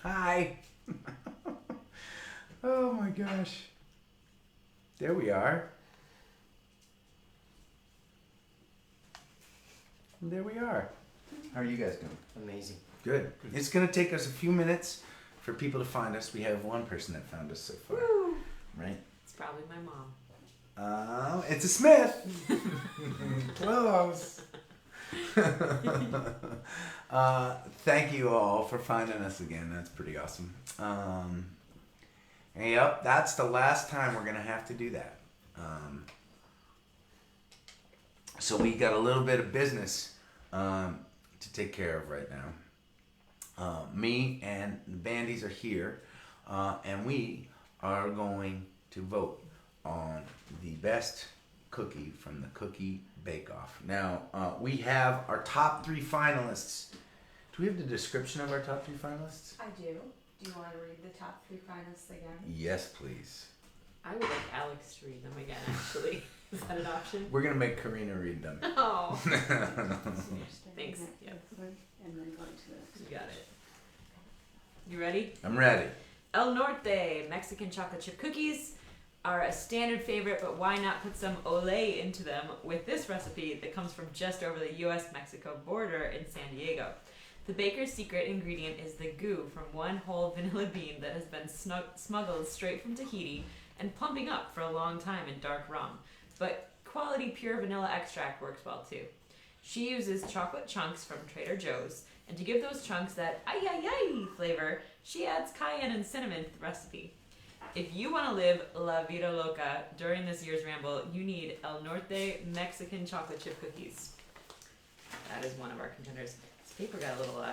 Hi. Oh my gosh. There we are. There we are. How are you guys doing? Amazing. Good. It's going to take us a few minutes for people to find us. We have one person that found us so far. Woo. Right? It's probably my mom. It's a Smith. Close. Thank you all for finding us again. That's pretty awesome. And yep, that's the last time we're gonna have to do that. So we got a little bit of business to take care of right now. Me and the Bandies are here, and we are going to vote on the best cookie from the Cookie Bake Off. Now, we have our top 3 finalists. Do we have the description of our top 3 finalists? I do. Do you want to read the top 3 finalists again? Yes, please. I would like Alex to read them again, actually. Is that an option? We're going to make Karina read them. Oh. So you're Thanks. starting Yep. at this one and then going to the You got it. You ready? I'm ready. El Norte Mexican chocolate chip cookies are a standard favorite, but why not put some Olay into them with this recipe that comes from just over the US-Mexico border in San Diego. The baker's secret ingredient is the goo from one whole vanilla bean that has been smuggled straight from Tahiti and pumping up for a long time in dark rum. But quality pure vanilla extract works well too. She uses chocolate chunks from Trader Joe's, and to give those chunks that ay ay ay flavor, she adds cayenne and cinnamon to the recipe. If you want to live La Vida Loca during this year's Ramble, you need El Norte Mexican chocolate chip cookies. That is one of our contenders. This paper got a little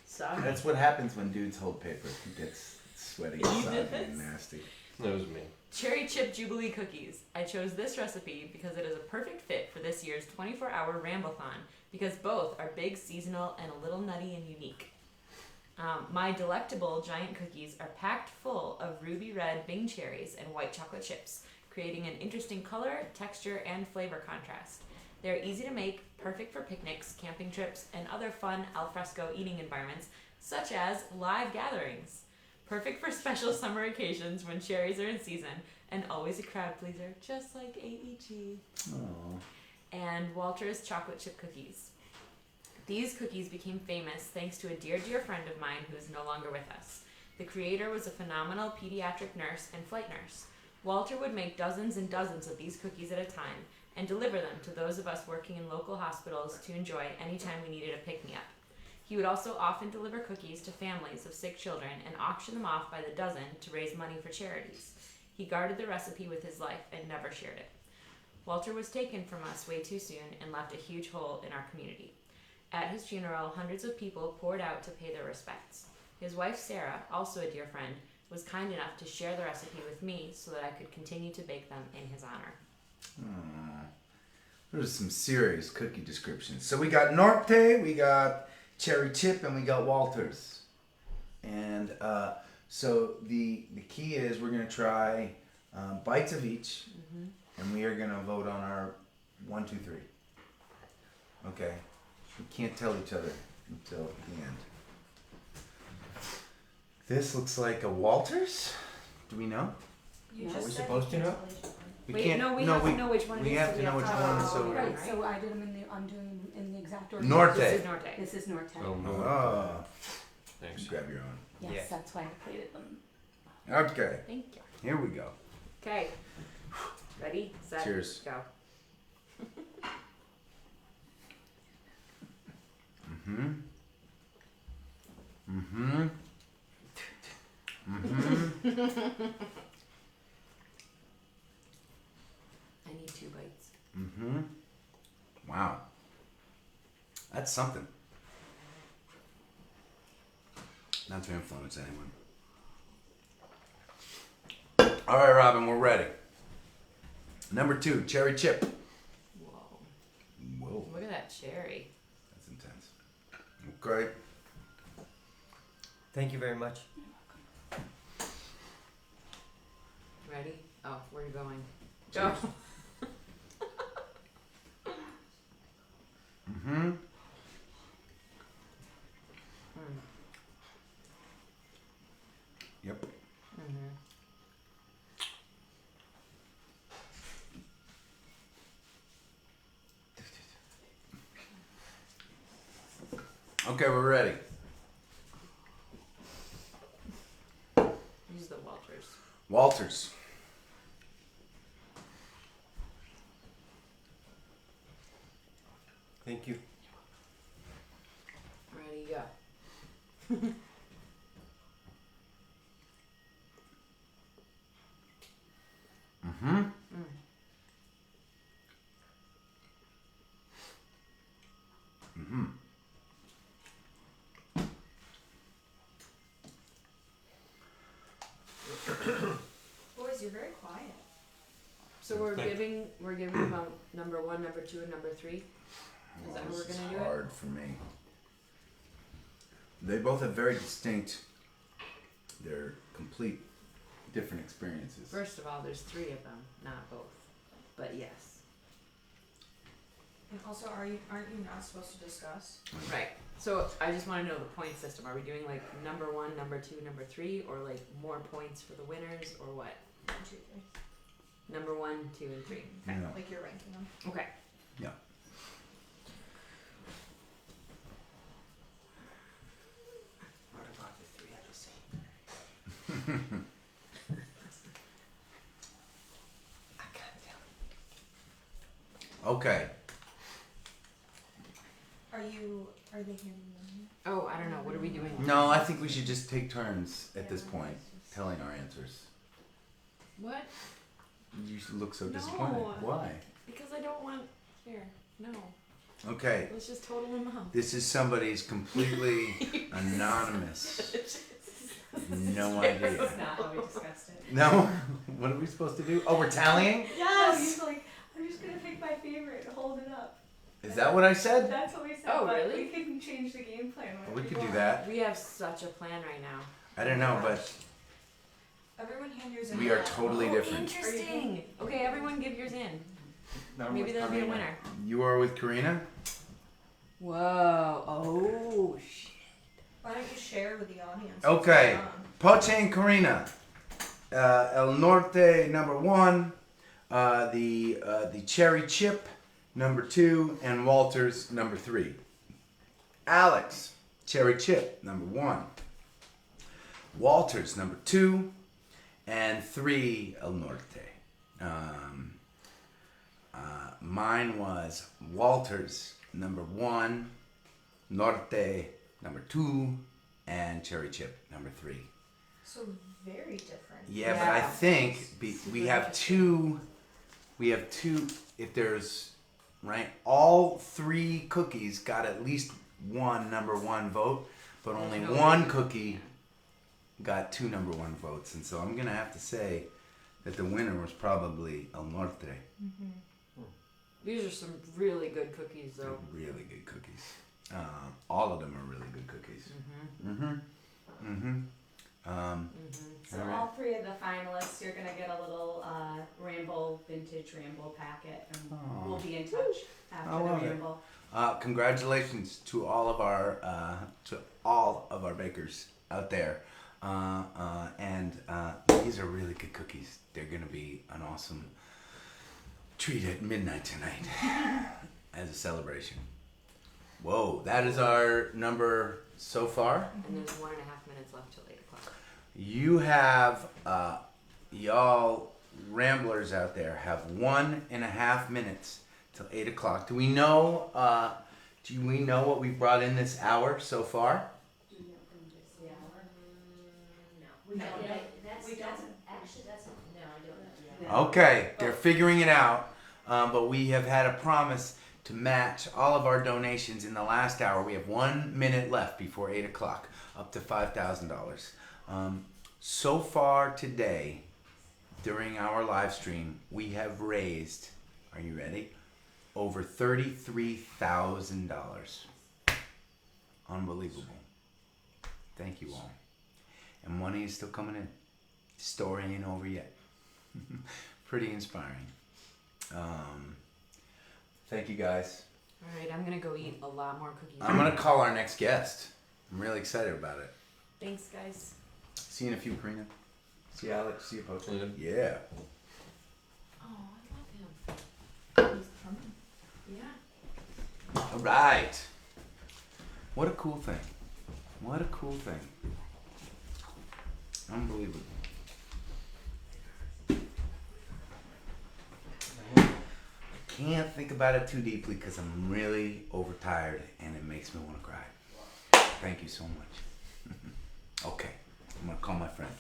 soggy. That's what happens when dudes hold paper. It gets sweaty You and did soggy this? and nasty. That was me. Cherry Chip Jubilee Cookies. I chose this recipe because it is a perfect fit for this year's 24-hour Ramblethon, because both are big, seasonal, and a little nutty and unique. My delectable giant cookies are packed full of ruby red Bing cherries and white chocolate chips, creating an interesting color, texture, and flavor contrast. They're easy to make, perfect for picnics, camping trips, and other fun alfresco eating environments, such as live gatherings. Perfect for special summer occasions when cherries are in season, and always a crowd pleaser, just like AEG. Aww. And Walter's chocolate chip cookies. These cookies became famous thanks to a dear friend of mine who is no longer with us. The creator was a phenomenal pediatric nurse and flight nurse. Walter would make dozens and dozens of these cookies at a time and deliver them to those of us working in local hospitals to enjoy anytime we needed a pick-me-up. He would also often deliver cookies to families of sick children and auction them off by the dozen to raise money for charities. He guarded the recipe with his life and never shared it. Walter was taken from us way too soon and left a huge hole in our community. At his funeral, hundreds of people poured out to pay their respects. His wife, Sarah, also a dear friend, was kind enough to share the recipe with me so that I could continue to bake them in his honor. Aww. Those are some serious cookie descriptions. So we got Norte, we got Cherry Chip, and we got Walters. And so the key is we're going to try bites of each, and we are going to vote on our 1, 2, 3. Okay? We can't tell each other until the end. This looks like a Walters. Do we know? You Are just we said supposed to know? We Wait, can't. no, we have to know which one it we is. have so to know which one, so- right, Right, right? so I did them I'm doing them in the exact order. Norte. This is Norte. This is Norte. Oh. Thanks. Grab your own. Yes, Yeah. that's why I plated them. Okay. Thank you. Here we go. Okay. Ready, set, Cheers. go. Mm-hmm. Mm-hmm. Mm-hmm. I need 2 bites. Mm-hmm. Wow. That's something. Not to influence anyone. All right, Robin, we're ready. Number 2, Cherry Chip. Whoa. Whoa, Look at that cherry. that's intense. Okay. Thank you very much. Ready? Oh, where are you going? Go. Mm-hmm. Okay, we're ready. Use the Walters. Walters. Thank you. Ready, go. Mm-hmm. Mm-hmm. Boys, you're very quiet. So we're Thank- giving them number 1, number 2, and number 3. Is that how we're This gonna is do it? hard for me. They both have very distinct, they're complete different experiences. First of all, there's 3 of them, not both. But yes. And also, aren't you not supposed to discuss? Right. So I just want to know the point system. Are we doing like number 1, number 2, number 3, or like more points for the winners, or what? 1, 2, 3. Number 1, 2, and 3. Okay. Yeah. Like you're ranking them. Okay. Yeah. What about the 3 at the same? I can't tell. Okay. Are they handing them? Oh, I don't know. What are we doing? No, I think we should just take turns at this point telling our answers. What? You look so No. disappointed. Why? Because I don't want. Here. No. Okay. Let's just total them up. This is somebody's completely anonymous. No idea. That's not how we discussed it. No? What are we supposed to do? Oh, we're tallying? Yes! He's like, I'm just gonna pick my favorite and hold it up. Is that what I said? That's what we said. Oh, but really? We can change the game plan. We whenever could you do want. that. We have such a plan right now. I don't know, but Everyone hand yours in. we are totally different. Interesting. Okay, everyone give yours in. Maybe there'll be a winner. You are with Karina? Whoa. Oh, shit. Why don't you share with the audience? Okay. What's Poche and Karina. El Norte, number 1. The Cherry Chip, number 2. And Walters, number 3. Alex, Cherry Chip, number 1. Walters, number 2. And 3, El Norte. Mine was Walters, number 1. Norte, number 2. And Cherry Chip, number 3. So very different. Yeah, but I Yeah. think Super we have interesting. two. We have 2. If there's right, all 3 cookies got at least one number 1 vote, but only No one reason. cookie got 2 number 1 votes, and so I'm gonna have to say that the winner was probably El Norte. These are some really good cookies, They're though. really good cookies. All of them are really good cookies. Mm-hmm. Mm-hmm. So All right. all 3 of the finalists, you're gonna get a little Ramble vintage Ramble packet, and Aw. we'll be in touch after I the love it. Ramble. Congratulations to all of our bakers out there, and these are really good cookies. They're gonna be an awesome treat at midnight tonight as a celebration. Whoa, that is our number so far. And there's 1.5 minutes left till 8 o'clock. You have y'all ramblers out there have 1.5 minutes till 8 o'clock. Do we know? Do we know what we brought in this hour so far? We don't. We don't. Okay, they're figuring it out, but we have had a promise to match all of our donations in the last hour. We have 1 minute left before 8 o'clock, up to $5,000. So far today, during our live stream, we have raised, are you ready? Over $33,000. Unbelievable. Thank you all. And money is still coming in. Story ain't over yet. Pretty inspiring. Thank you guys. All right, I'm gonna go eat a lot more cookies. I'm gonna call our next guest. I'm really excited about it. Thanks, guys. See you in a few, Karina. See you, Alex. See you, Poach. Yeah. Yeah. Oh, I love him. He's coming. Yeah. All right. What a cool thing. What a cool thing. Unbelievable. I can't think about it too deeply because I'm really overtired and it makes me want to cry. Thank you so much. Okay, I'm going to call my friend.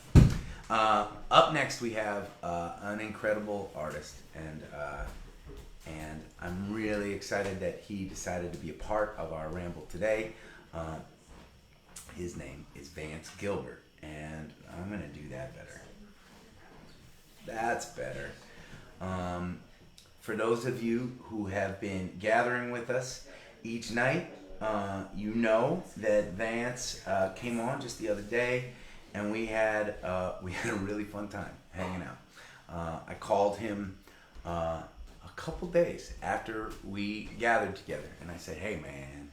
Up next we have an incredible artist, and I'm really excited that he decided to be a part of our ramble today. His name is Vance Gilbert, and I'm gonna do that better. That's better. For those of you who have been gathering with us each night, you know that Vance came on just the other day, and we had a really fun time hanging out. I called him a couple days after we gathered together, and I said, "Hey, man,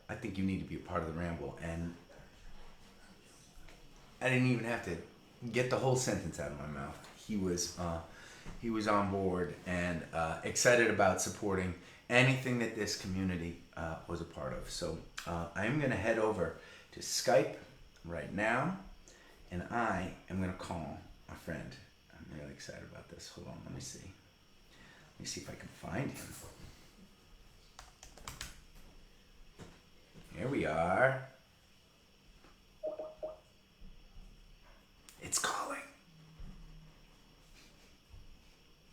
I think you need to be a part of the Ramble." And I didn't even have to get the whole sentence out of my mouth. He was on board and excited about supporting anything that this community was a part of. So I am going to head over to Skype right now, and I am going to call a friend. I'm really excited about this. Hold on, let me see. Let me see if I can find him. Here we are. It's calling.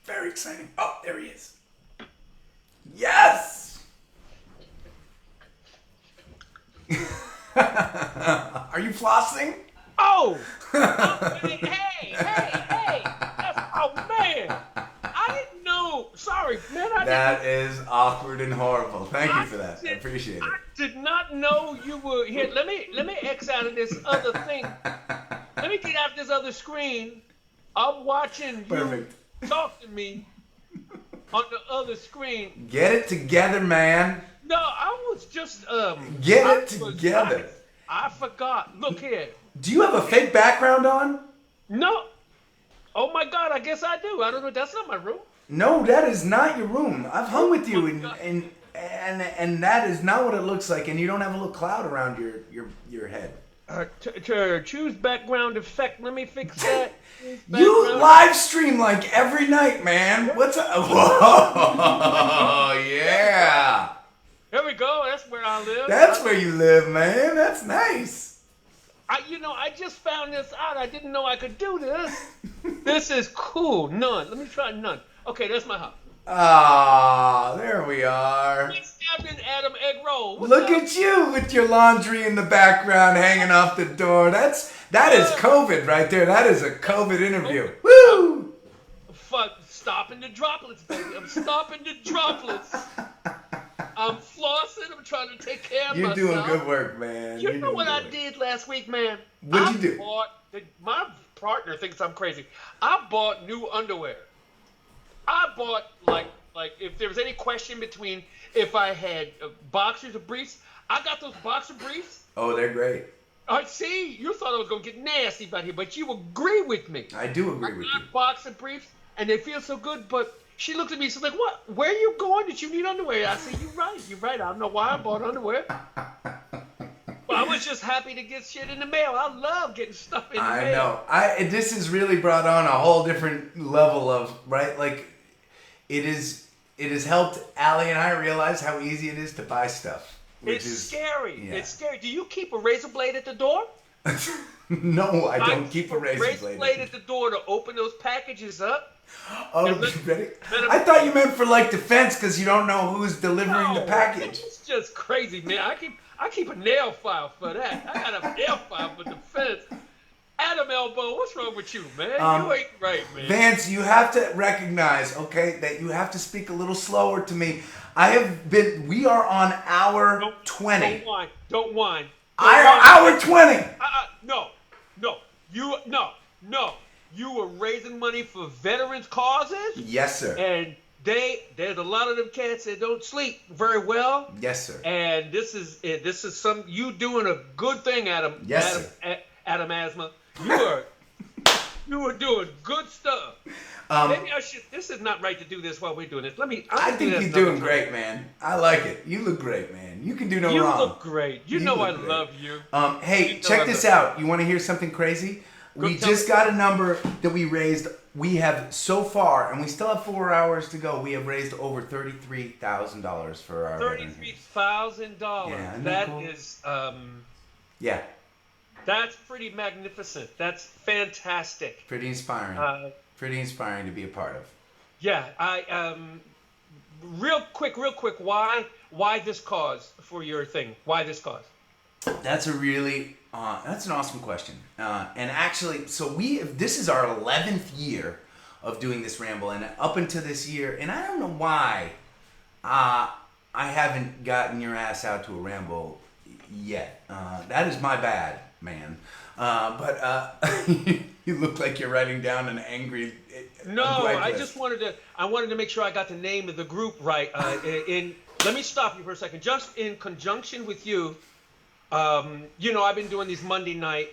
Very exciting. Oh, there he is. Yes! Are you flossing? Oh! Hey! Oh, man! I didn't know. Sorry, man. That is awkward and horrible. Thank you for that. I appreciate it. I did not know you were here. Let me X out of this other thing. Let me get out this other screen. I'm watching Perfect. you talk to me on the other screen. Get it together, man. No, I was just Get it together. I forgot. Look here. Do you have a fake background on? No. Oh my God, I guess I do. I don't know. That's not my room. No, that is not your room. I've hung with you, and that is not what it looks like. And you don't have a little cloud around your head. Choose background effect. Let me fix that. You live stream like every night, man. What's up? Whoa, yeah. There we go. That's where I live. That's where you live, man. That's nice. I just found this out. I didn't know I could do this. This is cool. None. Let me try none. Okay, that's my house. Ah, there we are. Next Captain Adam Egg Roll. Look at you with your laundry in the background hanging off the door. That is COVID right there. That is a COVID interview. Woo! Fuck, stopping the droplets, baby. I'm stopping the droplets. I'm flossing. I'm trying to take care of myself. You're doing good work, man. You know what I did last week, man? What'd you do? My partner thinks I'm crazy. I bought new underwear. I bought, like if there was any question between if I had boxers or briefs, I got those boxer briefs. Oh, they're great. See, you thought I was going to get nasty about here, but you agree with me. I do agree with you. I got boxer briefs, and they feel so good, but she looked at me and said, like, what? Where are you going that you need underwear? I said, you're right. I don't know why I bought underwear. Well, I was just happy to get shit in the mail. I love getting stuff in the mail. I know. This has really brought on a whole different level of, right? Like, it has helped Allie and I realize how easy it is to buy stuff. It's scary. Yeah. It's scary. Do you keep a razor blade at the door? No, I don't keep a razor blade at the door to open those packages up. Oh, ready? I thought you meant for like defense because you don't know who's delivering the package. It's just crazy, man. I keep a nail file for that. I got a nail file for defense. Adam Elbow, what's wrong with you, man? You ain't right, man. Vance, you have to recognize, okay, that you have to speak a little slower to me. We are on hour 20. Don't whine. Hour 20. No. You were raising money for veterans causes? Yes, sir. And there's a lot of them cats that don't sleep very well. Yes, sir. And this is you doing a good thing, Adam. Yes, sir. Adam Asthma. You were doing good stuff. Maybe I should. This is not right to do this while we're doing this. I think you're doing great, man. I like it. You look great, man. You can do no You wrong. look great. You know I look great. love you. Hey, You know check I this love out. You want to hear something crazy? We tell just me. got a number that we raised. We have so far, and we still have 4 hours to go. We have raised over $33,000 for our $33,000. Yeah, isn't that That cool? is, Yeah, that's pretty magnificent. That's fantastic. pretty inspiring. Pretty inspiring to be a part of. Yeah, real quick. Why this cause for your thing? Why this cause? That's a really that's an awesome question. And actually, so this is our 11th year of doing this ramble, and up until this year, and I don't know why I haven't gotten your ass out to a ramble yet. That is my bad, man. But you look like you're writing down an angry. No, gripe I list. just wanted to make sure I got the name of the group right. Let me stop you for a second. Just in conjunction with you, I've been doing these Monday night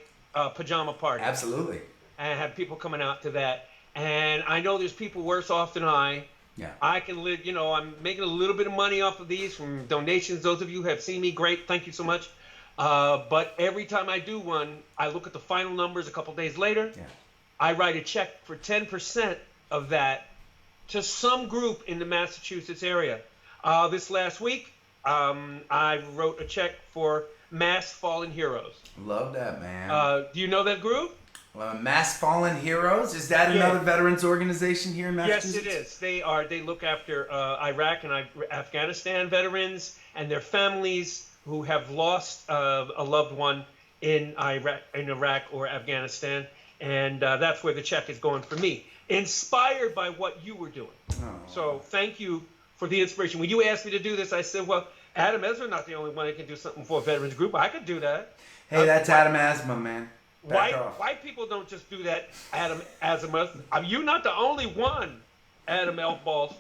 pajama parties. Absolutely. And I have people coming out to that. And I know there's people worse off than I. Yeah. I can live, I'm making a little bit of money off of these from donations. Those of you who have seen me, great. Thank you so much. But every time I do one, I look at the final numbers a couple days later. Yeah. I write a check for 10% of that to some group in the Massachusetts area. This last week, I wrote a check for Mass Fallen Heroes. Love that, man. Do you know that group? Mass Fallen Heroes? Is that another veterans organization here in Massachusetts? Yes, it is. They look after Iraq and Afghanistan veterans and their families who have lost a loved one in Iraq or Afghanistan. And that's where the check is going for me. Inspired by what you were doing. Oh. So thank you for the inspiration. When you asked me to do this, I said, well, Adam Ezra's not the only one that can do something for a veterans group. I could do that. Hey, that's Adam Asma, man. Back off. White people don't just do that, Adam Azimuth. You're not the only one, Adam Elfballs.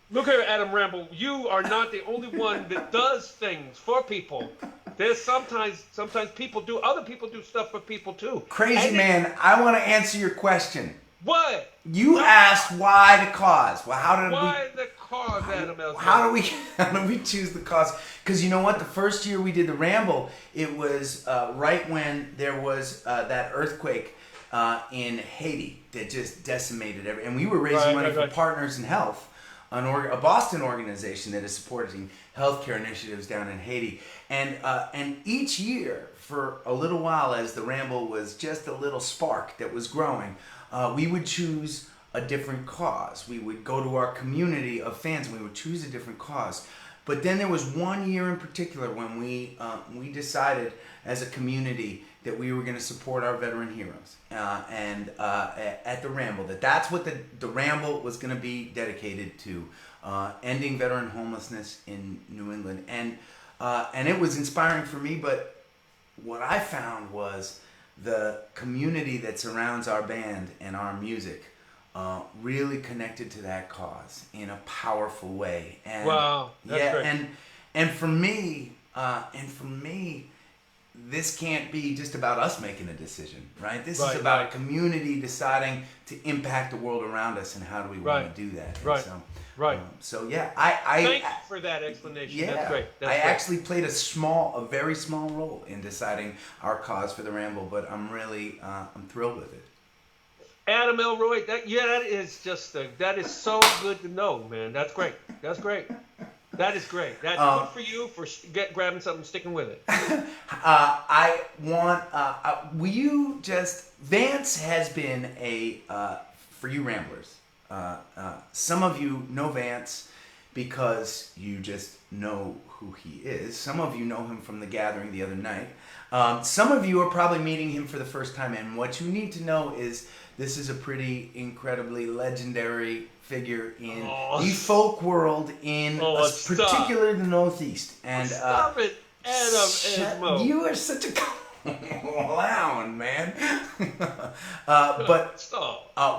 Look here, Adam Ramble. You are not the only one that does things for people. There's sometimes other people do stuff for people too. Crazy man, I want to answer your question. What? You asked why the cause. Well, Why the cause, Adam Elfballs? How do we choose the cause? Because you know what? The first year we did the Ramble, it was right when there was that earthquake in Haiti that just decimated everything. And we were raising money for Partners in Health, a Boston organization that is supporting healthcare initiatives down in Haiti. And each year, for a little while, as the Ramble was just a little spark that was growing, we would choose a different cause. We would go to our community of fans and we would choose a different cause. But then there was one year in particular when we decided as a community that we were going to support our veteran heroes at the Ramble. That's what the Ramble was going to be dedicated to, ending veteran homelessness in New England. And it was inspiring for me, but what I found was the community that surrounds our band and our music really connected to that cause in a powerful way. And Wow, that's great. And for me, this can't be just about us making a decision, right? This is about a community deciding to impact the world around us, and how do we want to do that? Right. So yeah, I thank you for that explanation. yeah, That's great. Actually played a very small role in deciding our cause for the Ramble, but I'm really I'm thrilled with it. Adam Elroy, that is so good to know, man. That's great. That is great. That's good for you for grabbing something, sticking with it. I want. Will you just? Vance has been for you Ramblers. Some of you know Vance because you just know who he is. Some of you know him from the gathering the other night. Some of you are probably meeting him for the first time, and what you need to know is this is a pretty incredibly legendary figure in the folk world, in particularly the Northeast. And stop it, Adam Edmo. You are such a clown, man. But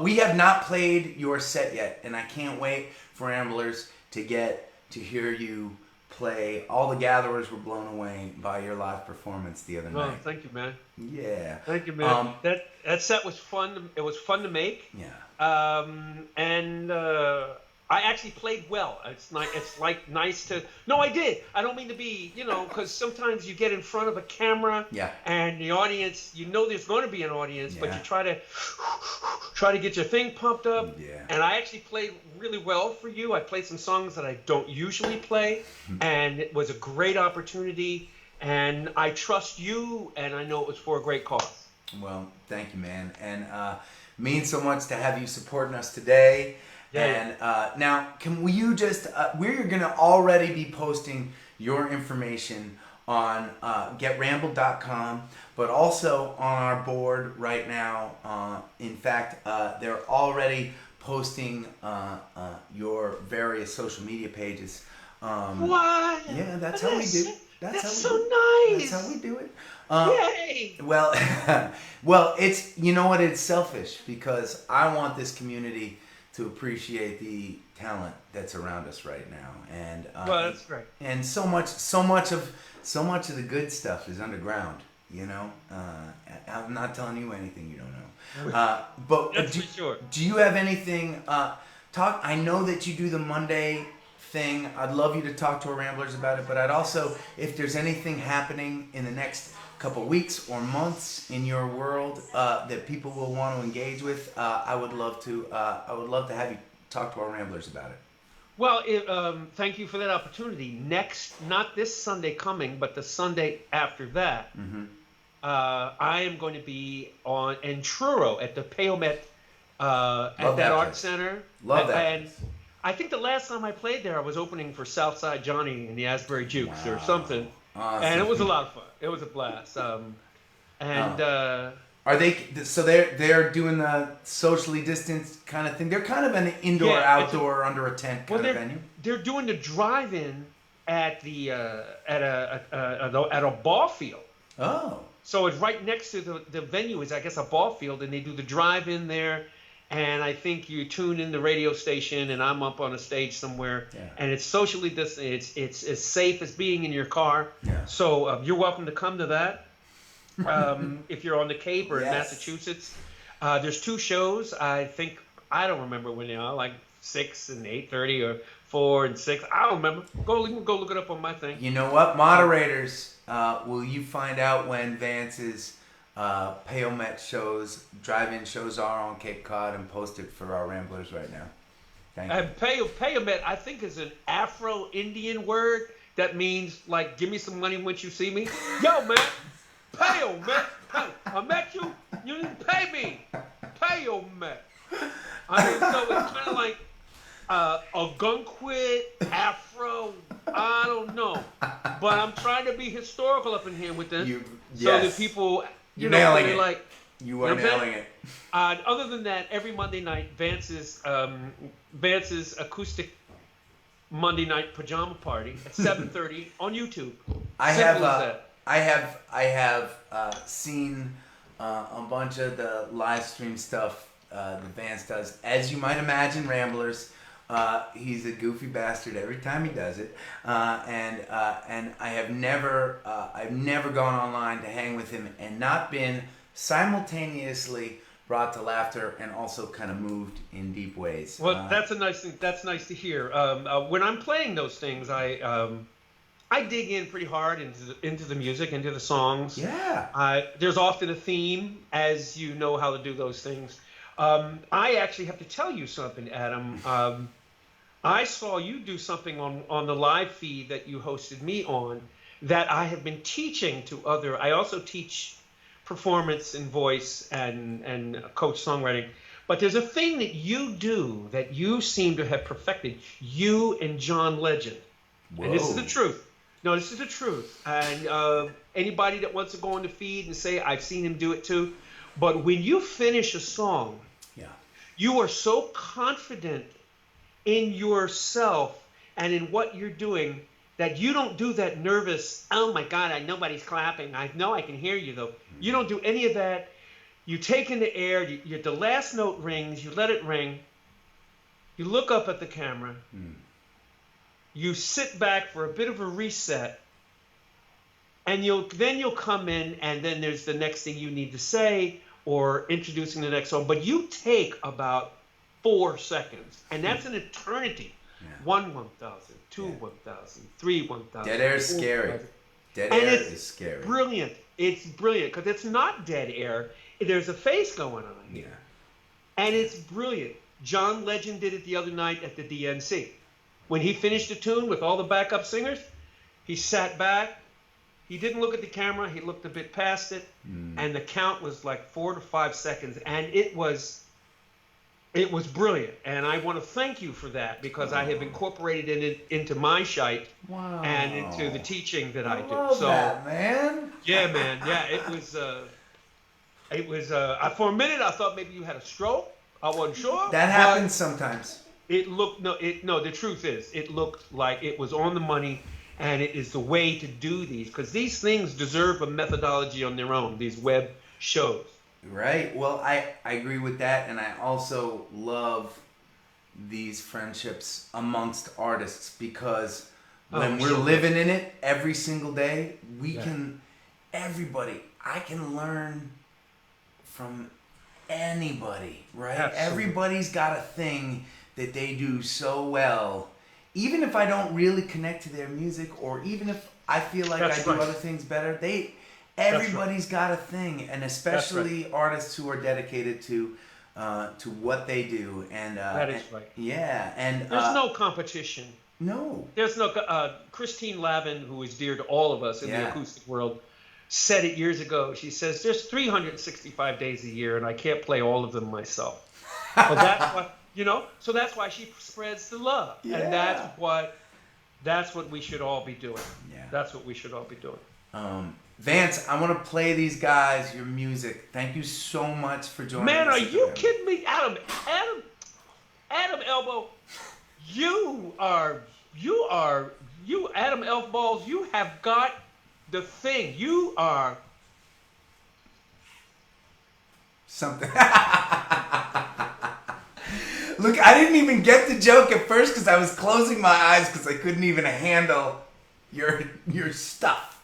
we have not played your set yet, and I can't wait for Ramblers to get to hear you play. All the gatherers were blown away by your live performance the other Oh, night. thank you, man. Yeah. Thank you, man. That set was fun. It was fun to make. Yeah. And I actually played well. It's nice. It's like nice to. No, I did. I don't mean to be, because sometimes you get in front of a camera, Yeah. and the audience, there's going to be an audience, but Yeah. you try to get your thing pumped up. Yeah. And I actually played really well for you. I played some songs that I don't usually play, and it was a great opportunity. And I trust you, and I know it was for a great cause. Well, thank you, man, and means so much to have you supporting us today. Yeah. And now, can you just? We're going to already be posting your information on getrambled.com, but also on our board right now. In fact, they're already posting your various social media pages. What? Yeah, that's how we do. That's so nice. That's how we do it. Yay! Well, well, it's it's selfish because I want this community to appreciate the talent that's around us right now, and Well, that's great. and so much of the good stuff is underground. I'm not telling you anything you don't know. But That's for sure. do you have anything? I know that you do the Monday thing. I'd love you to talk to our Ramblers about it, but I'd also, if there's anything happening in the next couple weeks or months in your world that people will want to engage with, I would love to have you talk to our Ramblers about it. Well, thank you for that opportunity. Not this Sunday coming, but the Sunday after that, I am going to be in Truro at the Payomet at that art center. Love that. And I think the last time I played there, I was opening for Southside Johnny and the Asbury Jukes or something. Awesome. And it was a lot of fun. It was a blast. Are they? So they're doing the socially distanced kind of thing. They're kind of an indoor, outdoor, under a tent kind of venue. They're doing the drive-in at the at a ball field. Oh. So it's right next to the venue is, I guess, a ball field, and they do the drive-in there. And I think you tune in the radio station, and I'm up on a stage somewhere, and it's socially distant. It's as safe as being in your car. Yeah. So you're welcome to come to that. If you're on the Cape or in Massachusetts, there's 2 shows. I don't remember when they are, like 6 and 8:30 or 4 and 6. I don't remember. Go look it up on my thing. You know what, moderators? Will you find out when Vance's Payomet shows, drive-in shows are on Cape Cod, and post it for our Ramblers right now? Thank you. And Payomet, I think, is an Afro-Indian word that means, like, give me some money once you see me. Yo, man, Payomet, I met you, you didn't pay me. Payomet. I mean, so it's kind of like Algonquin, Afro, I don't know. But I'm trying to be historical up in here with this. So that people... You're nailing it. Like, you are nailing it. Other than that, every Monday night, Vance's acoustic Monday night pajama party at 7:30 on YouTube. I have seen a bunch of the live stream stuff that Vance does. As you might imagine, Ramblers, he's a goofy bastard every time he does it, and I've never gone online to hang with him and not been simultaneously brought to laughter and also kind of moved in deep ways. Well, that's a nice thing. That's nice to hear. When I'm playing those things, I dig in pretty hard into the music, into the songs. Yeah. There's often a theme, as you know how to do those things. I actually have to tell you something, Adam. I saw you do something on the live feed that you hosted me on that I have been teaching to other. I also teach performance and voice and coach songwriting. But there's a thing that you do that you seem to have perfected, you and John Legend. Whoa. And this is the truth. No, this is the truth. And anybody that wants to go on the feed and say, I've seen him do it too. But when you finish a song, you are so confident in yourself and in what you're doing that you don't do that nervous, oh my God, nobody's clapping. I know I can hear you though. You don't do any of that. You take in the air, the last note rings, you let it ring, you look up at the camera, you sit back for a bit of a reset, and you'll come in, and then there's the next thing you need to say or introducing the next song. But you take about 4 seconds, and that's an eternity. Yeah. 1 1,000, 2 1,000, 3 1,000. Dead air is scary. Dead And air it's is scary. brilliant. It's brilliant because it's not dead air. There's a face going on here. Yeah. And it's brilliant. John Legend did it the other night at the DNC. When he finished the tune with all the backup singers, he sat back. He didn't look at the camera. He looked a bit past it. And the count was like 4 to 5 seconds. And it was brilliant. And I want to thank you for that because I have incorporated it into my shite and into the teaching that I do. Love that, man. Yeah, man. Yeah, it was. For a minute, I thought maybe you had a stroke. I wasn't sure. That happens sometimes. It looked the truth is, it looked like it was on the money, and it is the way to do these because these things deserve a methodology on their own. These web shows. Right. Well, I agree with that, and I also love these friendships amongst artists because when we're living in it every single day, I can learn from anybody, right? Absolutely. Everybody's got a thing that they do so well. Even if I don't really connect to their music, or even if I feel like I do other things better, everybody's got a thing, and especially artists who are dedicated to what they do. And that is right. Yeah, and there's no competition. No. There's no. Christine Lavin, who is dear to all of us in the acoustic world, said it years ago. She says, "There's 365 days a year, and I can't play all of them myself." Well, that's what So that's why she spreads the love, and that's what we should all be doing. Yeah. That's what we should all be doing. Vance, I want to play these guys your music. Thank you so much for joining us. Man, are you kidding me? Adam Elbow, you Adam Elfballs, you have got the thing. You are something. Look, I didn't even get the joke at first because I was closing my eyes because I couldn't even handle your stuff.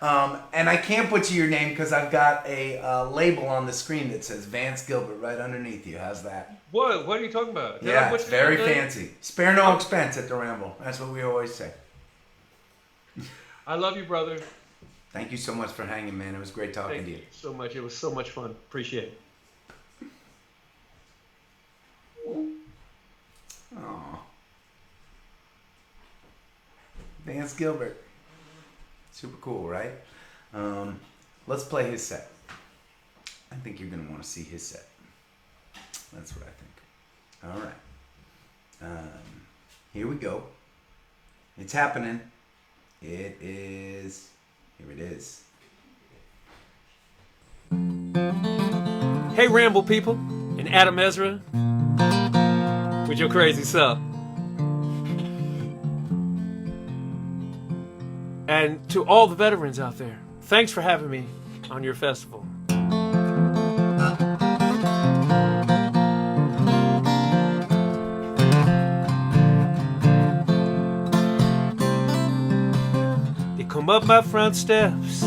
And I can't butcher your name because I've got a label on the screen that says Vance Gilbert right underneath you. How's that? What are you talking about? Yeah, it's very fancy. Spare no expense at the Ramble. That's what we always say. I love you, brother. Thank you so much for hanging, man. It was great talking to you. Thank you so much. It was so much fun. Appreciate it. Aww. Vance Gilbert. Super cool, right? Let's play his set. I think you're going to want to see his set. That's what I think. All right. Here we go. It's happening. It is. Here it is. Hey, Ramble people, and Adam Ezra with your crazy self. And to all the veterans out there, thanks for having me on your festival. They come up my front steps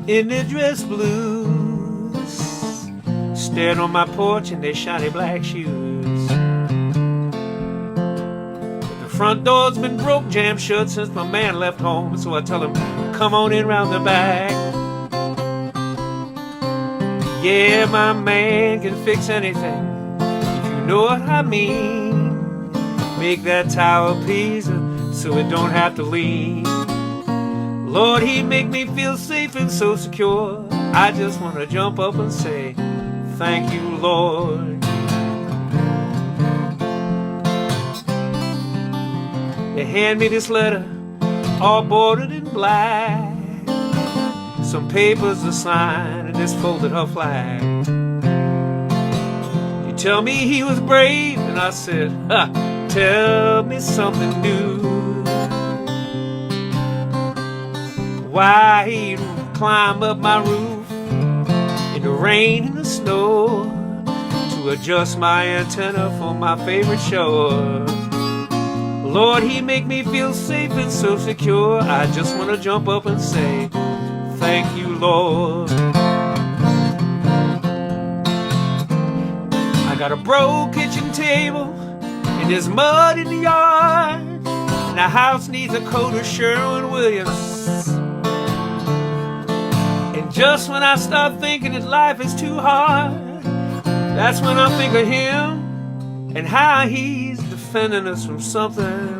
in their dress blues, stared on my porch in their shiny black shoes. Front door's been broke, jammed shut since my man left home. So I tell him, come on in round the back. Yeah, my man can fix anything, if you know what I mean. Make that tower Pisa so it don't have to lean. Lord, he'd make me feel safe and so secure. I just want to jump up and say, thank you, Lord. They hand me this letter, all bordered in black. Some papers to sign and this folded her flag. You tell me he was brave, and I said, tell me something new. Why he'd climb up my roof in the rain and the snow to adjust my antenna for my favorite show. Lord, he make me feel safe and so secure. I just want to jump up and say, thank you, Lord. I got a broke kitchen table, and there's mud in the yard, and the house needs a coat of Sherwin-Williams. And just when I start thinking that life is too hard, that's when I think of him and how he's defending us from something.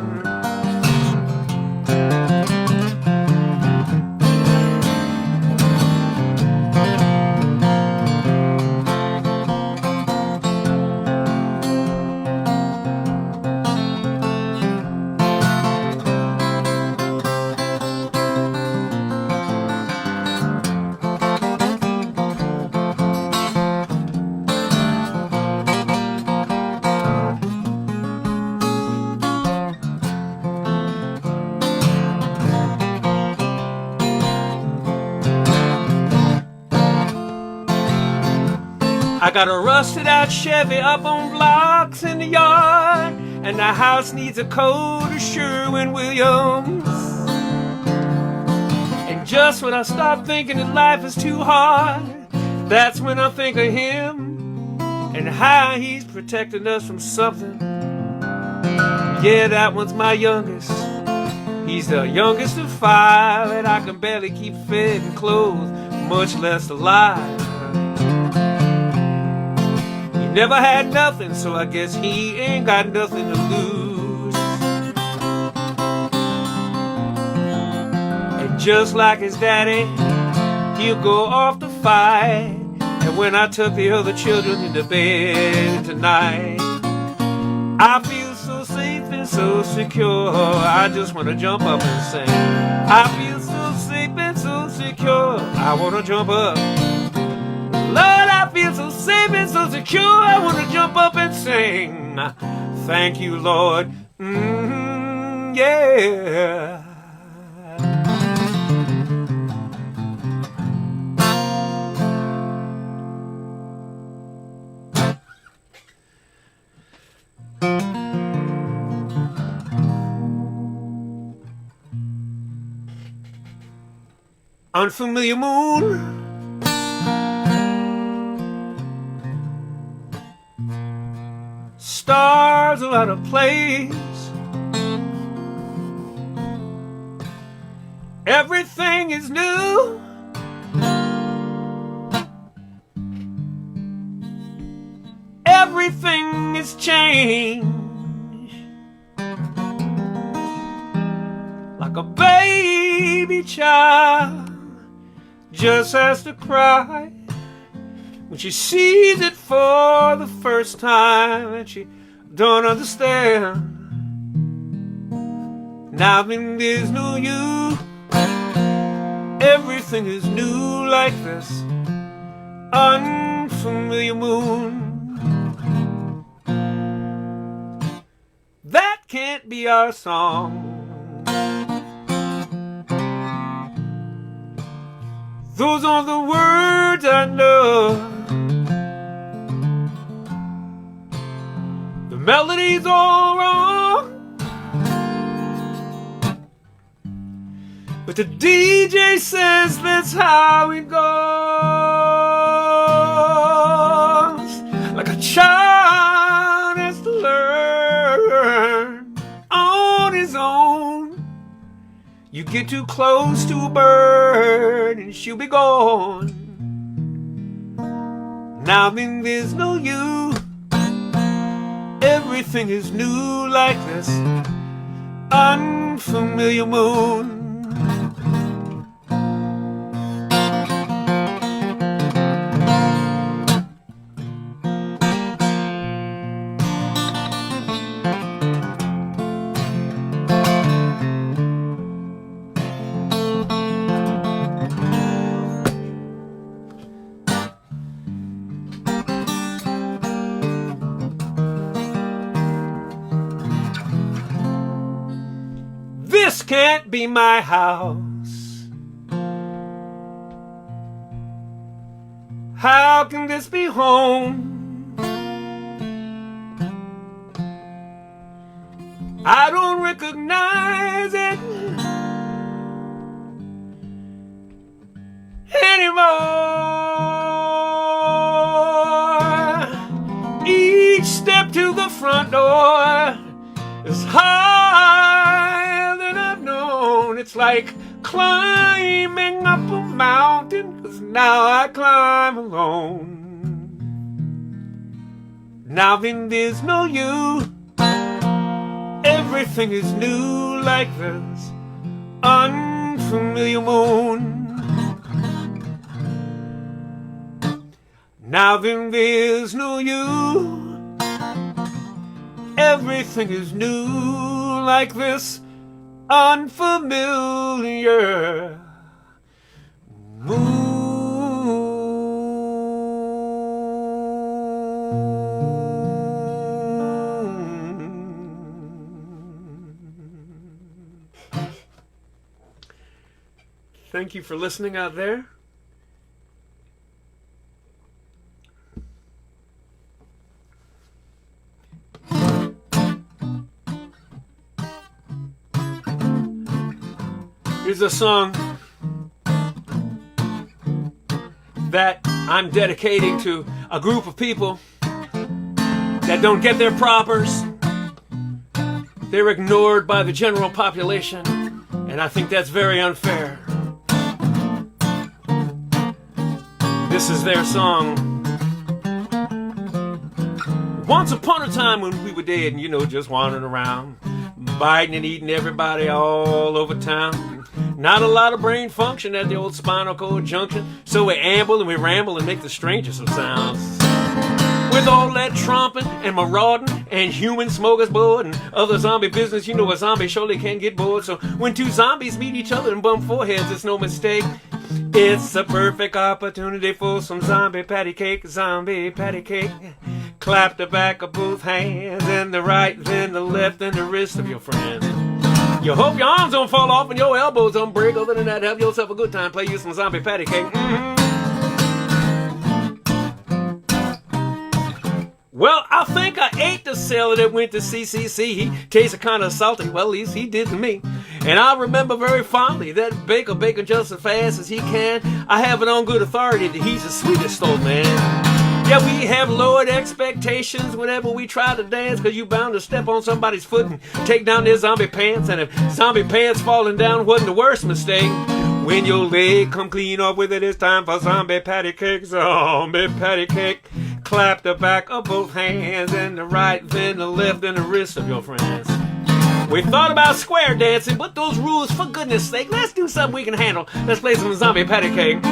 I got a rusted out Chevy up on blocks in the yard, and the house needs a coat of Sherwin-Williams. And just when I start thinking that life is too hard, that's when I think of him and how he's protecting us from something. Yeah, that one's my youngest. He's the youngest of 5, and I can barely keep fed and clothed, much less alive. Never had nothing, so I guess he ain't got nothing to lose. And just like his daddy, he'll go off to fight. And when I took the other children into bed tonight, I feel so safe and so secure. I just want to jump up and sing. I feel so safe and so secure. I want to jump up. Lord, I feel so safe and so secure. I want to jump up and sing. Thank you, Lord. Yeah. Unfamiliar moon, stars are out of place. Everything is new. Everything is changed. Like a baby child just has to cry when she sees it for the first time, and she don't understand. Now then there's no you. Everything is new like this unfamiliar moon. That can't be our song. Those are the words I know. The melody's all wrong, but the DJ says that's how it goes. Like a child has to learn on his own. You get too close to a bird and she'll be gone. Now then there's no you. Everything is new like this unfamiliar moon. This can't be my house. How can this be home? I don't recognize it anymore. Each step to the front door is higher than I've known. It's like climbing up a mountain, 'cause now I climb alone. Now then there's no you. Everything is new like this unfamiliar moon. Now then there's no you. Everything is new like this unfamiliar moon. Thank you for listening out there. Here's a song that I'm dedicating to a group of people that don't get their propers. They're ignored by the general population, and I think that's very unfair. This is their song. Once upon a time when we were dead and, just wandering around, biting and eating everybody all over town. Not a lot of brain function at the old spinal cord junction, so we amble and we ramble and make the strangest of sounds. With all that tromping and marauding and human smorgasbord and other zombie business, a zombie surely can get bored. So when two zombies meet each other and bump foreheads, it's no mistake. It's a perfect opportunity for some zombie patty cake, zombie patty cake. Clap the back of both hands, and the right, then the left, and the wrist of your friends. You hope your arms don't fall off and your elbows don't break. Other than that, have yourself a good time. Play you some zombie patty cake. Well, I think I ate the sailor that went to CCC. He tasted kind of salty. Well, at least he did to me. And I remember very fondly that baker baking just as fast as he can. I have it on good authority that he's the sweetest old man. Yeah, we have lowered expectations whenever we try to dance, 'cause you bound to step on somebody's foot and take down their zombie pants. And if zombie pants falling down wasn't the worst mistake, when your leg come clean off with it, it's time for zombie patty cake, zombie patty cake. Clap the back of both hands, and the right, then the left, and the wrist of your friends. We thought about square dancing, but those rules, for goodness sake, let's do something we can handle. Let's play some zombie patty cake.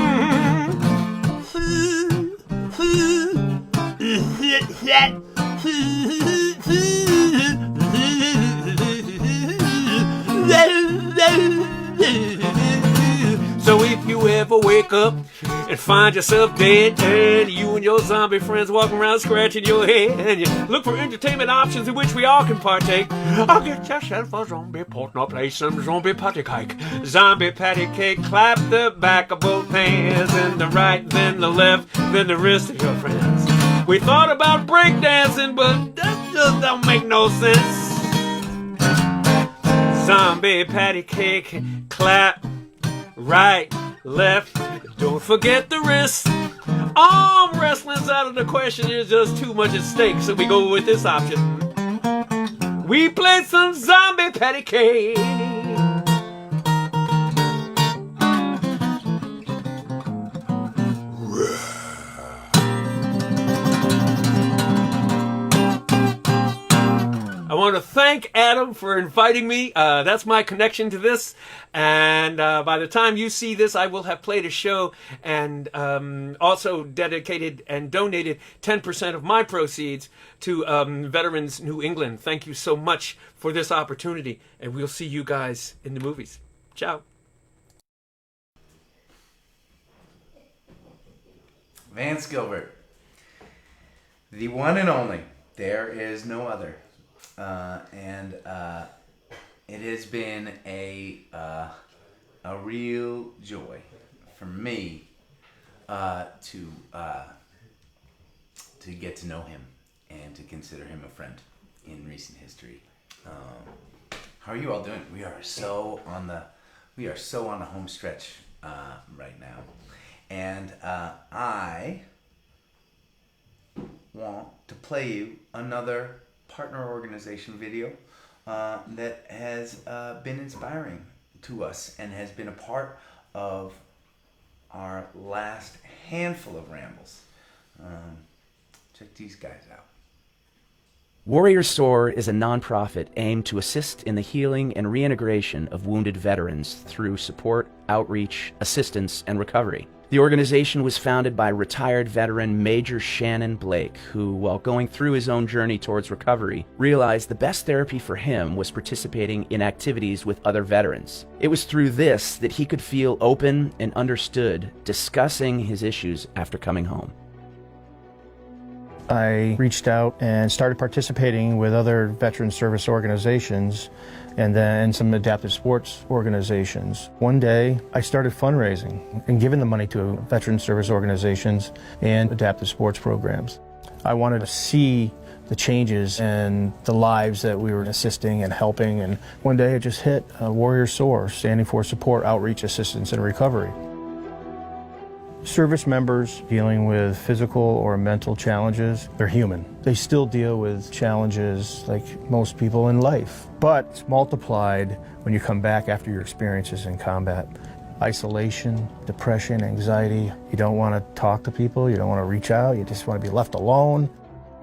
So if you ever wake up and find yourself dead, and you and your zombie friends walking around scratching your head, and you look for entertainment options in which we all can partake, I'll get yourself a zombie partner, play some zombie patty cake. Zombie patty cake, clap the back of both hands, and the right, then the left, then the wrist of your friends. We thought about breakdancing, but that just don't make no sense. Zombie patty cake, clap, right, left, don't forget the wrist. Arm wrestling's out of the question, there's just too much at stake, so we go with this option. We play some zombie patty cake. I want to thank Adam for inviting me. That's my connection to this. And by the time you see this, I will have played a show and also dedicated and donated 10% of my proceeds to Veterans New England. Thank you so much for this opportunity. And we'll see you guys in the movies. Ciao. Vance Gilbert, the one and only. There is no other. It has been a real joy for me to get to know him and to consider him a friend in recent history. How are you all doing? We are so on the home stretch right now, and I want to play you another partner organization video that has been inspiring to us and has been a part of our last handful of rambles. Check these guys out. Warrior SOAR is a nonprofit aimed to assist in the healing and reintegration of wounded veterans through support, outreach, assistance, and recovery. The organization was founded by retired veteran Major Shannon Blake, who, while going through his own journey towards recovery, realized the best therapy for him was participating in activities with other veterans. It was through this that he could feel open and understood, discussing his issues after coming home. I reached out and started participating with other veteran service organizations and then some adaptive sports organizations. One day, I started fundraising and giving the money to veteran service organizations and adaptive sports programs. I wanted to see the changes in the lives that we were assisting and helping, and one day it just hit, Warrior SOAR, standing for Support, Outreach, Assistance, and Recovery. Service members dealing with physical or mental challenges, they're human. They still deal with challenges like most people in life, but it's multiplied when you come back after your experiences in combat. Isolation, depression, anxiety. You don't want to talk to people, you don't want to reach out, you just want to be left alone.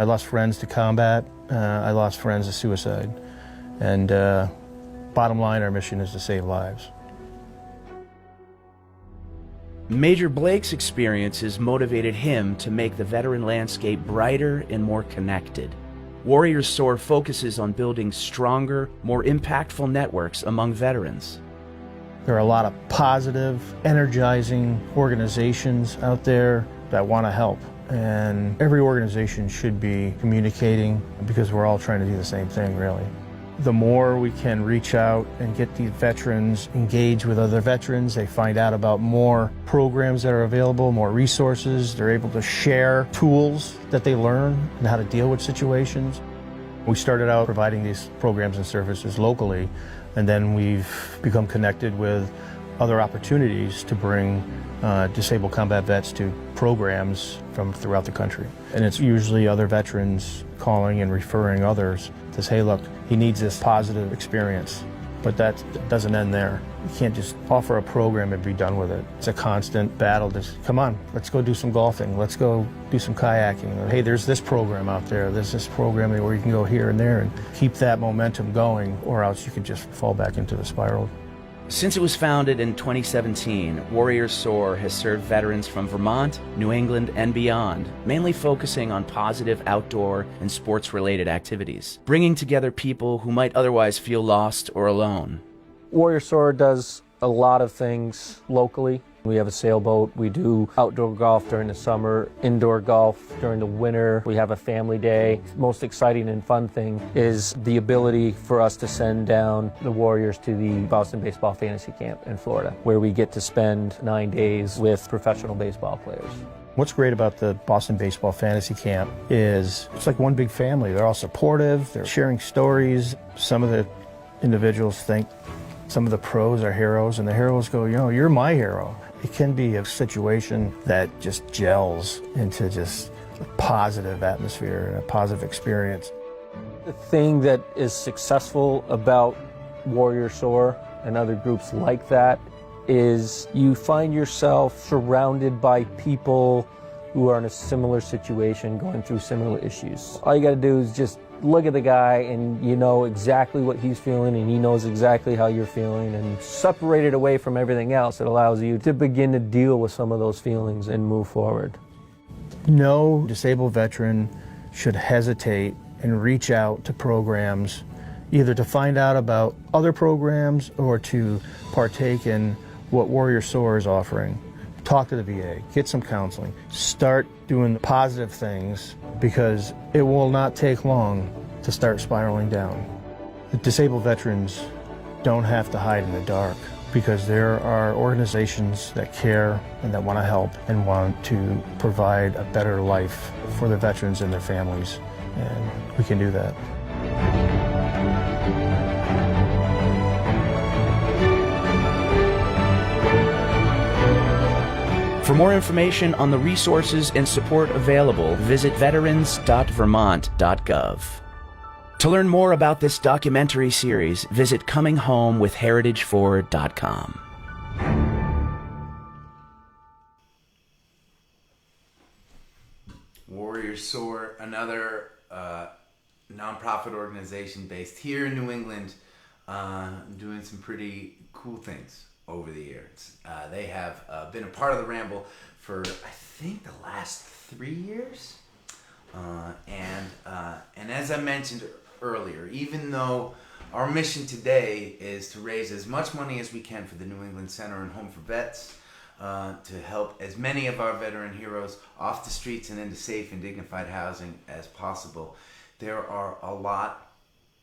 I lost friends to combat, I lost friends to suicide. And bottom line, our mission is to save lives. Major Blake's experiences motivated him to make the veteran landscape brighter and more connected. Warrior SOAR focuses on building stronger, more impactful networks among veterans. There are a lot of positive, energizing organizations out there that want to help. And every organization should be communicating because we're all trying to do the same thing, really. The more we can reach out and get these veterans engaged with other veterans, they find out about more programs that are available, more resources. They're able to share tools that they learn and how to deal with situations. We started out providing these programs and services locally, and then we've become connected with other opportunities to bring disabled combat vets to programs from throughout the country. And it's usually other veterans calling and referring others to say, hey, look, he needs this positive experience. But that doesn't end there. You can't just offer a program and be done with it. It's a constant battle. Just, come on, let's go do some golfing. Let's go do some kayaking. Or, hey, there's this program out there. There's this program where you can go here and there and keep that momentum going, or else you can just fall back into the spiral. Since it was founded in 2017, Warrior SOAR has served veterans from Vermont, New England, and beyond, mainly focusing on positive outdoor and sports-related activities, bringing together people who might otherwise feel lost or alone. Warrior SOAR does a lot of things locally. We have a sailboat, we do outdoor golf during the summer, indoor golf during the winter, we have a family day. The most exciting and fun thing is the ability for us to send down the Warriors to the Boston Baseball Fantasy Camp in Florida, where we get to spend 9 days with professional baseball players. What's great about the Boston Baseball Fantasy Camp is it's like one big family. They're all supportive, they're sharing stories. Some of the individuals think some of the pros are heroes, and the heroes go, you know, you're my hero. It can be a situation that just gels into just a positive atmosphere and a positive experience. The thing that is successful about Warrior SOAR and other groups like that is you find yourself surrounded by people who are in a similar situation, going through similar issues. All you got to do is just look at the guy and you know exactly what he's feeling and he knows exactly how you're feeling, and separated away from everything else, it allows you to begin to deal with some of those feelings and move forward. No disabled veteran should hesitate and reach out to programs, either to find out about other programs or to partake in what Warrior SOAR is offering. Talk to the VA, get some counseling, start doing positive things, because it will not take long to start spiraling down. The disabled veterans don't have to hide in the dark, because there are organizations that care and that want to help and want to provide a better life for the veterans and their families, and we can do that. For more information on the resources and support available, visit veterans.vermont.gov. To learn more about this documentary series, visit comingHomewithHeritageFor.com. Warrior Soar, another nonprofit organization based here in New England, doing some pretty cool things over the years. They have been a part of the Ramble for, I think, the last 3 years. And as I mentioned earlier, even though our mission today is to raise as much money as we can for the New England Center and Home for Vets, to help as many of our veteran heroes off the streets and into safe and dignified housing as possible, there are a lot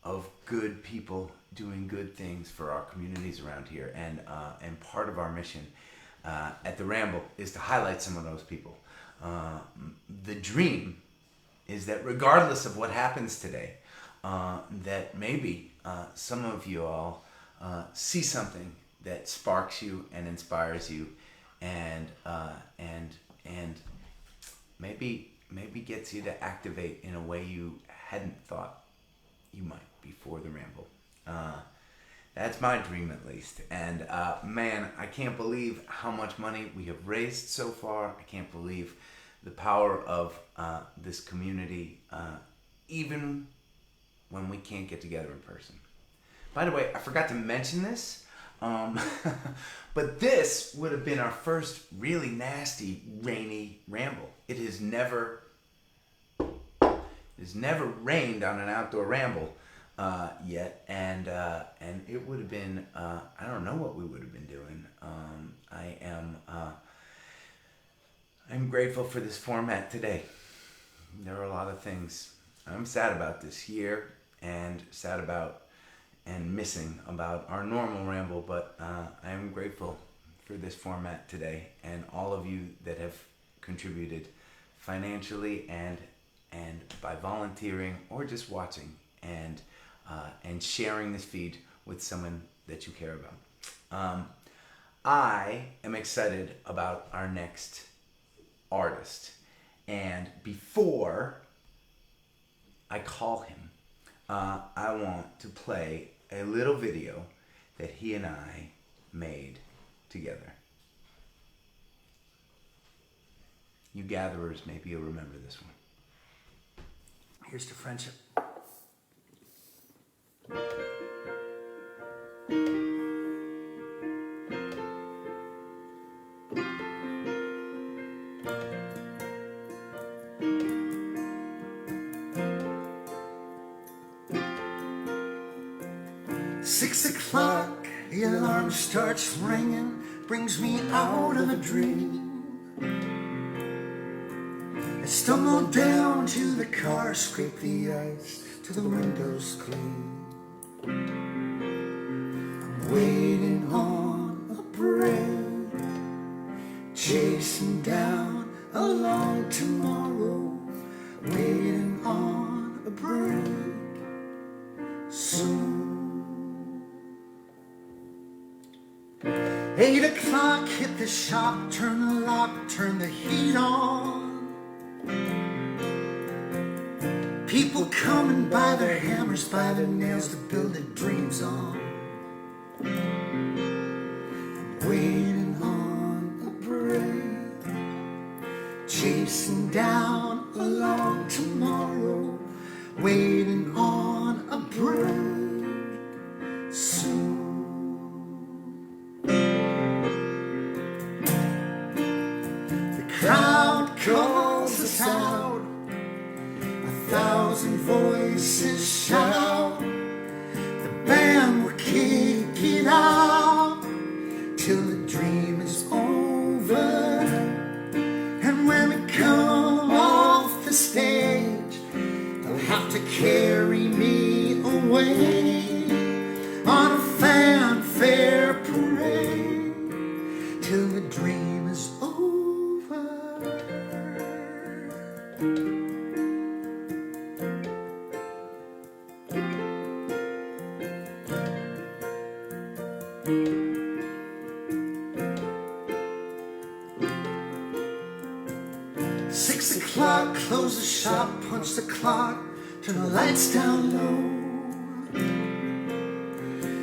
of good people doing good things for our communities around here. And part of our mission at the Ramble is to highlight some of those people. The dream is that regardless of what happens today, that maybe some of you all see something that sparks you and inspires you, and maybe gets you to activate in a way you hadn't thought you might before the Ramble. That's my dream, at least. And man, I can't believe how much money we have raised so far. I can't believe the power of this community, even when we can't get together in person. By the way, I forgot to mention this, but this would have been our first really nasty, rainy Ramble. It has never rained on an outdoor Ramble yet, and it would have been, I don't know what we would have been doing. I'm grateful for this format today. There are a lot of things I'm sad about this year, and sad about and missing about our normal Ramble, but I am grateful for this format today and all of you that have contributed financially and by volunteering or just watching and sharing this feed with someone that you care about. I am excited about our next artist, and before I call him, I want to play a little video that he and I made together. You gatherers, maybe you'll remember this one. Here's to friendship. 6 o'clock, the alarm starts ringing, brings me out of a dream. I stumble down to the car, scrape the ice till the windows clean. I'm waiting on a break, chasing down a long tomorrow, waiting on a break soon. 8 o'clock, hit the shop, turn the lock, turn the heat on. People coming by their hammers, by their nails to build their dreams on. I'm waiting on a break, chasing down a long tomorrow, waiting on a break soon. Crowd calls us out, 1,000 voices shout, the band will kick it out till the dream is over. And when we come off the stage, they'll have to carry me away on a fanfare parade till the dream is over. 6 o'clock, close the shop, punch the clock, turn the lights down low.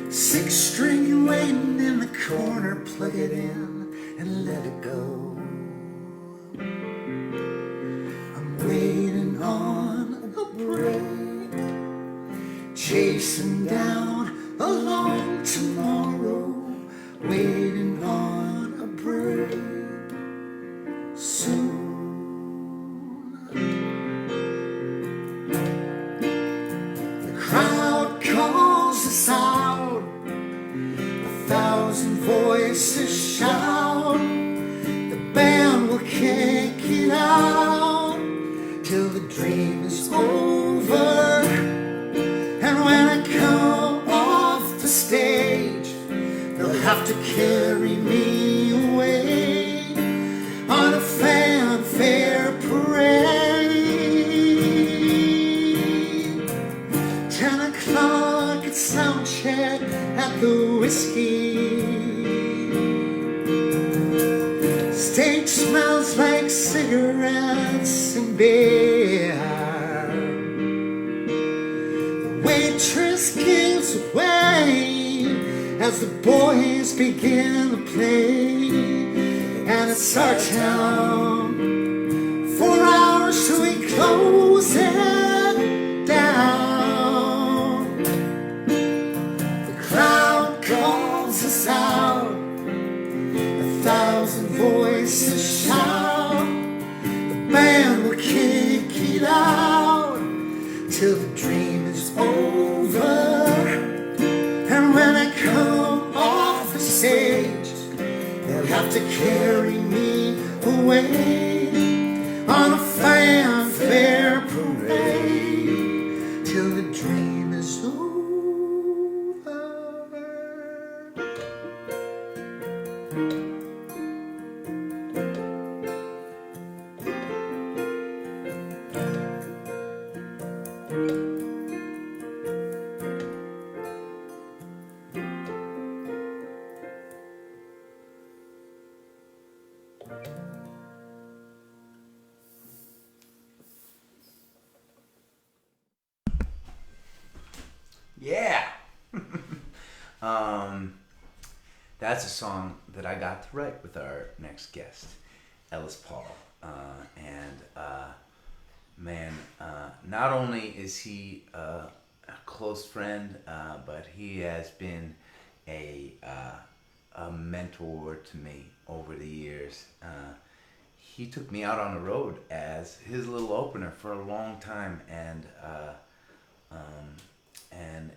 6-string waiting in the corner, plug it in and let it go. I'm waiting on a break, chasing down a long tomorrow, waiting on a break soon. The crowd calls us out, 1,000 voices shout, the band will kick it out till the dream is over. And when I come off the stage, they'll have to carry me away on a fanfare parade. 10 o'clock at sound check at the Whiskey. Stage smells like cigarettes and beer. The waitress gives away as the boys begin to play. And it's our town. 4 hours till we close it down. The crowd calls us out, 1,000 voices shout, the band will kick it out till the dream is over. And when I come off the stage, they'll have to carry me away on a fanfare parade till the dream is over. Yeah. That's a song that I got to write with our next guest, Ellis Paul. Not only is he a close friend, but he has been a mentor to me over the years. He took me out on the road as his little opener for a long time, and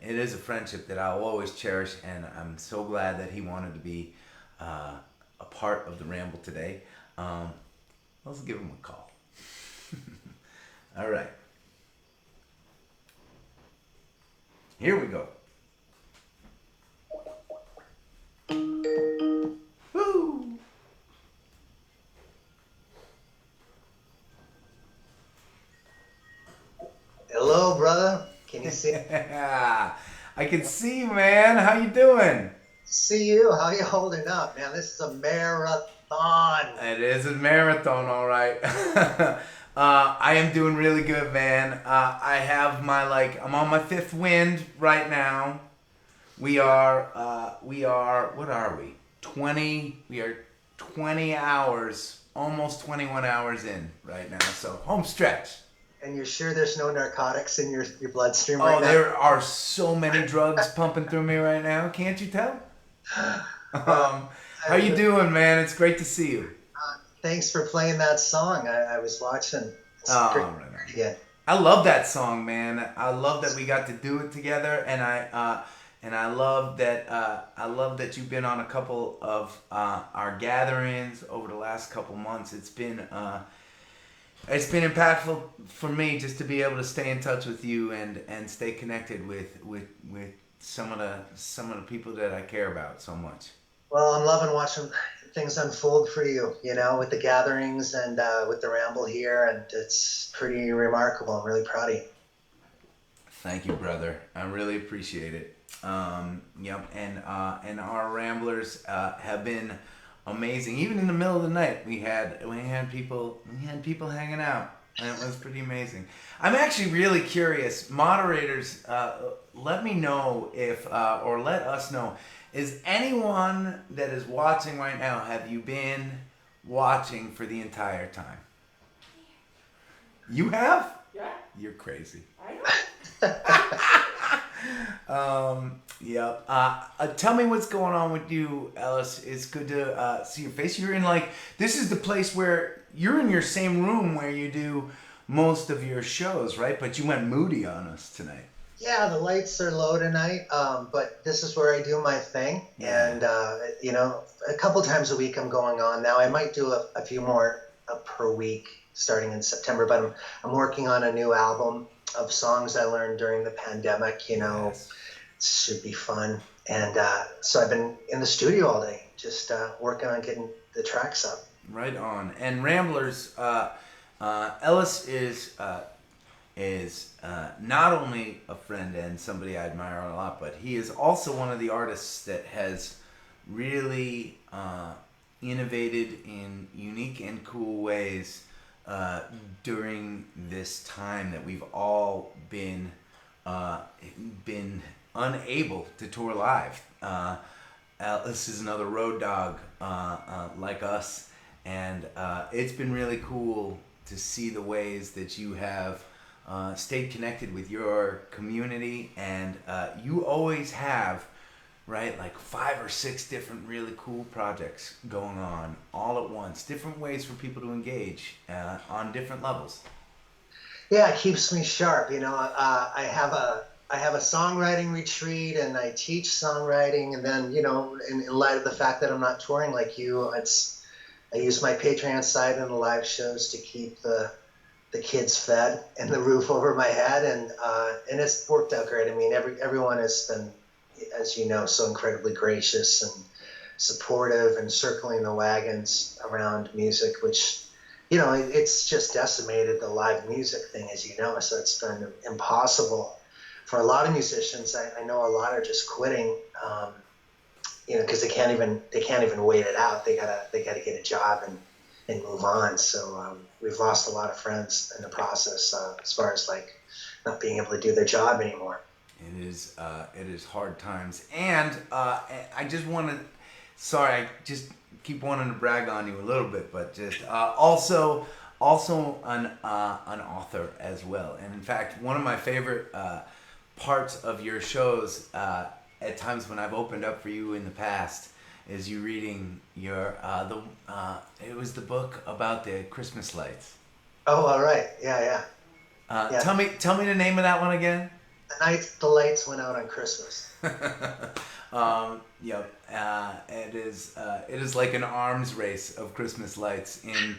it is a friendship that I'll always cherish, and I'm so glad that he wanted to be a part of the Ramble today. Let's give him a call. All right. Here we go. Woo! Hello, brother. Can you see? I can see you, man. How you doing? See you. How you holding up, man? This is a marathon. It is a marathon, all right. I am doing really good, man. I have I'm on my 5th wind right now. We are, what are we? 20 hours, almost 21 hours in right now. So home stretch. And you're sure there's no narcotics in your bloodstream right now? Oh, there are so many drugs pumping through me right now. Can't you tell? How you doing, man? It's great to see you. Thanks for playing that song. I was watching. It's pretty good. I love that song, man. I love that we got to do it together, and I love that you've been on a couple of our gatherings over the last couple months. It's been impactful for me just to be able to stay in touch with you and stay connected with some of the people that I care about so much. Well, I'm loving watching things unfold for you, with the gatherings and with the Ramble here, and it's pretty remarkable. I'm really proud of you. Thank you, brother. I really appreciate it. And our Ramblers have been amazing. Even in the middle of the night, we had people hanging out, and it was pretty amazing. I'm actually really curious, moderators. Let me know if, or let us know, is anyone that is watching right now? Have you been watching for the entire time? You have? Yeah. You're crazy. I know. Yep. Tell me what's going on with you, Ellis. It's good to see your face. You're in this is the place where you're in your same room where you do most of your shows, right? But you went moody on us tonight. Yeah, the lights are low tonight, but this is where I do my thing. Yeah. And, a couple times a week I'm going on now. I might do a few more per week starting in September, but I'm working on a new album of songs I learned during the pandemic, Yes. It should be fun. And so I've been in the studio all day, just working on getting the tracks up. Right on. And Ramblers, Ellis is not only a friend and somebody I admire a lot, but he is also one of the artists that has really innovated in unique and cool ways during this time that we've all been unable to tour live. Ellis is another road dog like us, and it's been really cool to see the ways that you have stayed connected with your community, and you always have, right, 5 or 6 different really cool projects going on all at once, different ways for people to engage on different levels. Yeah, it keeps me sharp. I have a songwriting retreat, and I teach songwriting, and then in light of the fact that I'm not touring like you, I use my Patreon site and the live shows to keep the kids fed and the roof over my head, and it's worked out great. I mean, everyone has been, as you know, so incredibly gracious and supportive and circling the wagons around music, which, it's just decimated the live music thing, as you know, so it's been impossible for a lot of musicians. I know a lot are just quitting, because they can't even wait it out. They gotta get a job and move on. So we've lost a lot of friends in the process, as far as not being able to do their job anymore. It is hard times, and I just want to. Sorry, I just keep wanting to brag on you a little bit, but just also an author as well. And in fact, one of my favorite parts of your shows, at times when I've opened up for you in the past, is you reading your it was the book about the Christmas lights. Oh, all right, yeah. Tell me the name of that one again. The night the lights went out on Christmas. Yep. It is like an arms race of Christmas lights in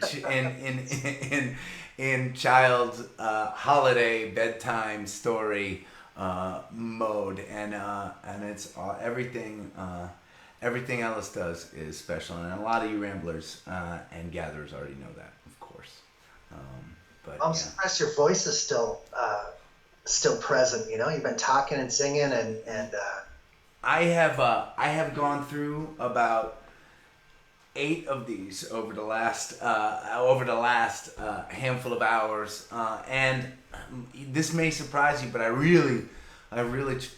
child holiday bedtime story mode, and it's everything Ellis does is special, and a lot of you Ramblers and gatherers already know that, of course. But I'm surprised your voice is still present. You've been talking and singing, and I have gone through about 8 of these over the last handful of hours, and this may surprise you, but I really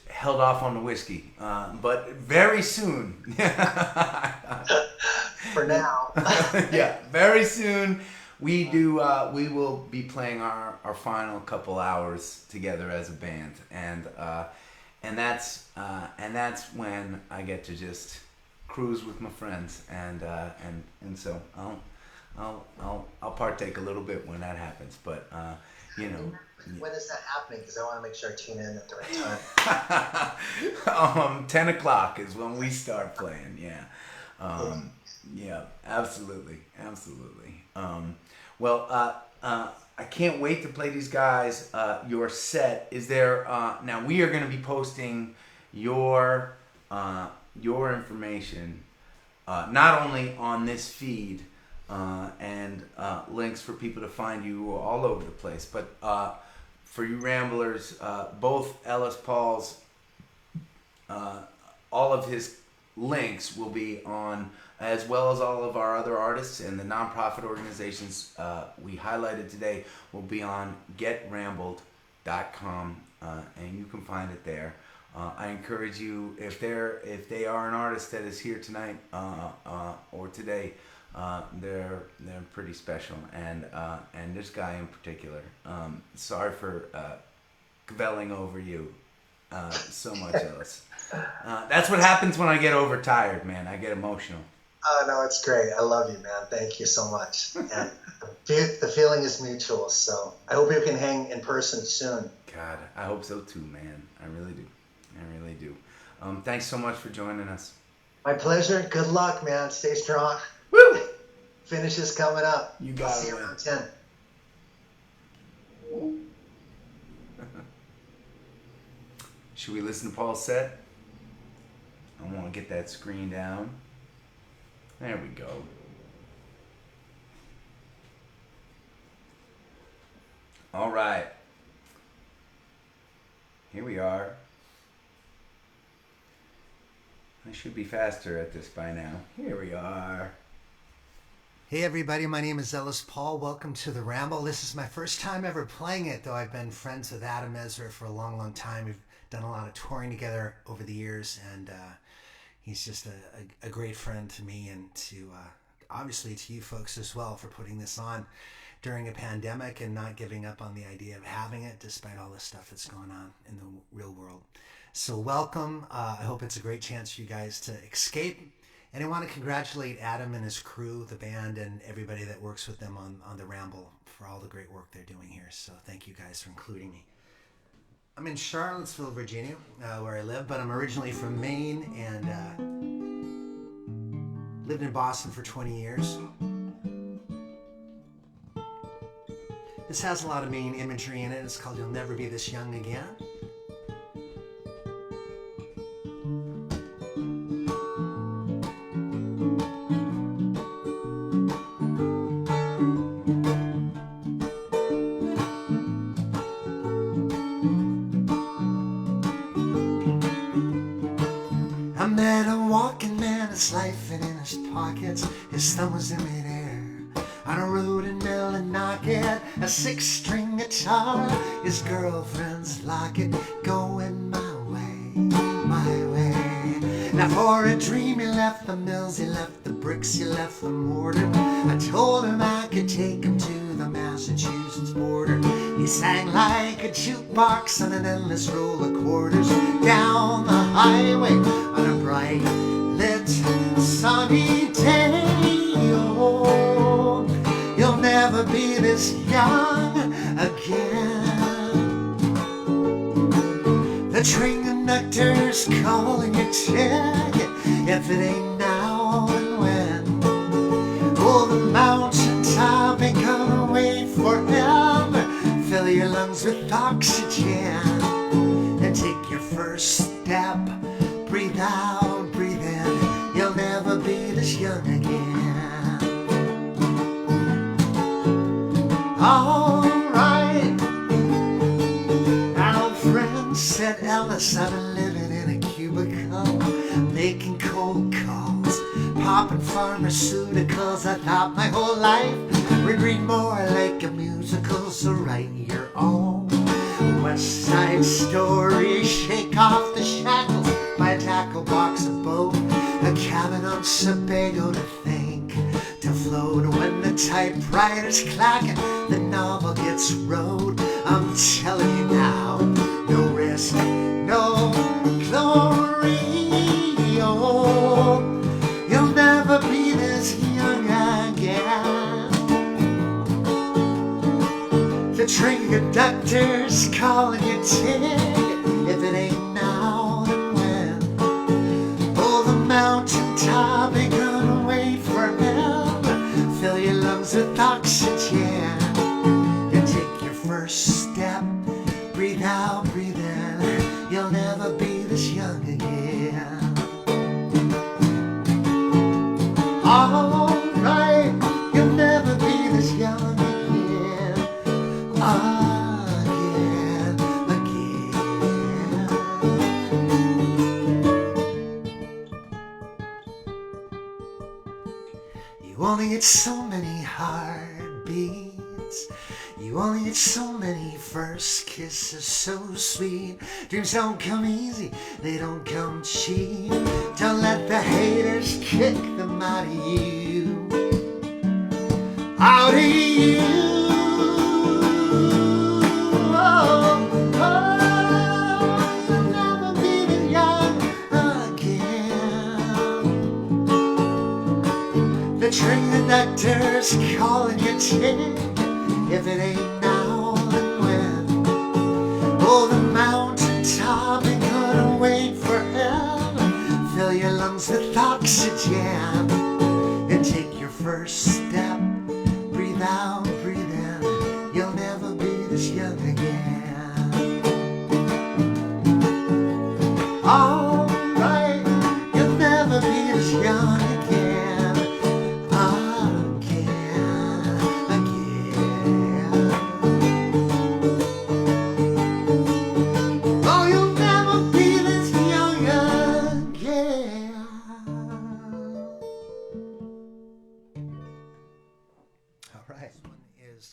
held off on the whiskey. But very soon, for now, yeah, very soon. We will be playing our final couple hours together as a band, and that's when I get to just cruise with my friends, and so I'll partake a little bit when that happens, but When is that happening? Because I want to make sure I tune in at the right time. 10 o'clock is when we start playing. Yeah. Yeah, absolutely. Well, I can't wait to play these guys your set. Is there now we are going to be posting your information not only on this feed and links for people to find you all over the place, but for you Ramblers, both Ellis Paul's all of his links will be on, as well as all of our other artists and the nonprofit organizations we highlighted today, will be on getrambled.com, and you can find it there. I encourage you, if they are an artist that is here tonight or today, they're pretty special, and this guy in particular. Sorry for cavelling over you so much, Ellis. That's what happens when I get overtired, man. I get emotional. Oh, no, it's great. I love you, man. Thank you so much. And the feeling is mutual, so I hope you can hang in person soon. God, I hope so too, man. I really do. I really do. Thanks so much for joining us. My pleasure. Good luck, man. Stay strong. Woo! Finish is coming up. You got I'll it. see you around 10. Should we listen to Paul's set? I want to get that screen down. There we go. All right. Here we are. I should be faster at this by now. Here we are. Hey everybody, my name is Ellis Paul. Welcome to the Ramble. This is my first time ever playing it, though I've been friends with Adam Ezra for a long, long time. We've done a lot of touring together over the years, and he's just a great friend to me and to obviously to you folks as well for putting this on during a pandemic and not giving up on the idea of having it despite all the stuff that's going on in the real world. So welcome. I hope it's a great chance for you guys to escape. And I want to congratulate Adam and his crew, the band, and everybody that works with them on the Ramble for all the great work they're doing here. So thank you guys for including me. I'm in Charlottesville, Virginia, where I live, but I'm originally from Maine and lived in Boston for 20 years. This has a lot of Maine imagery in it. It's called You'll Never Be This Young Again. I met a walking man, his life and in his pockets, his thumb was in midair. On a road in Millinocket, a six-string guitar, his girlfriend's locket, going my way, my way. Now for a dream he left the mills, he left the bricks, he left the mortar. I told him I could take him to the Massachusetts border. He sang like a jukebox on an endless roll of quarters down the highway on a bright lit sunny day. Oh, you'll never be this young again. The train conductor's calling your ticket if it ain't now and when. Oh, the mountaintop ain't gonna wait forever. Fill your lungs with oxygen and take your first step. Breathe out, breathe in. You'll never be this young again. Alright. An old friend said, Ellis, I've been living in a cubicle, making cold calls, popping pharmaceuticals. I thought my whole life would read more like a musical, so write your own West Side Story. Shake off the shackles, buy a tackle box, a boat, a cabin on Sebago to think, to float. When the typewriter's clacking, the novel gets wrote. I'm telling you now, no risk, no glory. Oh, you'll never be this young again. The train conductor's calling your ticket if it ain't now then when. Oh, the mountaintop ain't gonna wait forever. Fill your lungs with oxygen and take your first step. Breathe out, breathe in. You'll never be this young again. Alright, you'll never be this young again. Again, again. only get so many heartbeats. You only get so many first kisses, so sweet. Dreams don't come easy, they don't come cheap. Don't let the haters kick them out of you. Out of you. Oh, you'll never be this young again. The train conductor's calling your ticket. If it ain't now, then when? Oh, the mountaintop ain't gonna wait forever. Fill your lungs with oxygen and take your first step. Breathe out, breathe in. You'll never be this young again. All right, you'll never be this young again.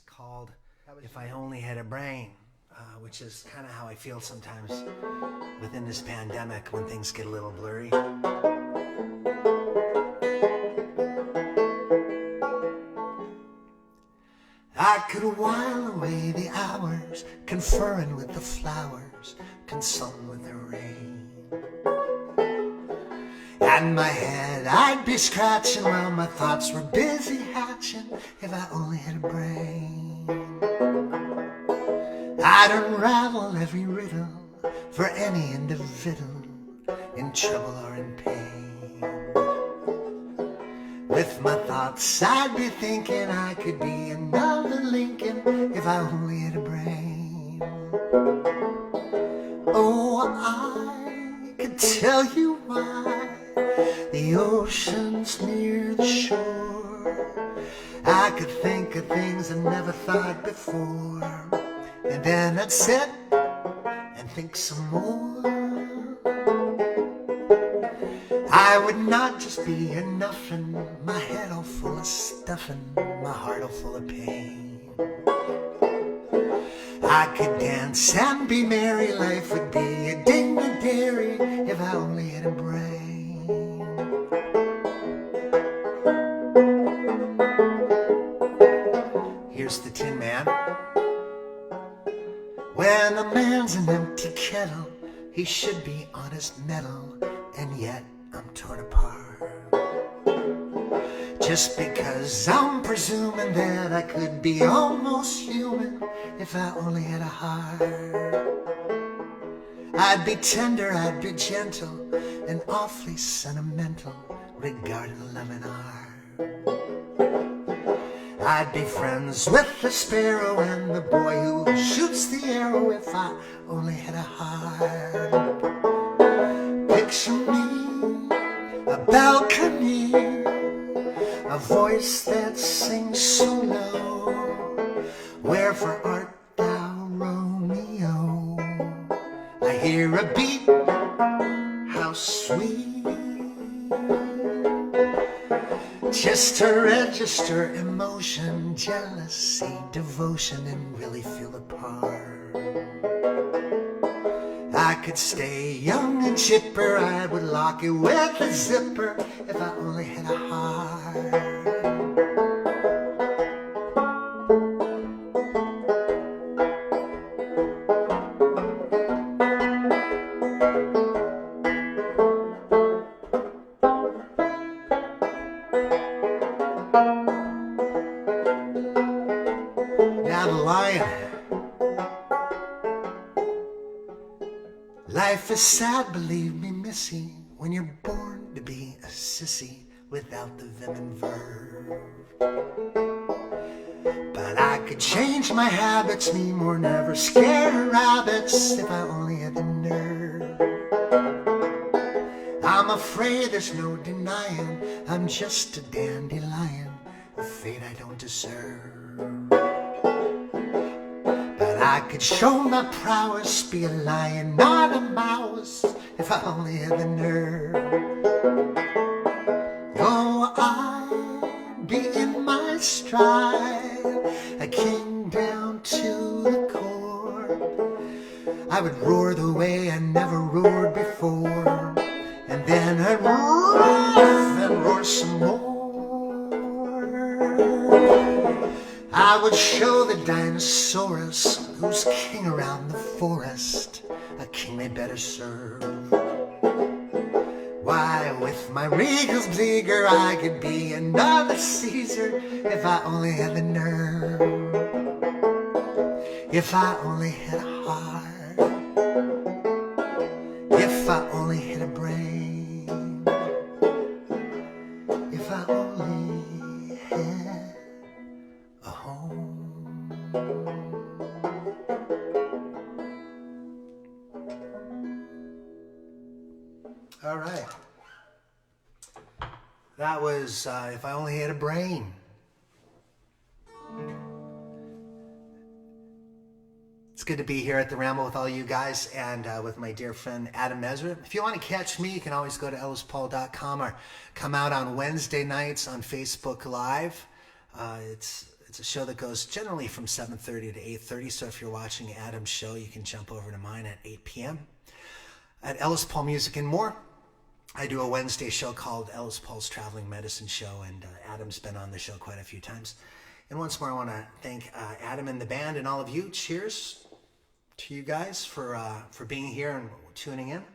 Called If I Only Had a Brain, which is kind of how I feel sometimes within this pandemic when things get a little blurry. I could while away the hours, conferring with the flowers, consoled with the rain. And my head I'd be scratching while my thoughts were busy hatching. If I only had a brain, I'd unravel every riddle for any individual in trouble or in pain. With my thoughts I'd be thinking I could be another Lincoln if I only had a brain. Oh, I could tell you why the ocean's near the shore. I could think of things I never thought before, and then I'd sit and think some more. I would not just be a nuffin', my head all full of stuffing, my heart all full of pain. I could dance and be merry, life would be a ding-a-dairy if I only had a brain. Here's the Tin Man. When a man's an empty kettle, he should be on his mettle, and yet I'm torn apart. Just because I'm presuming that I could be almost human if I only had a heart. I'd be tender, I'd be gentle, and awfully sentimental regarding love and art. I'd be friends with the sparrow and the boy who shoots the arrow if I only had a heart. Picture me, a balcony, a voice that sings so low. Wherefore art thou, Romeo? I hear a beat, how sweet. Just to register emotion, jealousy, devotion, and really feel the part. I could stay young and chipper, I would lock it with a zipper if I only had a heart. Now the lion. Life is sad, believe me, missy, when you're born to be a sissy without the vim and verve. But I could change my habits, me more never scared of rabbits if I only had the nerve. I'm afraid there's no denying I'm just a dandelion, a fate I don't deserve. I could show my prowess, be a lion, not a mouse, if I only had the nerve. Oh, I'd be in stride, a king down to the core. I would roar the way I never roared before, and then I'd roar and roar some more. I would show the dinosaurus who's king around the forest, a king they better serve. Why, with my regal vigor, I could be another Caesar if I only had the nerve, if I only had a heart, if I only had a brain, if I only had a home. All right. That was If I Only Had a Brain. It's good to be here at the Ramble with all you guys and with my dear friend Adam Ezra. If you want to catch me, you can always go to ellispaul.com or come out on Wednesday nights on Facebook Live. It's a show that goes generally from 7:30 to 8:30, so if you're watching Adam's show, you can jump over to mine at 8 p.m. At Ellis Paul Music and More, I do a Wednesday show called Ellis Paul's Traveling Medicine Show, and Adam's been on the show quite a few times. And once more, I want to thank Adam and the band and all of you. Cheers to you guys for being here and tuning in.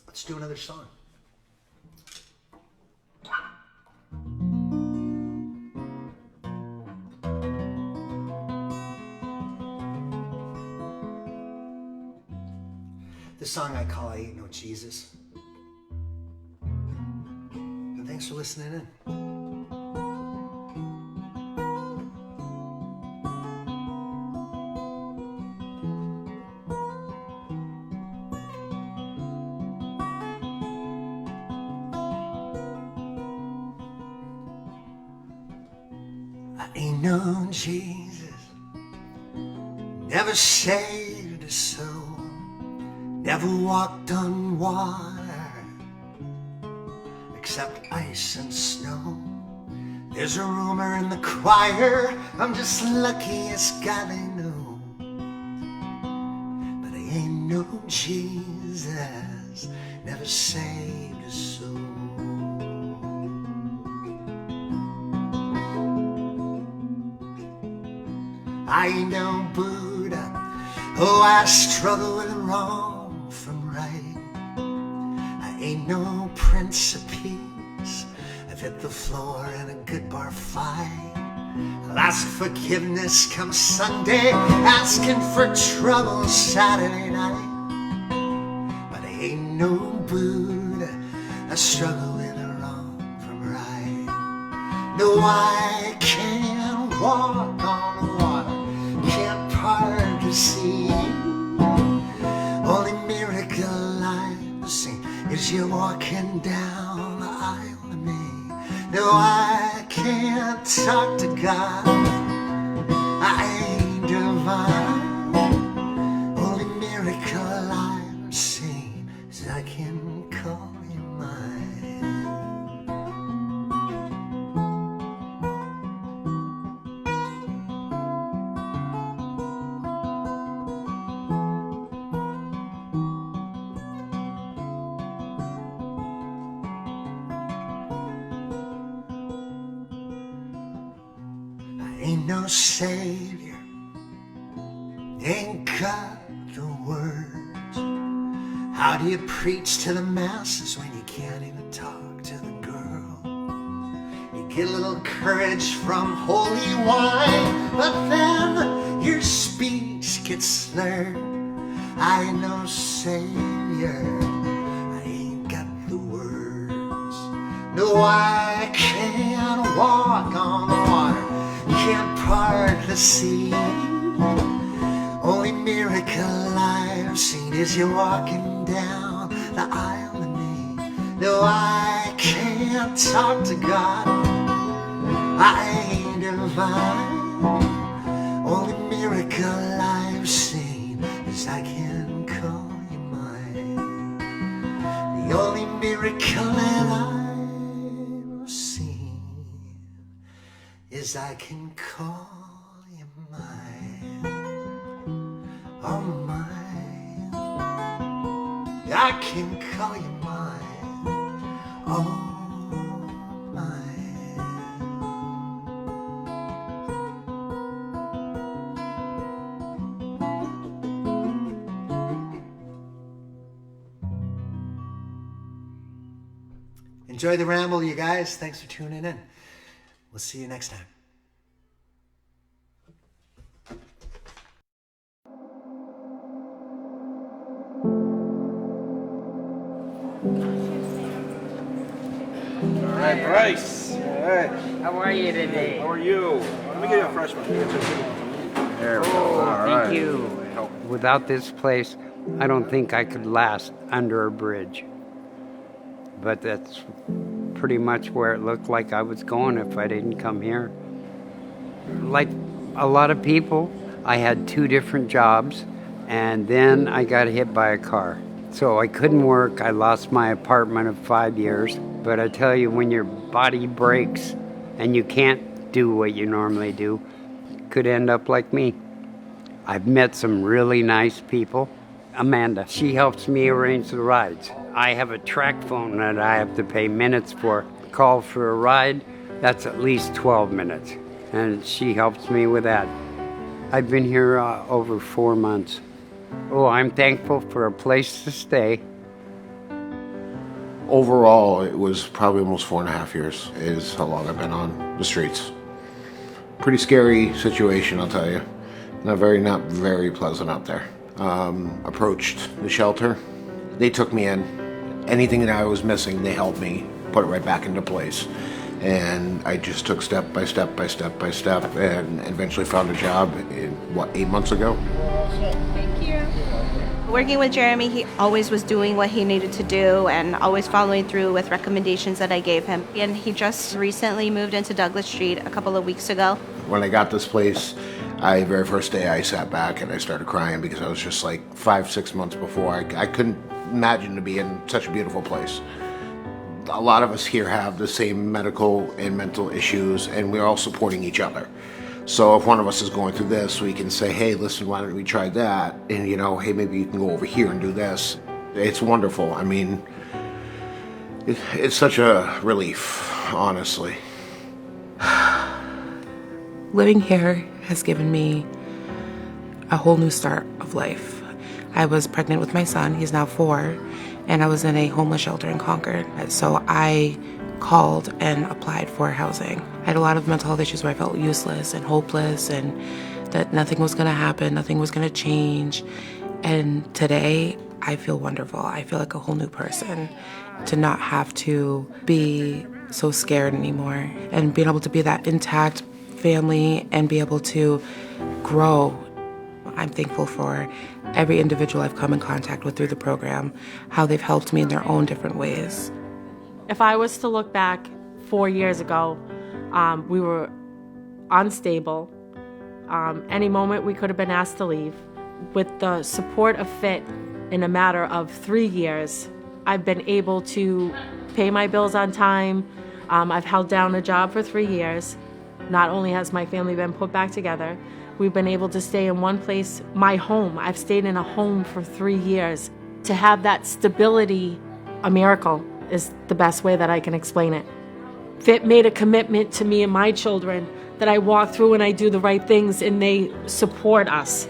Let's do another song. This song I call I Ain't No Jesus. And thanks for listening in. I ain't no Jesus, never saved a soul, never walked on water, except ice and snow. There's a rumor in the choir I'm just luckiest guy they know, but I ain't no Jesus, never saved a soul. I ain't no Buddha, oh I struggle with wrong from right. I ain't no Prince of Peace, I've hit the floor in a good bar fight. I'll ask forgiveness come Sunday, asking for trouble Saturday night. But I ain't no Buddha, I struggle with wrong from right. No, I can't walk on water, can't part the sea. Only miracle I've seen is you walking down the aisle to me. No, I can't talk to God, I ain't divine. Only miracle I've seen is I can call you mine. Ain't no savior, ain't got the words. How do you preach to the masses when you can't even talk to the girl? You get a little courage from holy wine, but then your speech gets slurred. I ain't no savior, I ain't got the words. No, I can't walk on water, can't part the sea. Only miracle I've seen is you walking down the aisle to me. No, I can't talk to God, I ain't divine. Only miracle I've seen is I can call you mine. The only miracle that I've seen is I can call you mine. Oh, mine. I can call you mine. Oh, enjoy the ramble, you guys. Thanks for tuning in. We'll see you next time. All right, Bryce. All right. How are you today? How are you? Let me get you a fresh one. There we go. Thank you. Without this place, I don't think I could last under a bridge. But that's pretty much where it looked like I was going if I didn't come here. Like a lot of people, I had 2 different jobs, and then I got hit by a car. So I couldn't work. I lost my apartment of 5 years. But I tell you, when your body breaks and you can't do what you normally do, you could end up like me. I've met some really nice people. Amanda, she helps me arrange the rides. I have a track phone that I have to pay minutes for. Call for a ride, that's at least 12 minutes. And she helps me with that. I've been here over 4 months. Oh, I'm thankful for a place to stay. Overall, it was probably almost 4.5 years is how long I've been on the streets. Pretty scary situation, I'll tell you. Not very pleasant out there. Approached the shelter. They took me in. Anything that I was missing, they helped me put it right back into place. And I just took step by step by step by step and eventually found a job 8 months ago. Thank you. Working with Jeremy, he always was doing what he needed to do and always following through with recommendations that I gave him. And he just recently moved into Douglas Street a couple of weeks ago. When I got this place, very first day I sat back and I started crying because I was just like 5-6 months before. I couldn't imagine to be in such a beautiful place. A lot of us here have the same medical and mental issues, and we're all supporting each other. So if one of us is going through this, we can say, hey, listen, why don't we try that? And, hey, maybe you can go over here and do this. It's wonderful. I mean, it's such a relief, honestly. Living here has given me a whole new start of life. I was pregnant with my son, he's now 4, and I was in a homeless shelter in Concord. So I called and applied for housing. I had a lot of mental health issues where I felt useless and hopeless and that nothing was gonna happen, nothing was gonna change. And today, I feel wonderful. I feel like a whole new person. To not have to be so scared anymore and being able to be that intact family and be able to grow. I'm thankful for every individual I've come in contact with through the program, how they've helped me in their own different ways. If I was to look back 4 years ago, we were unstable. Any moment we could have been asked to leave. With the support of FIT in a matter of 3 years, I've been able to pay my bills on time. I've held down a job for 3 years. Not only has my family been put back together, we've been able to stay in one place, my home. I've stayed in a home for 3 years. To have that stability, a miracle, is the best way that I can explain it. FIT made a commitment to me and my children that I walk through and I do the right things and they support us.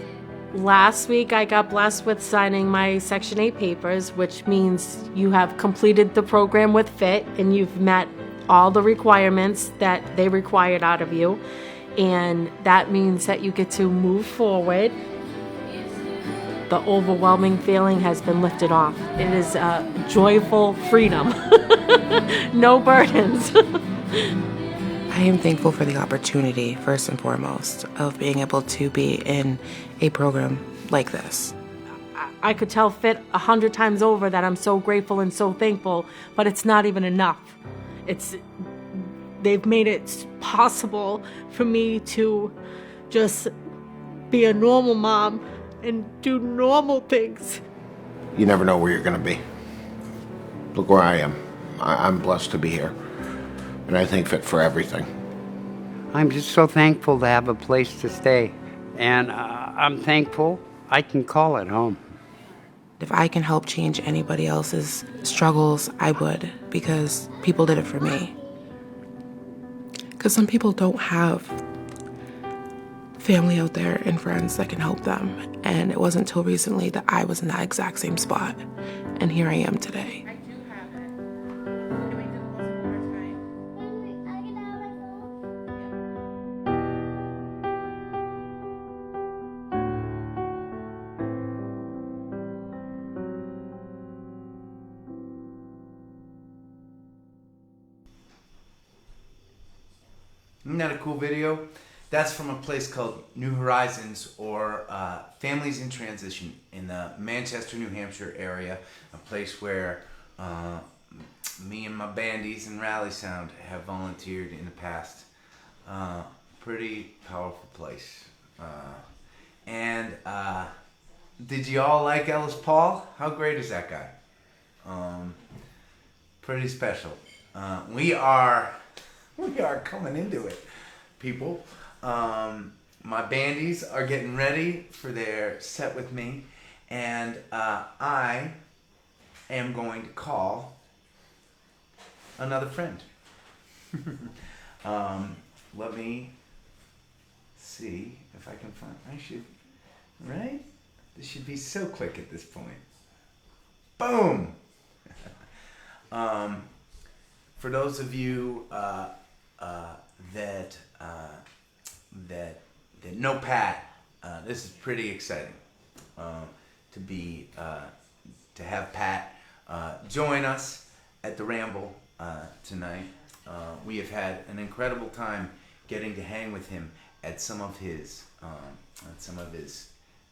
Last week I got blessed with signing my Section 8 papers, which means you have completed the program with FIT and you've met all the requirements that they required out of you. And that means that you get to move forward. The overwhelming feeling has been lifted off. It is a joyful freedom. No burdens. I am thankful for the opportunity, first and foremost, of being able to be in a program like this. I could tell FIT 100 times over that I'm so grateful and so thankful, but it's not even enough. They've made it possible for me to just be a normal mom and do normal things. You never know where you're going to be. Look where I am. I'm blessed to be here. And I thank FIT for everything. I'm just so thankful to have a place to stay. And I'm thankful I can call it home. If I can help change anybody else's struggles, I would, because people did it for me. Because some people don't have family out there and friends that can help them. And it wasn't until recently that I was in that exact same spot. And here I am today. Isn't that a cool video? That's from a place called New Horizons, or Families in Transition, in the Manchester, New Hampshire area. A place where me and my bandies and Rally Sound have volunteered in the past. Pretty powerful place. And did you all like Ellis Paul? How great is that guy? Pretty special. We are coming into it, people. My bandies are getting ready for their set with me, and I am going to call another friend. Let me see if I can find. Right? This should be so quick at this point. Boom! For those of you that know Pat, this is pretty exciting to have Pat join us at the Ramble tonight. We have had an incredible time getting to hang with him at some of his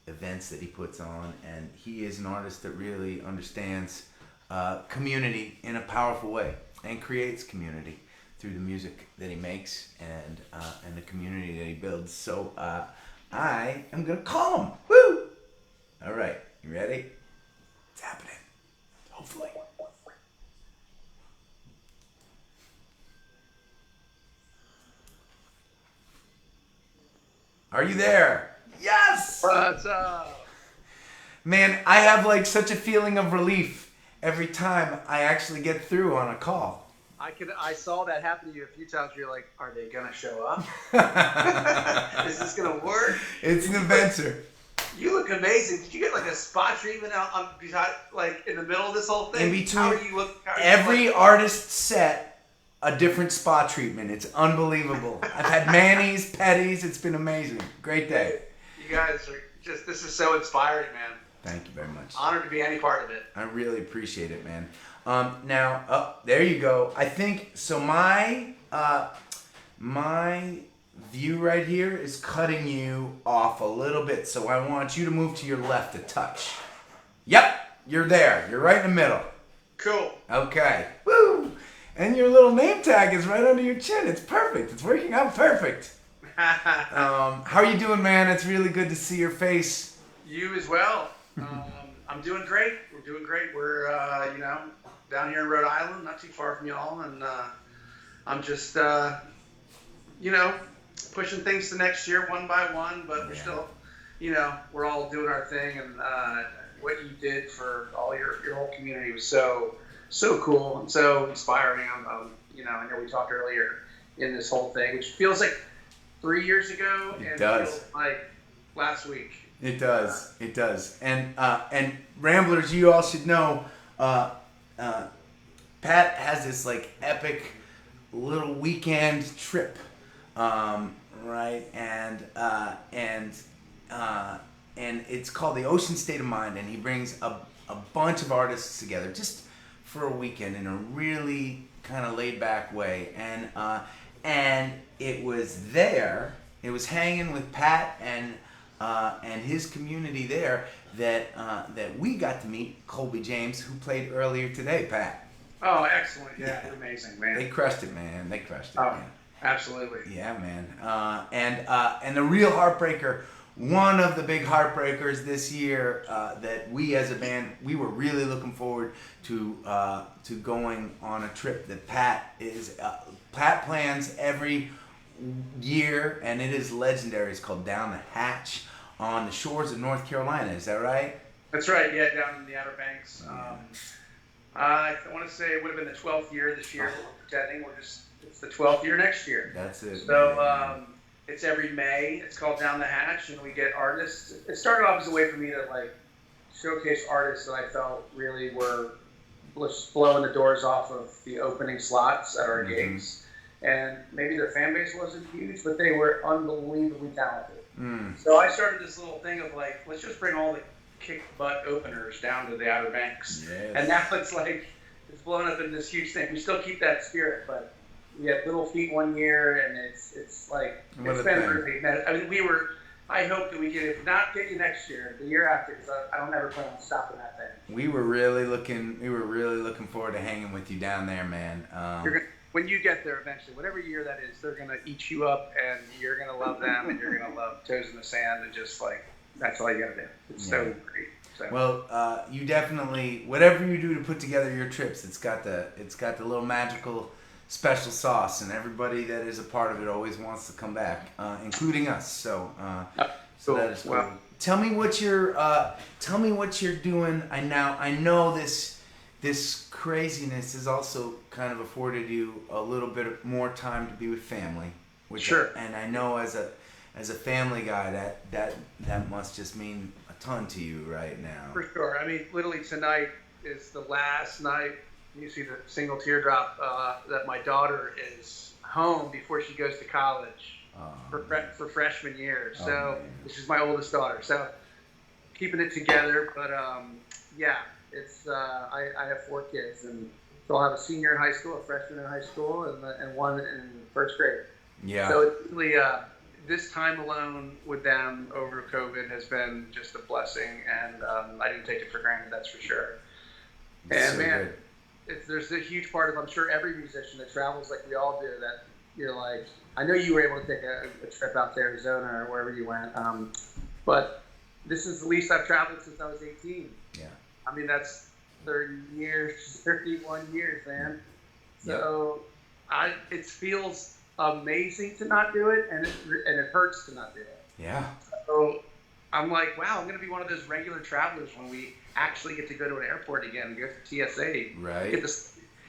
events that he puts on, and he is an artist that really understands community in a powerful way and creates community through the music that he makes and the community that he builds. So I am gonna call him. Woo! All right, you ready? It's happening. Hopefully. Are you there? Yes! What's up? Man, I have like such a feeling of relief every time I actually get through on a call. I saw that happen to you a few times. You're like, are they gonna show up? Is this gonna work? It's an adventure. You look amazing. Did you get like a spot treatment out on beside, like in the middle of this whole thing? In between how are you look? every artist set a different spa treatment. It's unbelievable. I've had manis, pedis. It's been amazing. Great day. You guys are just. This is so inspiring, man. Thank you very much. Honored to be any part of it. I really appreciate it, man. Now, there you go. I think so. My view right here is cutting you off a little bit, so I want you to move to your left a touch. Yep, you're there. You're right in the middle. Cool. Okay. Woo! And your little name tag is right under your chin. It's perfect. It's working out perfect. How are you doing, man? It's really good to see your face. You as well. I'm doing great. We're doing great. We're down here in Rhode Island, not too far from y'all, and I'm just pushing things to next year one by one. But we're still, we're all doing our thing, and what you did for all your whole community was so cool and so inspiring. I know we talked earlier in this whole thing, which feels like 3 years ago, and feels like last week. It does. It does. And Ramblers, you all should know, Pat has this like epic little weekend trip, right? And it's called the Ocean State of Mind, and he brings a bunch of artists together just for a weekend in a really kind of laid back way. And it was there. It was hanging with Pat and his community there that we got to meet Colby James, who played earlier today, Pat. Oh, excellent. Yeah, they're amazing, man. They crushed it, man. They crushed it, man. Absolutely. Yeah, man. And the real heartbreaker, one of the big heartbreakers this year that we as a band, we were really looking forward to going on a trip that Pat plans every year, and it is legendary. It's called Down the Hatch on the shores of North Carolina. Is that right? That's right. Yeah, down in the Outer Banks. I want to say it would have been the 12th year this year. We're pretending it's the 12th year next year. That's it. So it's every May. It's called Down the Hatch, and we get artists. It started off as a way for me to like showcase artists that I felt really were just blowing the doors off of the opening slots at our gigs. And maybe their fan base wasn't huge, but they were unbelievably talented. So I started this little thing of like, let's just bring all the kick butt openers down to the Outer Banks. Yes. And now it's blown up into this huge thing. We still keep that spirit, but we had Little Feat one year, and it's like, it's been really, I mean, I hope that we can, if not get you next year, the year after, because I don't ever plan on stopping that thing. We were really looking forward to hanging with you down there, man. When you get there eventually, whatever year that is, they're going to eat you up, and you're going to love them, and you're going to love Toes in the Sand, and just like, that's all you got to do. It's so great. So. Well, you definitely, whatever you do to put together your trips, it's got the little magical special sauce, and everybody that is a part of it always wants to come back, including us. So, so that is cool. Well, tell me what you're doing. I know this craziness has also kind of afforded you a little bit more time to be with family. Sure. And I know as a family guy, that must just mean a ton to you right now. For sure. I mean, literally tonight is the last night. You see the single teardrop that my daughter is home before she goes to college for freshman year. So this is my oldest daughter. So keeping it together, but yeah, it's I have 4 kids, and so I'll have a senior in high school, a freshman in high school, and one in first grade. Yeah. So it's really this time alone with them over COVID has been just a blessing, and I didn't take it for granted. That's for sure. And so man. There's a huge part of, I'm sure, every musician that travels like we all do, that you're like, I know you were able to take a trip out to Arizona or wherever you went, but this is the least I've traveled since I was 18. Yeah. I mean, that's 31 years, man. So it feels amazing to not do it, and it hurts to not do it. Yeah. So I'm like, wow, I'm going to be one of those regular travelers when we actually get to go to an airport again and go to TSA. Right.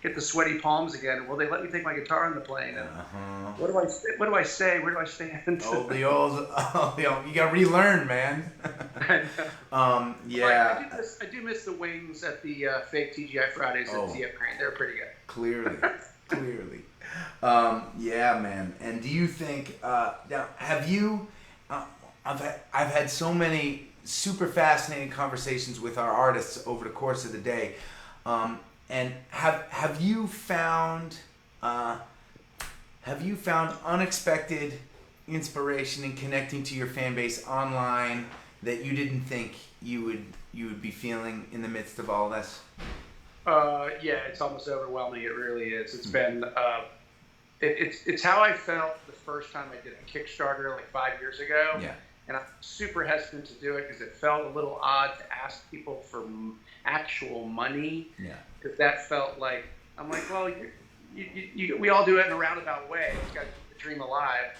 Get the sweaty palms again. Will they let me take my guitar on the plane? And what do I say? Where do I stand? You got to relearn, man. Yeah. I do miss the wings at the fake TGI Fridays at TF Crane. They're pretty good. Clearly. Yeah, man. And do you think now have you? I've had so many super fascinating conversations with our artists over the course of the day, and have you found unexpected inspiration in connecting to your fan base online that you didn't think you would be feeling in the midst of all this? Yeah, it's almost overwhelming. It really is. It's been it's how I felt the first time I did a Kickstarter like 5 years ago. Yeah. And I'm super hesitant to do it because it felt a little odd to ask people for actual money. Yeah. Because that felt like, I'm like, well, we all do it in a roundabout way. It's got to keep the dream alive.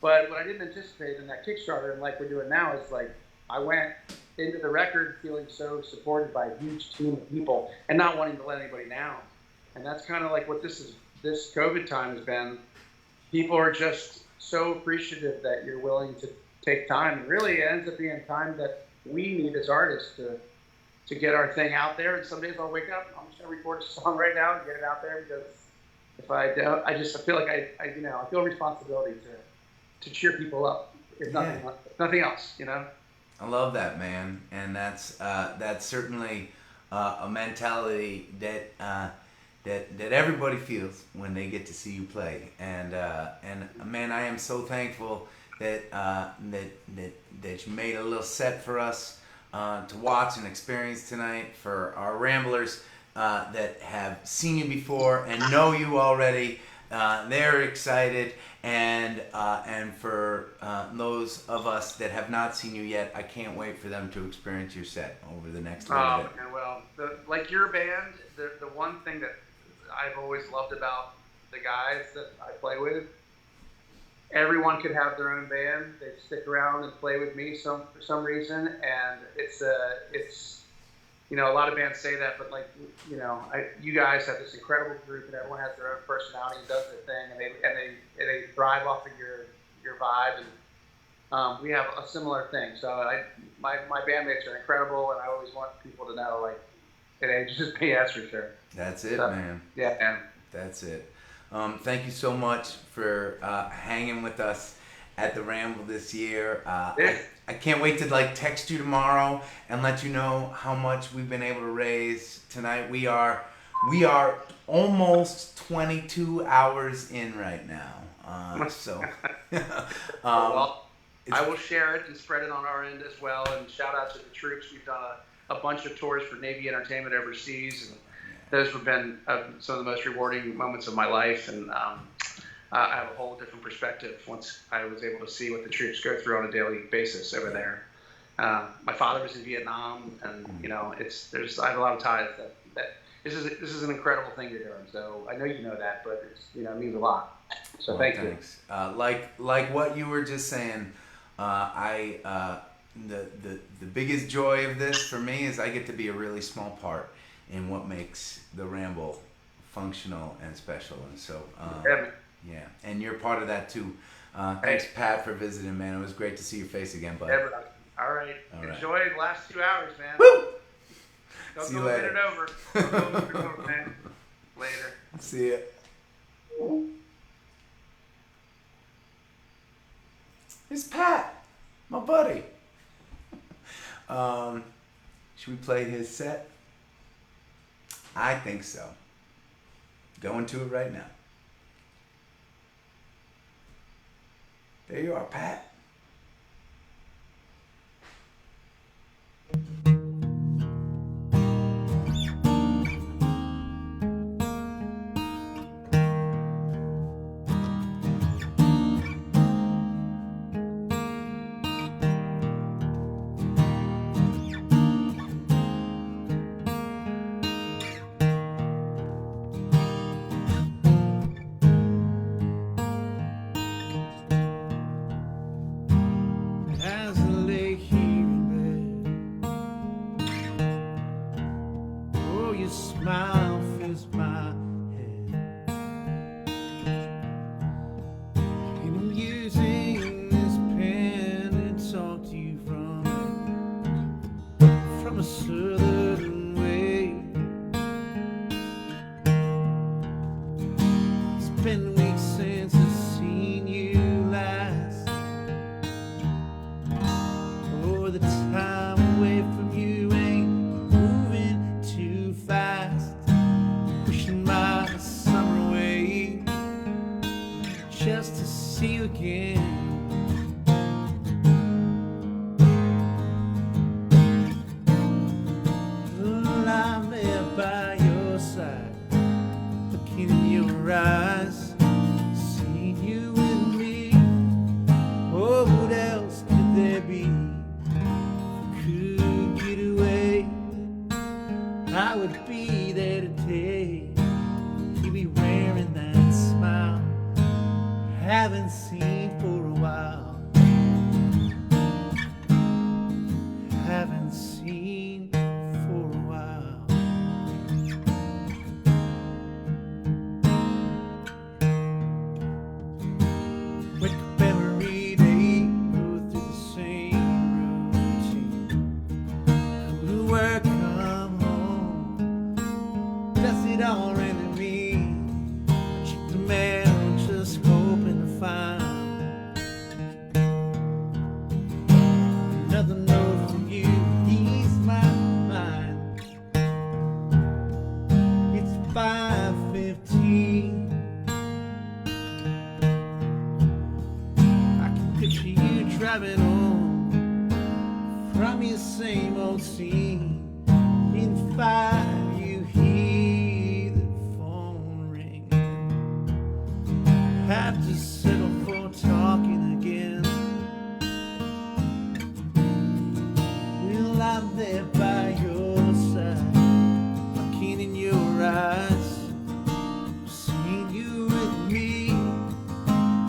But what I didn't anticipate in that Kickstarter, and like we're doing now, is like I went into the record feeling so supported by a huge team of people and not wanting to let anybody down. And that's kind of like what this COVID time has been. People are just so appreciative that you're willing to take time, and really it ends up being time that we need as artists to get our thing out there. And some days I'll wake up, I'm just gonna record a song right now and get it out there, because if I don't, I feel like I feel a responsibility to cheer people up, if nothing else, you know. I love that, man, and that's certainly a mentality that everybody feels when they get to see you play, and man, I am so thankful that you made a little set for us to watch and experience tonight, for our Ramblers that have seen you before and know you already. They're excited, and for those of us that have not seen you yet, I can't wait for them to experience your set over the next little bit. Okay, well, like your band, the one thing that I've always loved about the guys that I play with everyone could have their own band. They stick around and play with me for some reason, and it's you know, a lot of bands say that, but like, you know, you guys have this incredible group, and everyone has their own personality and does their thing, and they thrive off of your vibe, and we have a similar thing. So my bandmates are incredible, and I always want people to know, like, it ages me, that's for sure. That's it, so, man. Yeah, man. That's it. Thank you so much for hanging with us at the Ramble this year. I can't wait to like text you tomorrow and let you know how much we've been able to raise tonight. We are almost 22 hours in right now. Well, I will share it and spread it on our end as well. And shout out to the troops. We've done a bunch of tours for Navy Entertainment overseas, and those have been some of the most rewarding moments of my life. And I have a whole different perspective once I was able to see what the troops go through on a daily basis over there. My father was in Vietnam, and you know, I have a lot of ties that this is an incredible thing you're doing. So I know you know that, but it means a lot. So well, thanks. Like what you were just saying, the biggest joy of this for me is I get to be a really small part in what makes the Ramble functional and special, and so yeah, and you're part of that too. Thanks, Pat, for visiting, man. It was great to see your face again, bud. All right. Enjoy the last 2 hours, man. Woo! Don't see go you later. Get it over. Don't go get it over, man. Later. See ya. It's Pat, my buddy. Should we play his set? I think so. Going to it right now. There you are, Pat.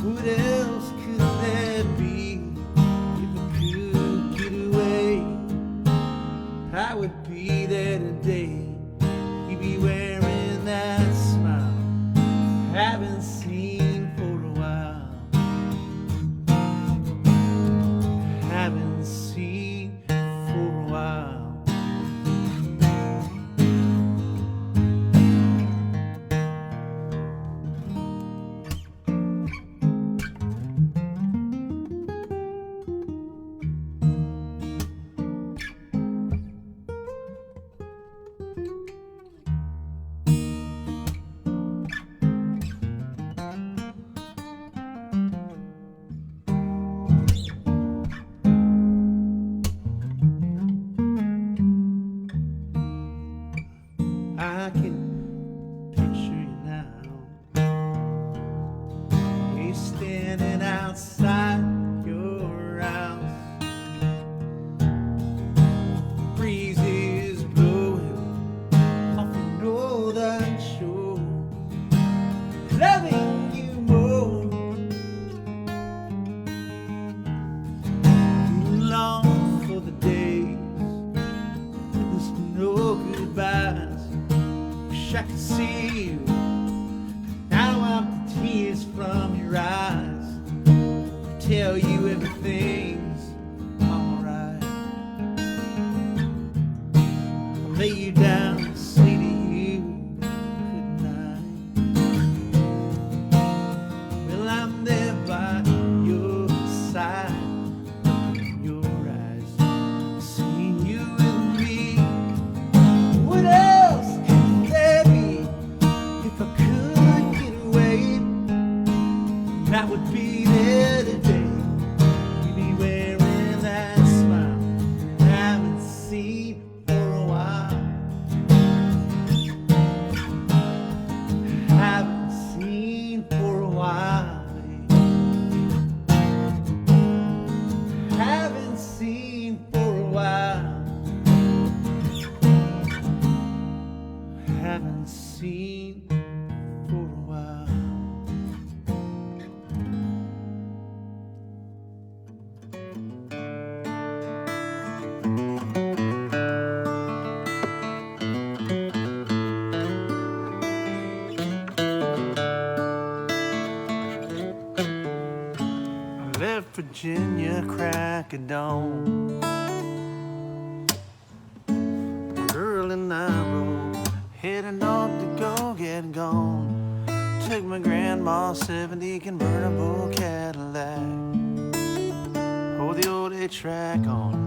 What else everything's alright. I'll lay you down and say to you goodnight. Well, I'm there by your side. In your eyes, seeing you and me. What else could there be if I could get away? That would be there today. You'd be wearing that smile I haven't seen for a while. Haven't seen for a while. Haven't seen for a while. Haven't seen for a while. I left Virginia crack of dawn. Girl and I rode, heading off to go get gone. Took my grandma's 70 convertible Cadillac. Hold the old 8-track on.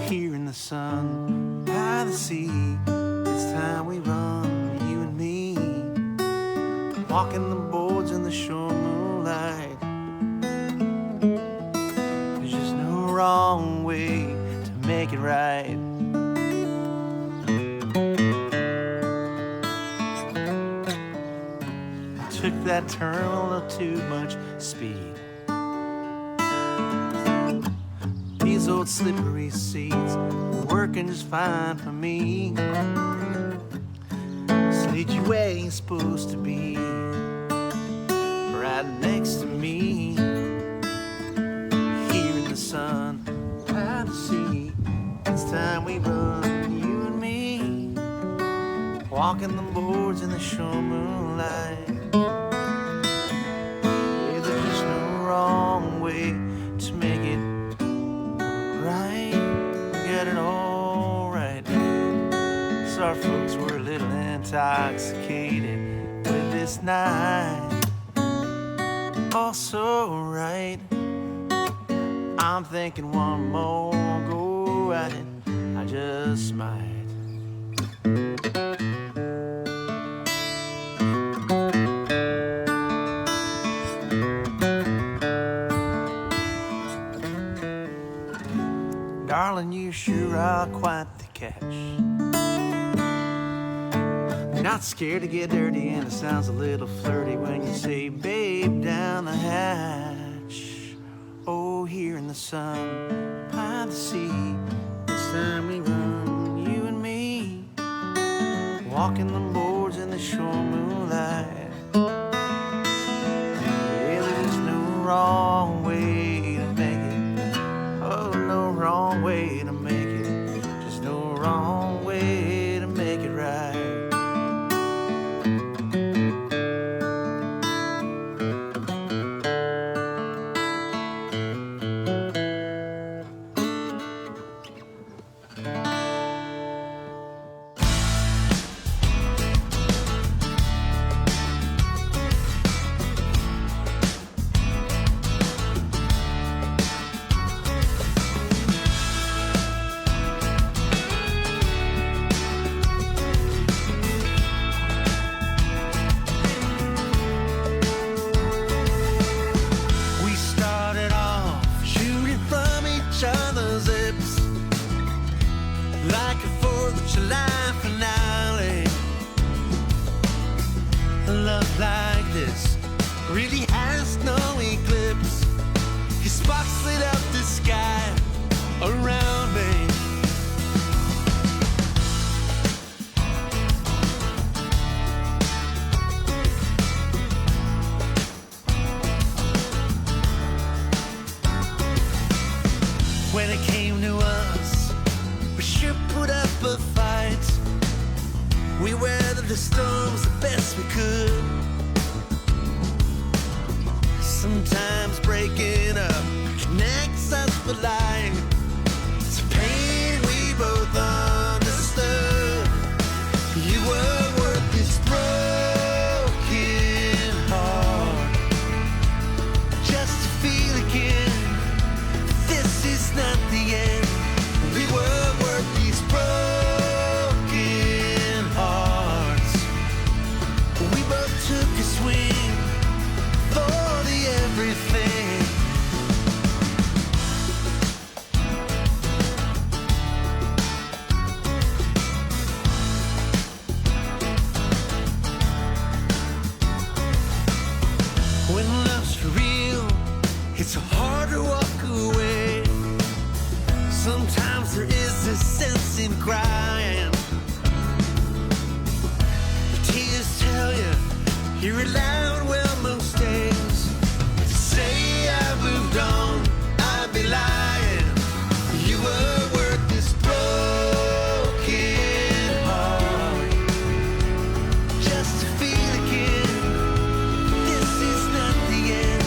Here in the sun, by the sea, it's time we run, you and me. Walking the boards in the shore moonlight. There's just no wrong way to make it right. I took that turn a little too much speed. These old slippery seats were working just fine for me. Slid you where you're supposed to be, right next to me. Here in the sun, by the sea, it's time we run, you and me. Walking the boards in the shore moonlight. Yeah, there's just no wrong way to make it right. We got it all right. So our folks were a little intoxicated with this night. Also right. I'm thinking one more go at it, I just might. Darling, you sure are quite the catch. You're not scared to get dirty, and it sounds a little flirty when you say, babe, down the hatch. Oh, here in the sun, by the sea, it's time we run, you and me. Walking the boards in the shore moonlight. Yeah, there's no wrong way to make it. Oh, no wrong way to make it. Just no wrong way to make it right. Really has no eclipse. His sparks lit up the sky around me. When it came to us, we sure put up a fight. We weathered the storms the best we could. Sometimes breaking up the light. It's a pain we both understood. You were worth this broken heart. Just to feel again, this is not the end. We were worth these broken hearts. We both took a swing for the everything. When love's for real, it's so hard to walk away. Sometimes there is a sense in crying. The tears tell you you're allowed well most days. To say I moved on, I'd be lying. You were worth this broken heart. Just to feel again, this is not the end.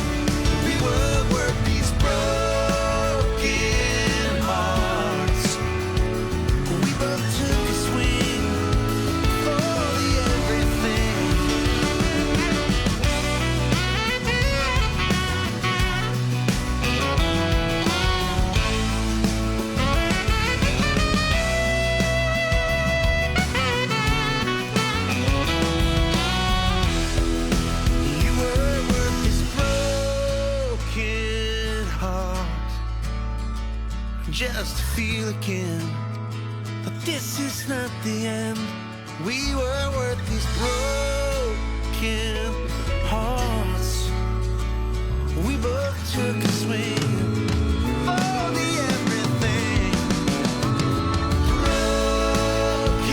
We were worth these broken hearts. We both took a swing for the everything. You were worth this broken heart. Just to feel again, but this is not the end. We were worth these broken hearts. We both took a swing for the everything. Broken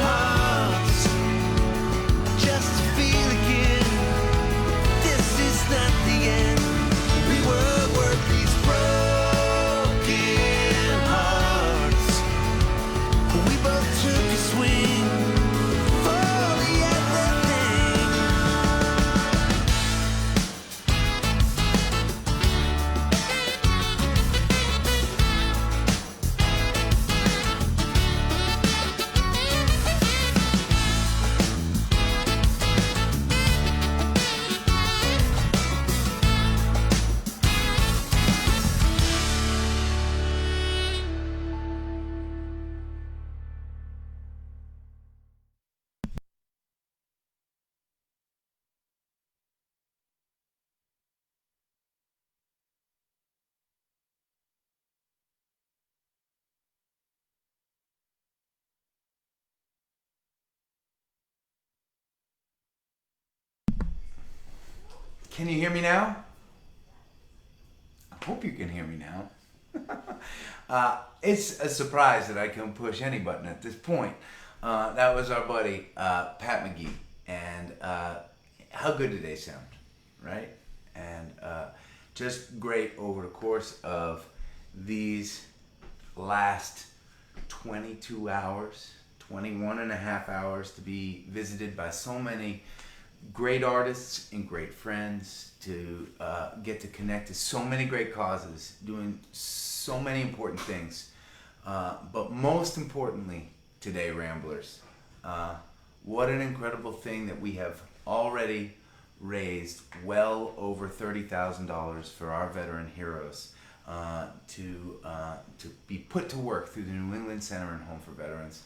hearts. Just to feel again, this is not the end. We were worth these broken hearts. We both took a swing for the everything. Can you hear me now? I hope you can hear me now. It's a surprise that I can push any button at this point. That was our buddy, Pat McGee. And how good did they sound, right? And just great over the course of these last 22 hours, 21 and a half hours, to be visited by so many great artists and great friends, to get to connect to so many great causes, doing so many important things. But most importantly today, Ramblers, what an incredible thing that we have already raised well over $30,000 for our veteran heroes to be put to work through the New England Center and Home for Veterans.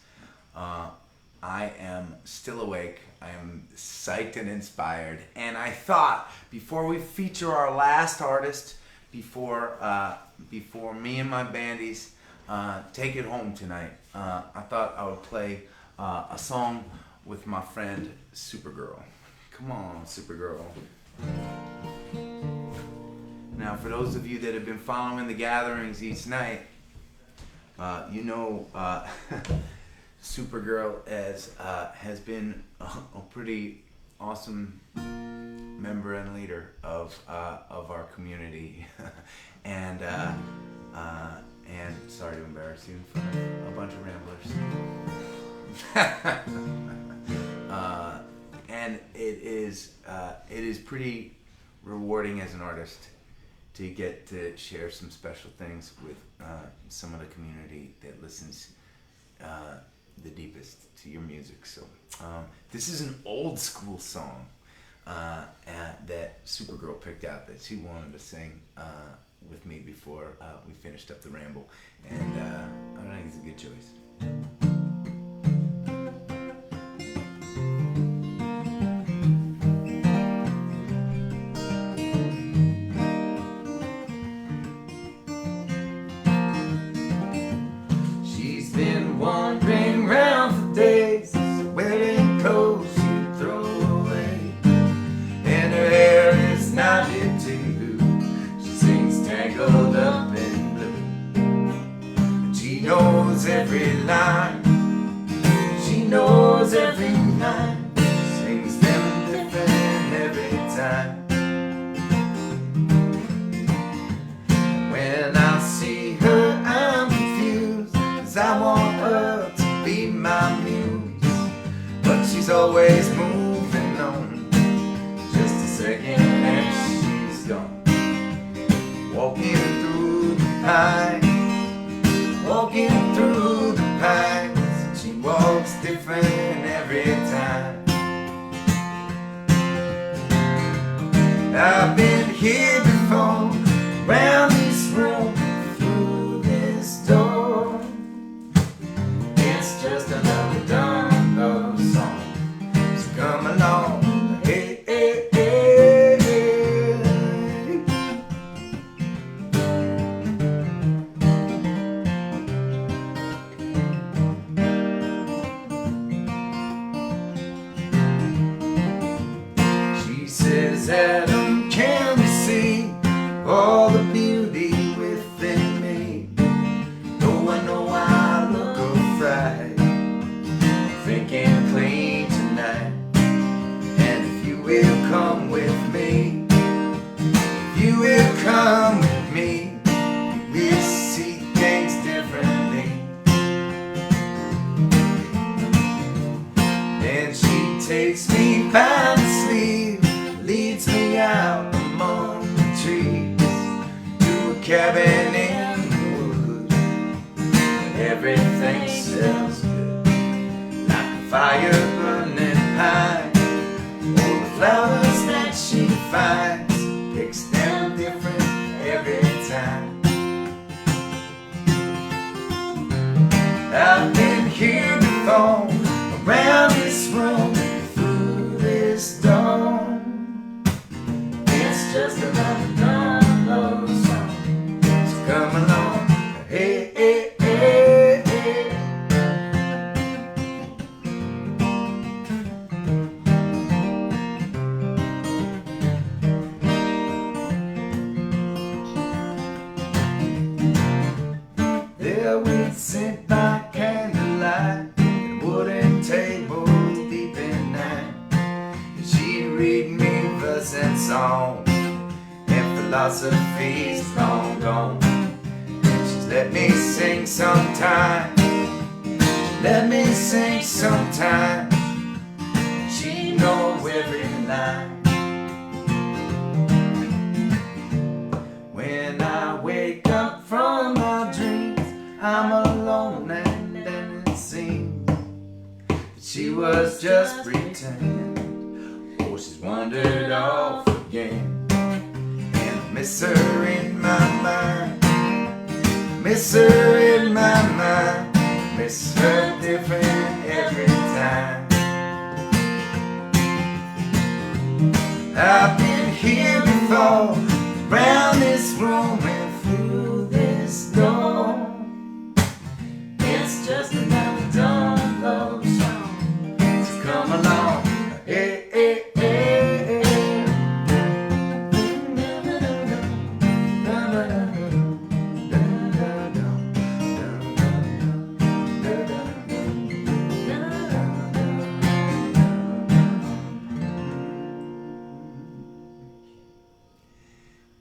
I am still awake. I am psyched and inspired. And I thought, before we feature our last artist, before me and my bandies take it home tonight, I thought I would play a song with my friend Supergirl. Come on, Supergirl. Now, for those of you that have been following the gatherings each night, you know Supergirl has been a pretty awesome member and leader of our community, and sorry to embarrass you in front of a bunch of ramblers. And it is pretty rewarding as an artist to get to share some special things with some of the community that listens the deepest to your music. So this is an old school song that Supergirl picked out that she wanted to sing with me before we finished up the ramble, and I think it's a good choice. She's been wandering round for days, wearing clothes you throw away, and her hair is knotted too. She sings tangled up in blue, and she knows every line. She knows every line. Sings them different every time. When I see her, I'm confused, 'cause I want her to be my muse, but she's always moving on. Just a second and she's gone. Walking through the pines, walking through the pines. She walks different every time. I've been here before, round this room, through this door. It's just another dumb love song, so come along, hey, hey, hey, hey. She says, Adam, can you see all the beauty within me? Though I know I look a fright, thinking clean tonight. And if you will come with me, if you will come with me, we'll see things differently. And she takes me by the sleeve, leads me out among the trees, to a cabin in the woods, where everything smells good, like a fire burning high. All the flowers that she finds, picks them different every time. I've been here before, around this room, through this door. It's just another dumb love song, so come along, hey, hey, hey, hey. There we'd sit by candlelight, at wooden tables deep in night. And she'd read me verse and song, and philosophy's long gone. She's let me sing sometime, let me sing sometime. She knows every line. When I wake up from my dreams, I'm alone, and then it seems that she was just pretending. Oh, she's wandered off again, and I miss her in my mind, miss her in my mind, miss her different every time. I've been here before, round this room and through this door. It's just another dumb love song, so come along, hey, hey, hey, hey.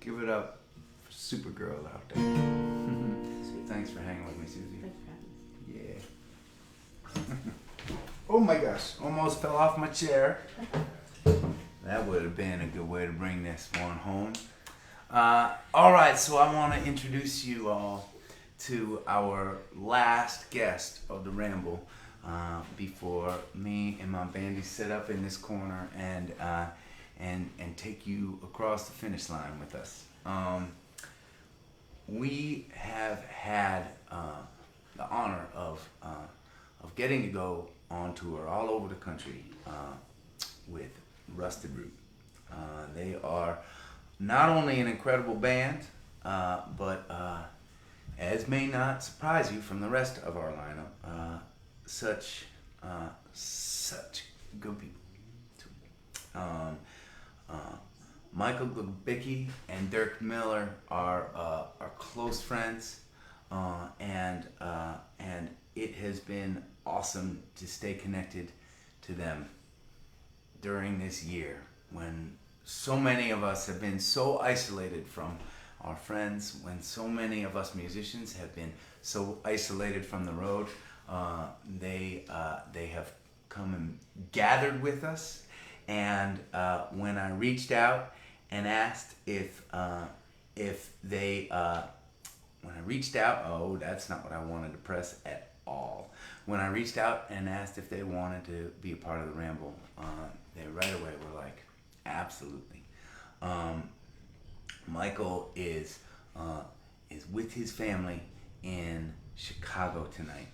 Give it up for Supergirl out there. Thanks for hanging with me, Susie. Yeah. Oh my gosh, almost fell off my chair. That would have been a good way to bring this one home. All right, so I want to introduce you all to our last guest of the Ramble before me and my bandy sit up in this corner and take you across the finish line with us. We have had the honor of getting to go on tour all over the country with Rusted Root. They are not only an incredible band, but as may not surprise you from the rest of our lineup, such good people too. Michael Glubicki and Dirk Miller are close friends, and it has been awesome to stay connected to them during this year when so many of us have been so isolated from our friends, when so many of us musicians have been so isolated from the road. They have come and gathered with us, and when I reached out and asked if they when I reached out, oh, that's not what I wanted to press at all. When I reached out and asked if they wanted to be a part of the Ramble, they right away were like, absolutely. Michael is with his family in Chicago tonight.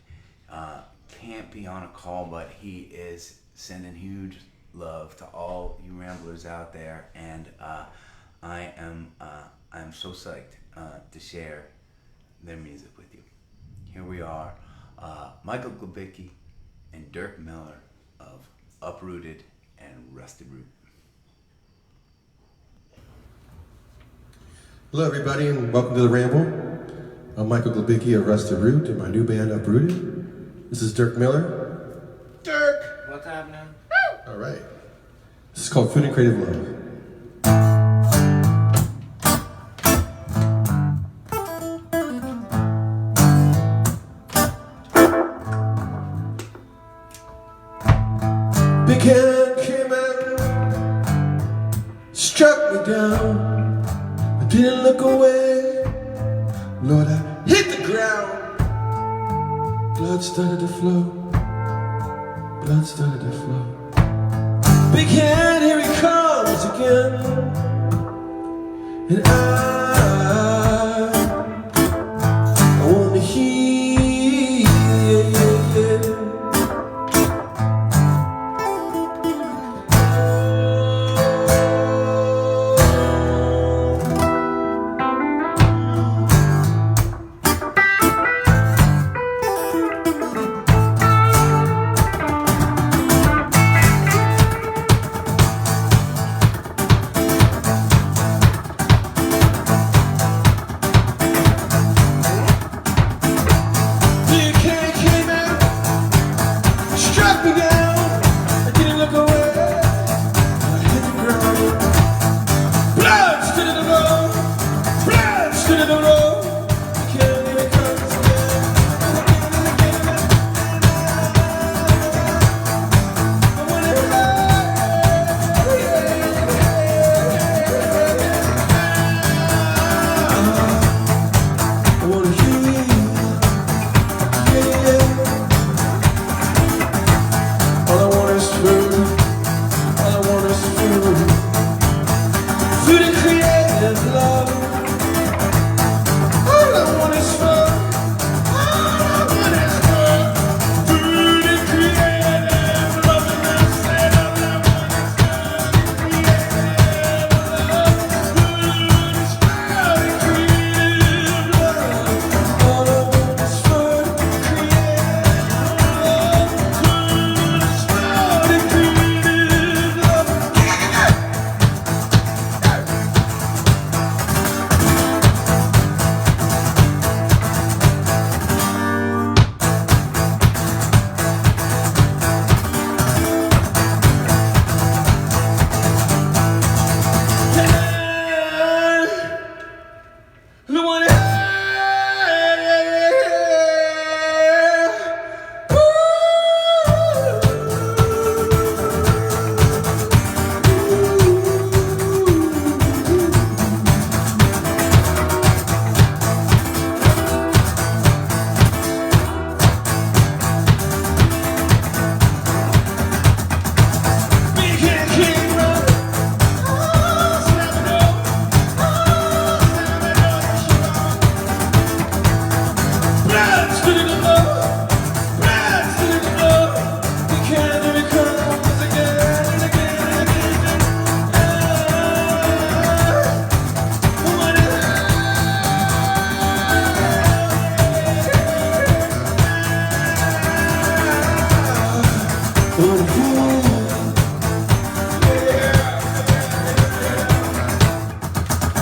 Can't be on a call, but he is sending huge love to all you Ramblers out there, and I'm so psyched to share their music with you. Here we are, Michael Glubicki and Dirk Miller of Uprooted and Rusted Root. Hello everybody and welcome to the Ramble. I'm Michael Glubicki of Rusted Root and my new band Uprooted. This is Dirk Miller. Dirk! What's happening? Alright. This is called Food and Creative Love. Big hand came and struck me down. I didn't look away, Lord, I hit the ground. Blood started to flow, blood started to flow. Big hand, here he comes again. And I want to hear, yeah, yeah, yeah.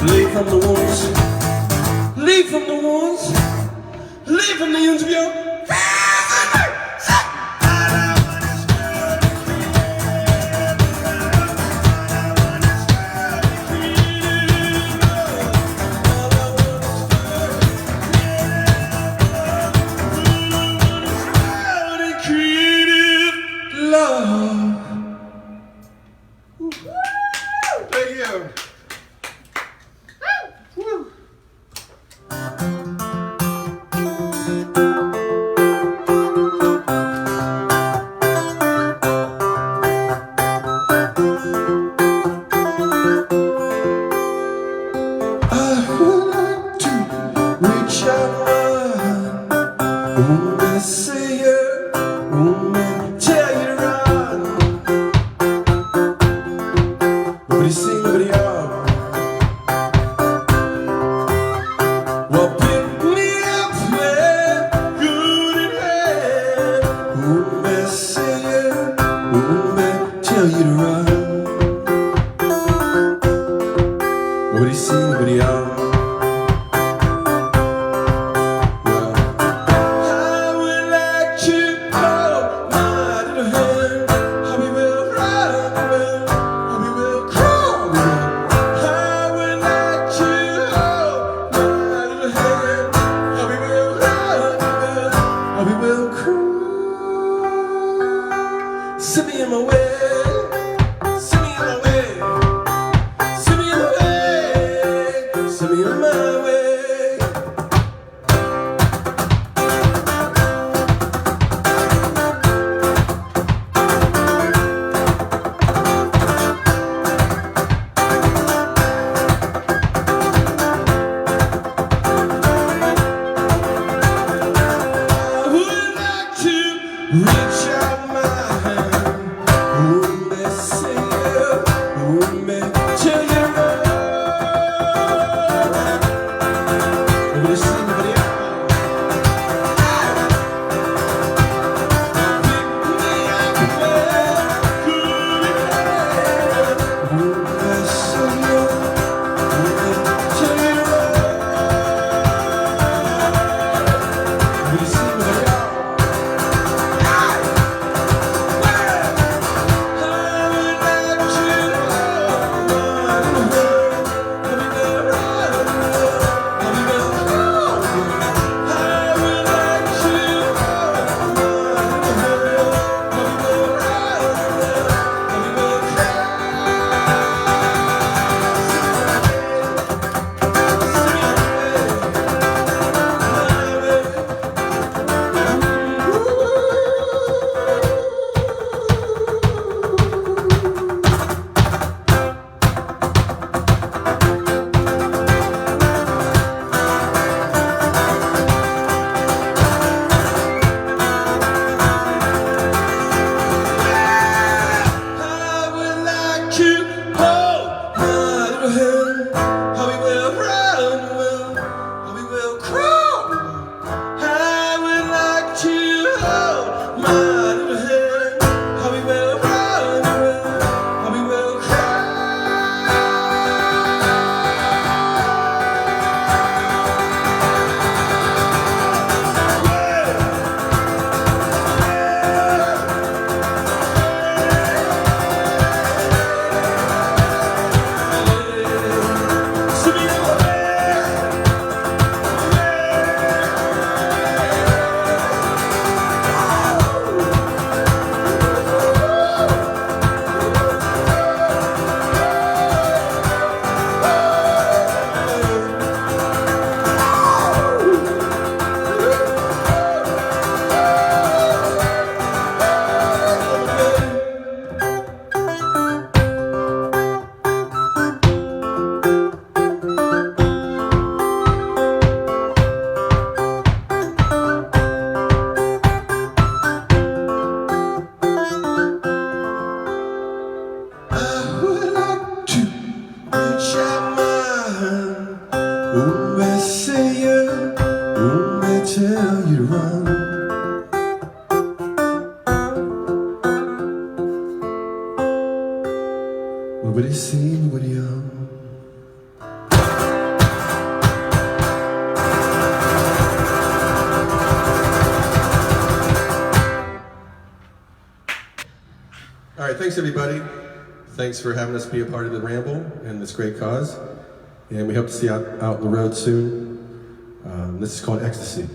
Leave from the wounds, leave from the wounds, leave from the wounds of your Nobody see, nobody on. thanks everybody. Thanks for having us be a part of the Ramble and this great cause. And we hope to see you out on the road soon. This is called Ecstasy.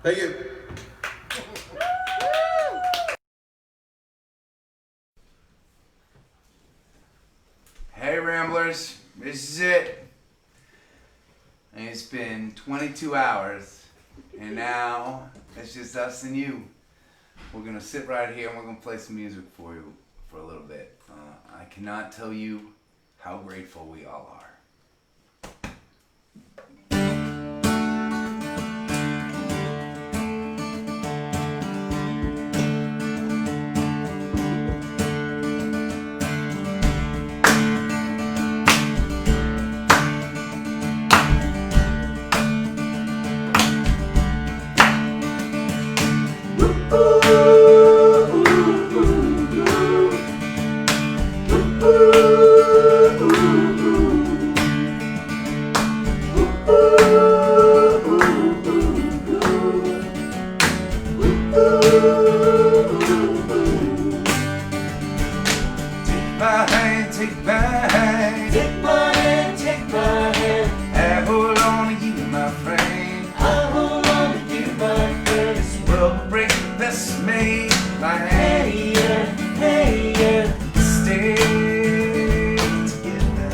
Thank you. Hey Ramblers, this is it. And it's been 22 hours, and now it's just us and you. We're gonna sit right here and we're gonna play some music for you for a little bit. I cannot tell you how grateful we all are. Take my hand, take my hand, take my hand. I hold on to you, my friend. I hold on to you, my friend. This world will break the best made by hand. Hey, yeah, hey, yeah. Stay together.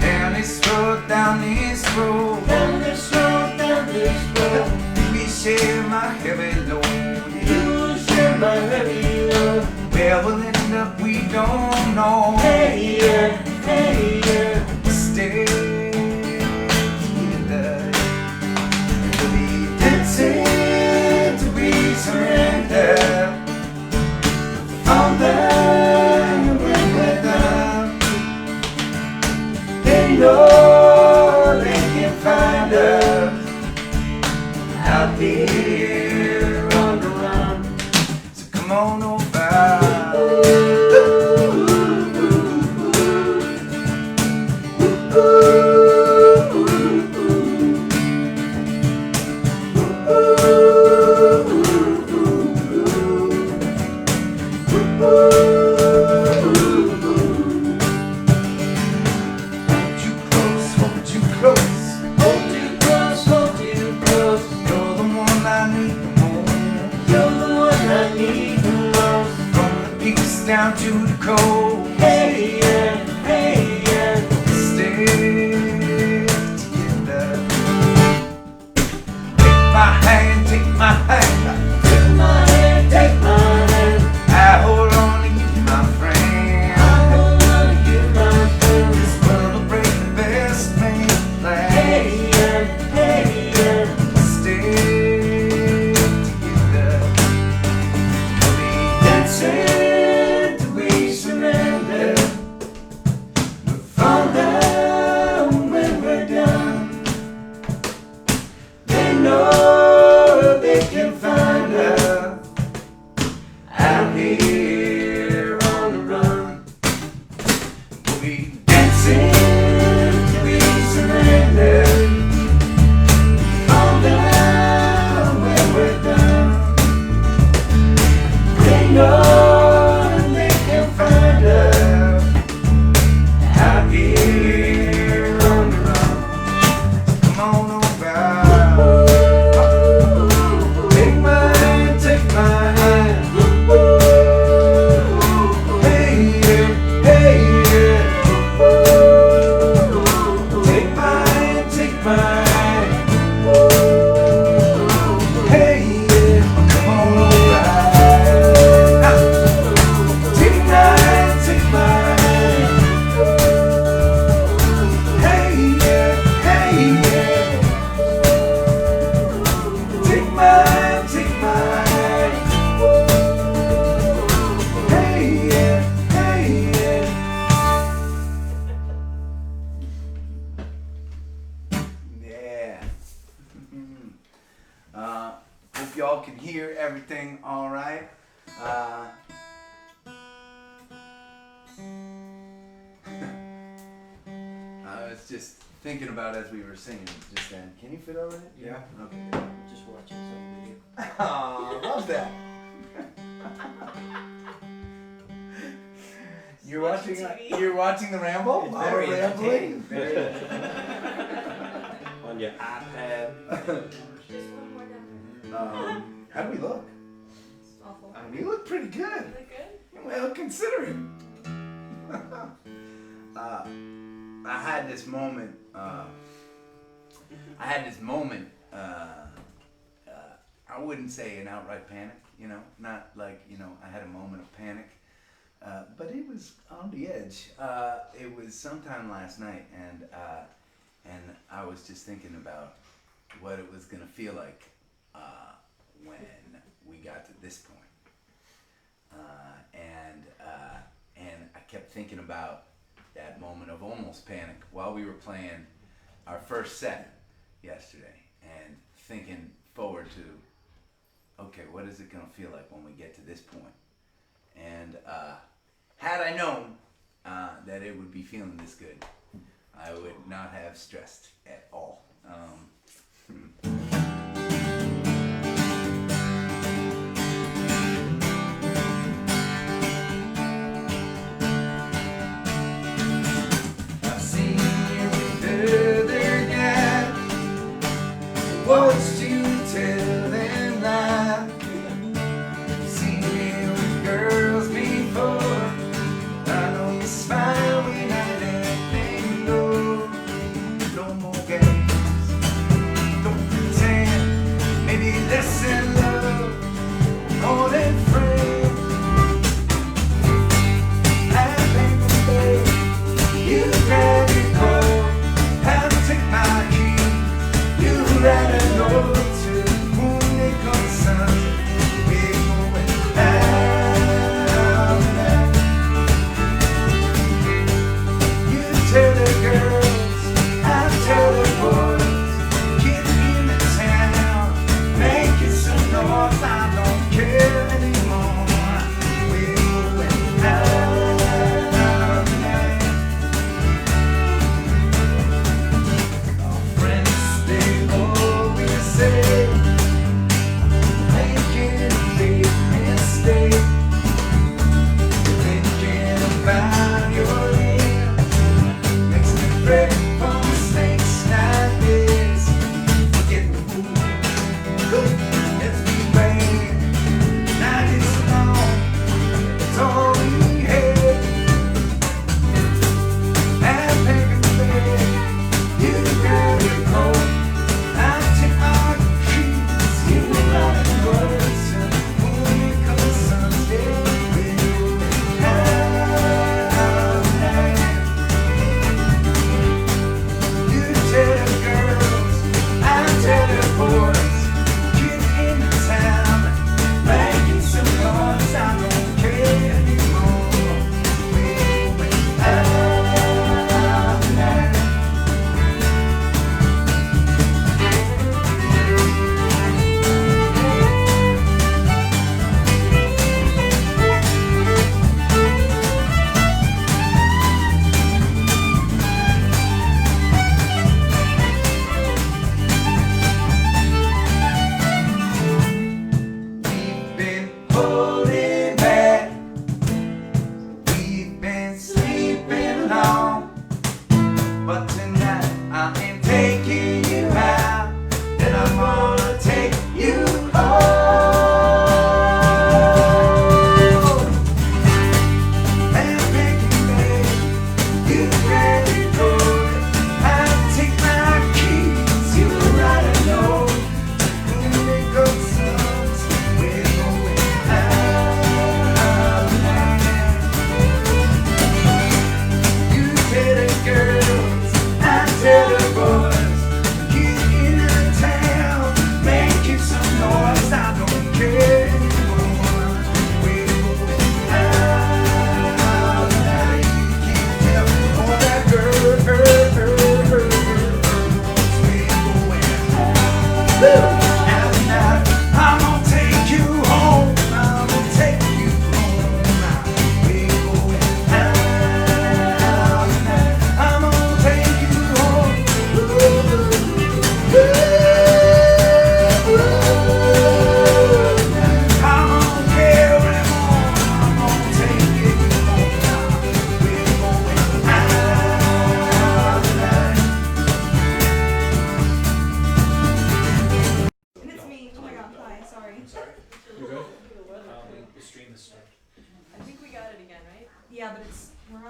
Down this road, down this road, down this road, down this road. We share my heavy load. You share my heavy load. Where we'll end up, we don't know. Hey, yeah, hey, yeah. Stay together. We'll be dancing till we surrender. All that when we're done, they know they can find us out here on the run. So come on over. Down to the cold. Hey, yeah, hey, yeah. Stay together. Take my hand, take my hand. Take my hand, take my hand. I hold on to you, my friend. I hold on to you, my friend. This world will break the best man plan. Hey, yeah, hey, yeah. Stay together. We'll be dancing. Hope y'all can hear everything all right. I was just thinking about as we were singing just then. Can you fit over it? Yeah. Okay. Just watching some video. Aw, love that. You're watching the Ramble? It's very Rambling? entertaining. Very on your iPad. Just one more Denver. How do we look? Awful. We look pretty good. Look good? Well, considering. I had this moment. I wouldn't say an outright panic, you know, not like, you know, I had a moment of panic, but it was on the edge. It was sometime last night, and I was just thinking about what it was gonna feel like when we got to this point. And I kept thinking about that moment of almost panic while we were playing our first set yesterday, and thinking forward to, okay, what is it gonna feel like when we get to this point? And had I known that it would be feeling this good, I would not have stressed at all. What's to tell them that you've seen me with girls before? I know you smile when I let them go. No more games.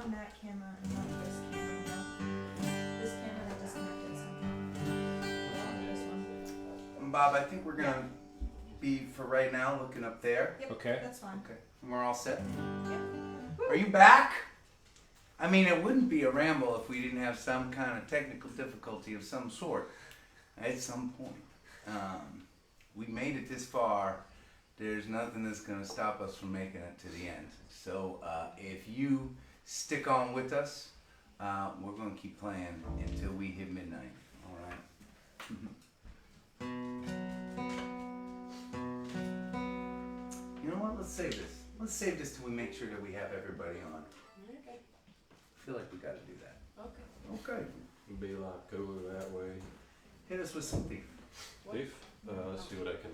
on that camera and not this camera. No. This camera that disconnected somehow. This one. Bob, I think we're gonna be for right now looking up there. Yep, Okay. that's fine. Okay. And we're all set. Yep. Are you back? I mean, it wouldn't be a ramble if we didn't have some kind of technical difficulty of some sort at some point. We made it this far. There's nothing that's going to stop us from making it to the end. So if you stick on with us, we're going to keep playing until we hit midnight. All right? You know what? Let's save this. Let's save this till we make sure that we have everybody on. Okay. I feel like we got to do that. Okay. Okay. It'd be a lot cooler that way. Hit us with some beef. Beef? Let's see what I can.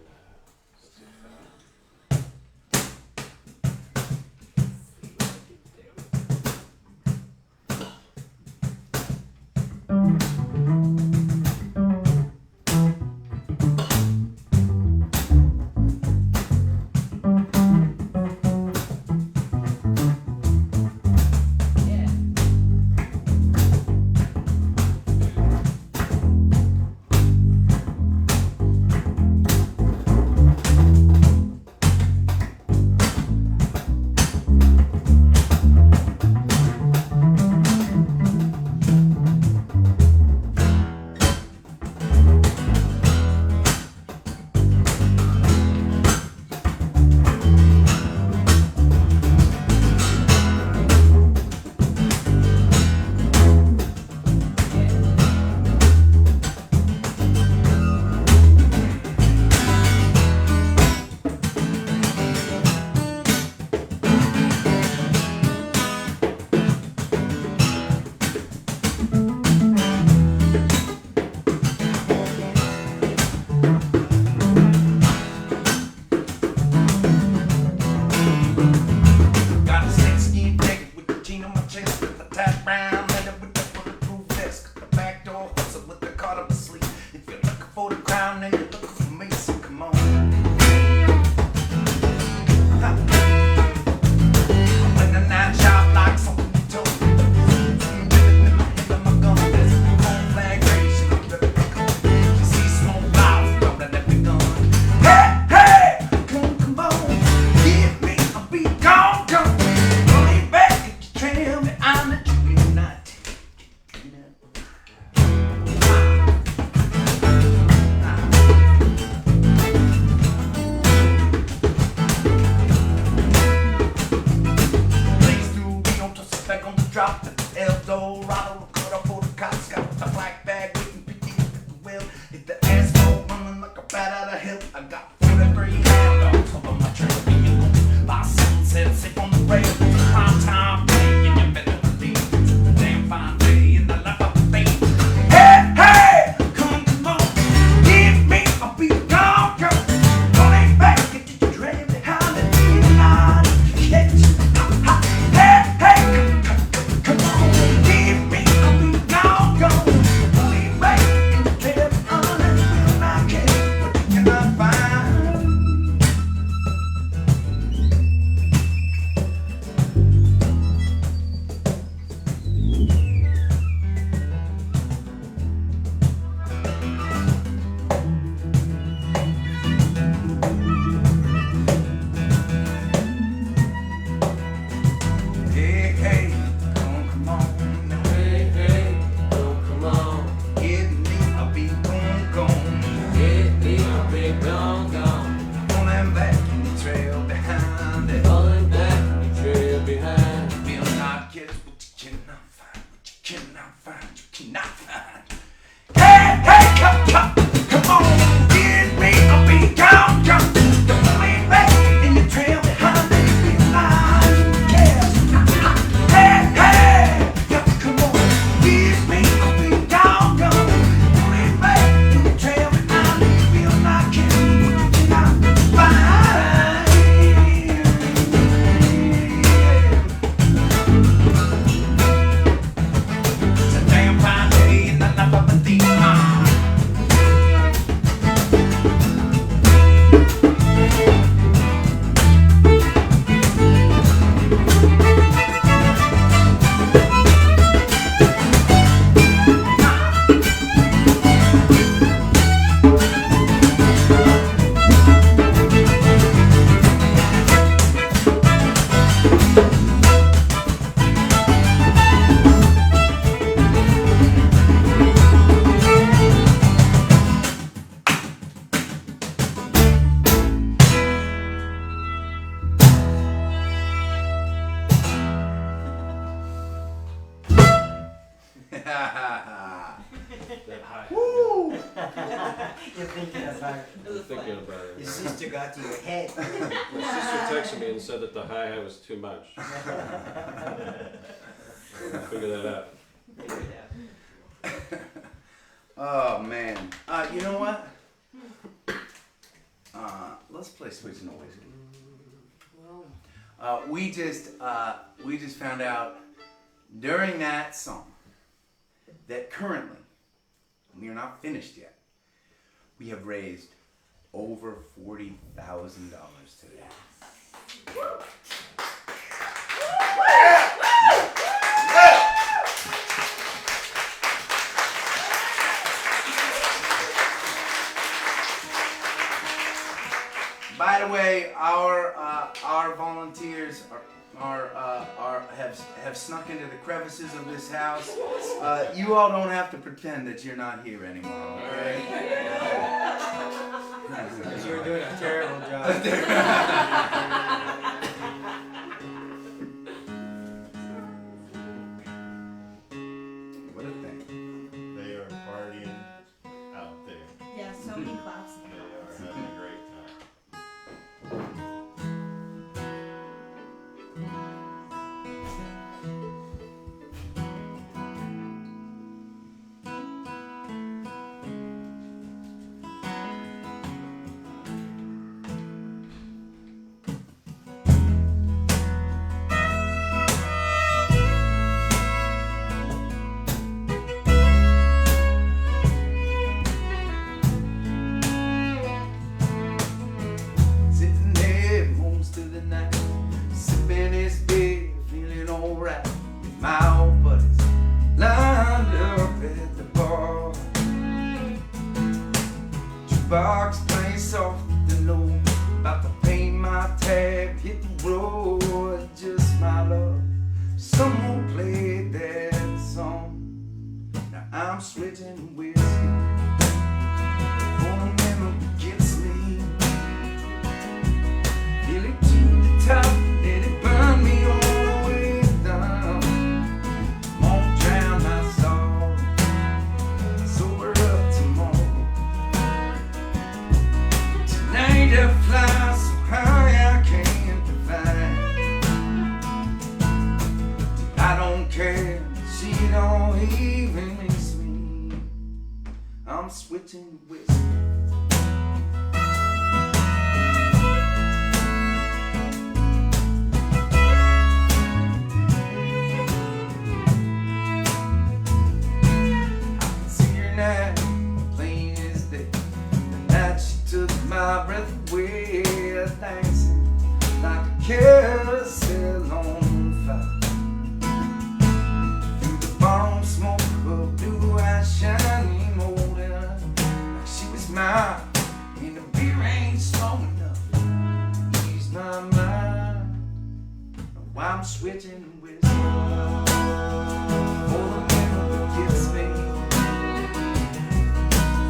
You're thinking about it. I'm thinking about it. Your sister got to your head. My sister texted me and said that the hi-hat was too much. We'll figure that out. Oh man. You know what? Let's play Switch Noise. We just found out during that song that currently, we are not finished yet, we have raised over $40,000 today. By the way, our volunteers have snuck into the crevices of this house. You all don't have to pretend that you're not here anymore, okay? Because you were doing a terrible job. What a thing. They are partying out there. Yeah, so many claps. They are having a great time. Sitting there most of the night, sipping his beer, feeling alright. With my old buddies lined up at the bar. Jukebox playing soft and low, about to pay my tab, hit the road, just my luck. Someone played that song. Now I'm switching whiskey. For a memory gets me. Feel it to the top, let it burn me all the way down. Won't drown my sorrow, sober up tomorrow. Tonight I fly so high I can't define. I don't care, she don't even miss me. I'm switching whiskey. Now, plain as day. The night she took my breath away, dancing like a carousel on fire. Through the barroom smoke of blue-eyed shining older, like she was mine. And the beer ain't strong enough to ease my mind. Now I'm switching whiskey. Oh, the memory gets me.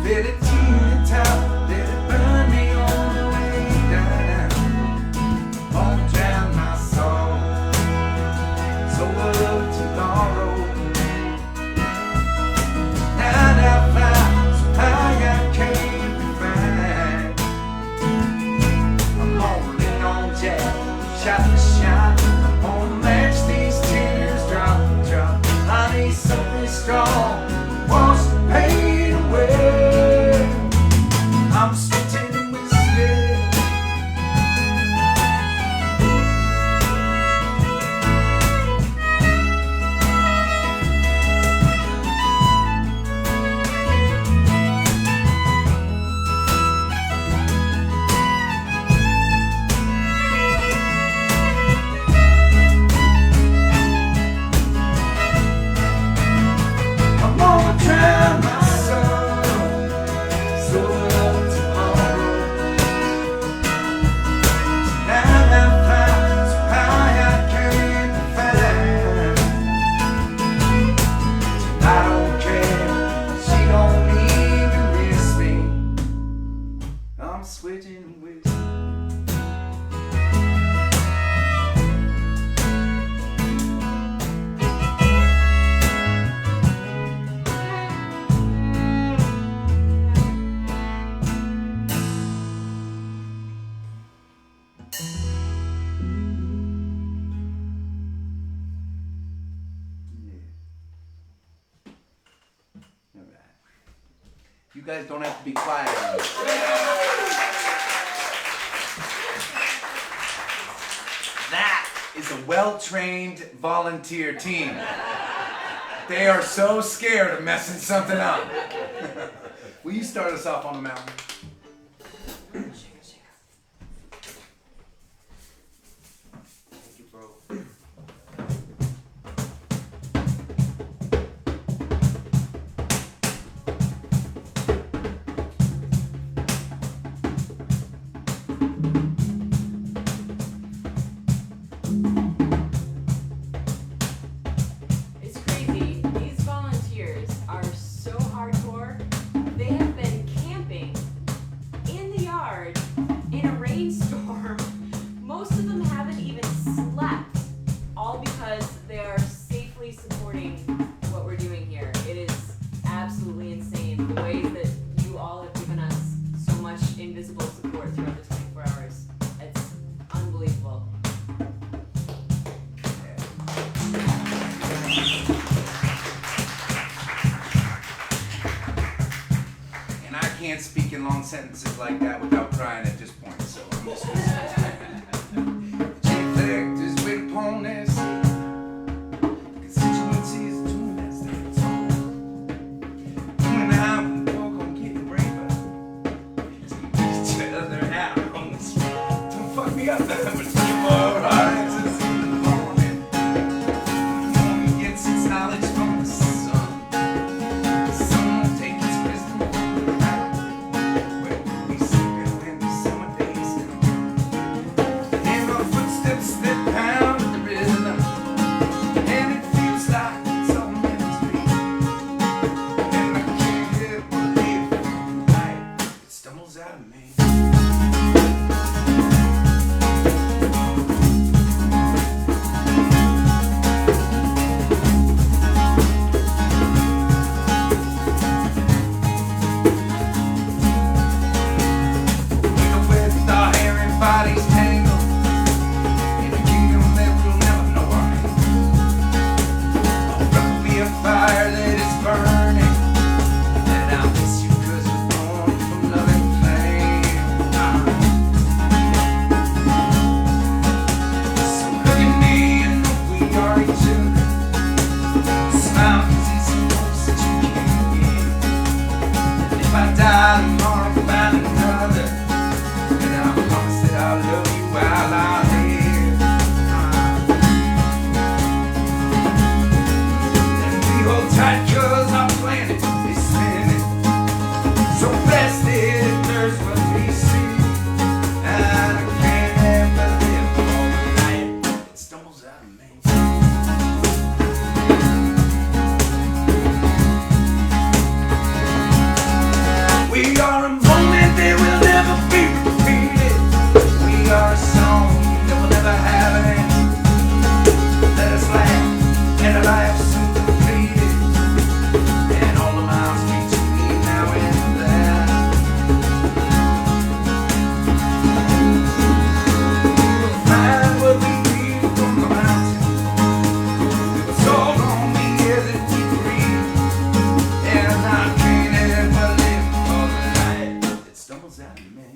Feel it to the top, let it burn me all the way down. Won't drown my soul, so we'll look tomorrow. Night I fly so high I can't be found. I'm holding on jack, shot to shot. I'm gonna match these tears drop to drop. I need something strong, wash the pain away. You guys don't have to be quiet anymore. That is a well-trained volunteer team. They are so scared of messing something up. Will you start us off on the mountain? Thank you, bro. It's crazy. These volunteers are so hardcore. They have been camping in the yard in a rainstorm. Most of them haven't even slept, all because they are safely supporting what we're doing here. It is absolutely insane the ways that you all have given us so much invisible support throughout the 24 hours. It's unbelievable. And I can't speak in long sentences like that without crying at this point, so I'm just gonna say just wait upon this. Constituencies doing as they're told. You and I, we walk on getting braver. So we beat each other out on the street. Don't fuck me up, but 24 hours in the morning. The morning gets its knowledge from the sun. The sun will take its wisdom from the ground. Where we sleep when the summer days come. And our footsteps that pound the rhythm. And it feels like it's all meant to be. And I can't help but live the night. It stumbles out of me. With our hair and bodies tangled in a kingdom that we'll never know our name. I'll be a fire that is burning, and I'll miss you 'cause we're born from loving flame. So look at me and know we are each other. Smile 'cause it's the most that you can give. And if I die tomorrow, find another. And I promise that I'll love you while I live. And we hold tight 'cause our planet is spinning. So blessed it there's what we see. And I can't help but live all the night. It stumbles out of me. We are a moment that will never be repeated. We are a song that will never have an end. Let us laugh and a life soon completed. And all the miles between now and then. We'll find what we need from the mountain. It's all on the air that we breathe. And I can't help but live for the night. It stumbles out of me.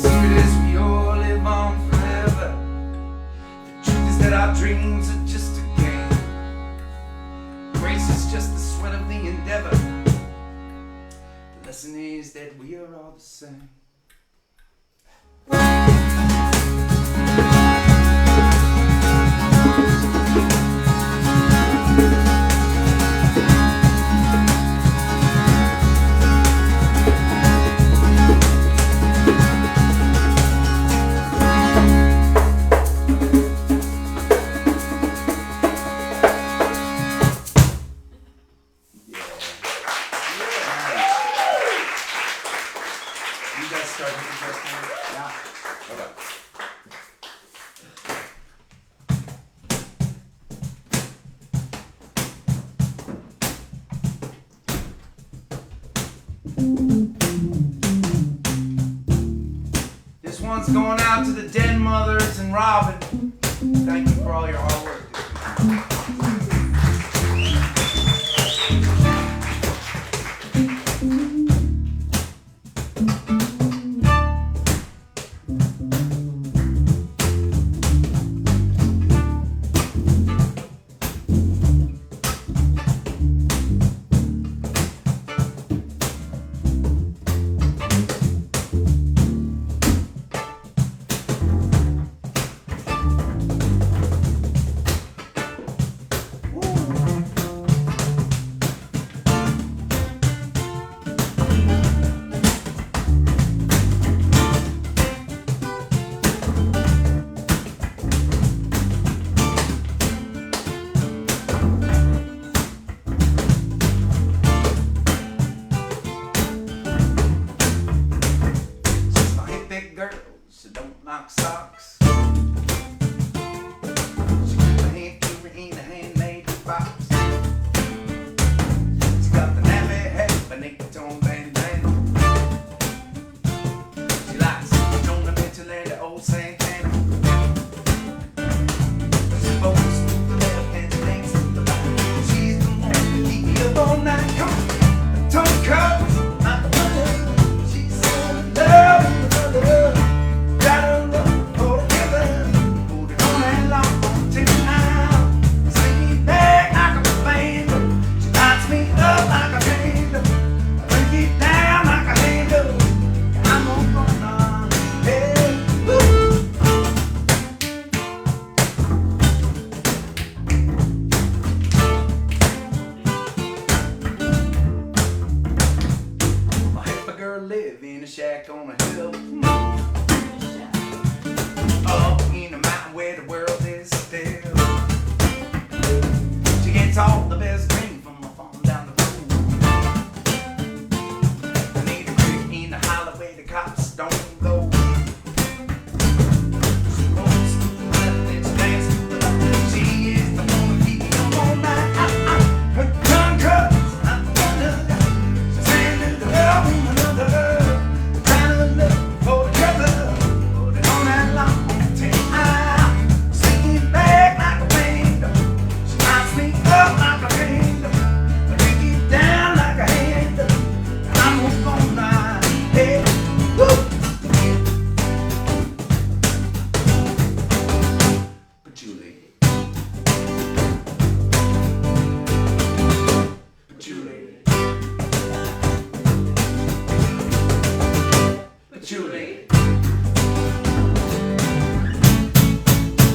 Secret is we all live on forever. The truth is that our dreams are just a game. Grace is just the sweat of the endeavor. The lesson is that we are all the same. You guys start with the first one? Yeah. Okay. one's going out to the dead mothers and Robin. Thank you for all your hard work. So don't knock socks. She keeps a hand keeper in a handmade box. She's got the nappy head beneath the tone bandana. She likes Jonah Mitchell and the old Santana. She's both smooth the left and she thinks to the right. She's the one to keep me up all night. Come on, the tongue cuts, not the money. She's so in love with the love. Live in a shack on a hill, up in a mountain where the world is still. She gets all the best green from a farm down the road. I need a creek in the hollow where the cops don't go. She wants to the left and she dances to the left. She is the one who keeps me up all night. Her tongue cuts, I'm the one who she's handing the love from another.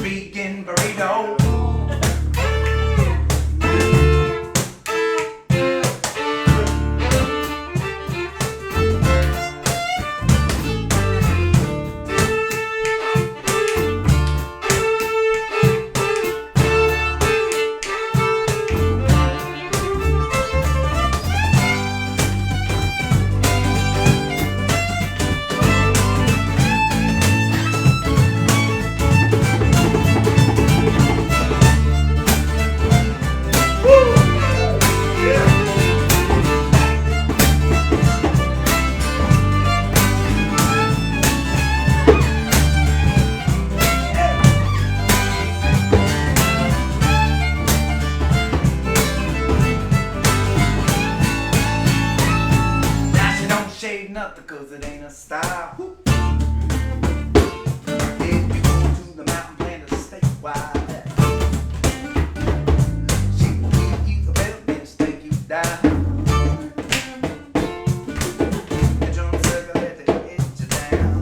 Vegan burrito. Nothing, cause it ain't a style. If you go to the mountain, plant a stake wide. She will give you the belt and stake you down. The drum circle let the hit you down.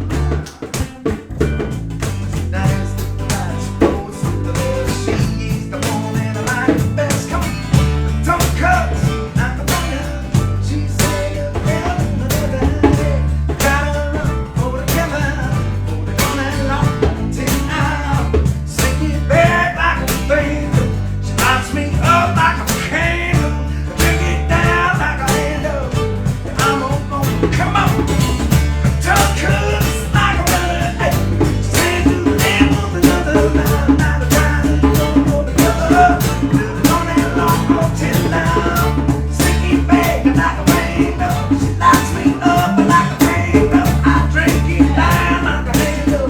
Now it's the right, she goes to the left. She is the one and I like the best. Come on, tongue cuts, not the money. She's saying she lights me up like a rainbow. I drink it down like a rainbow.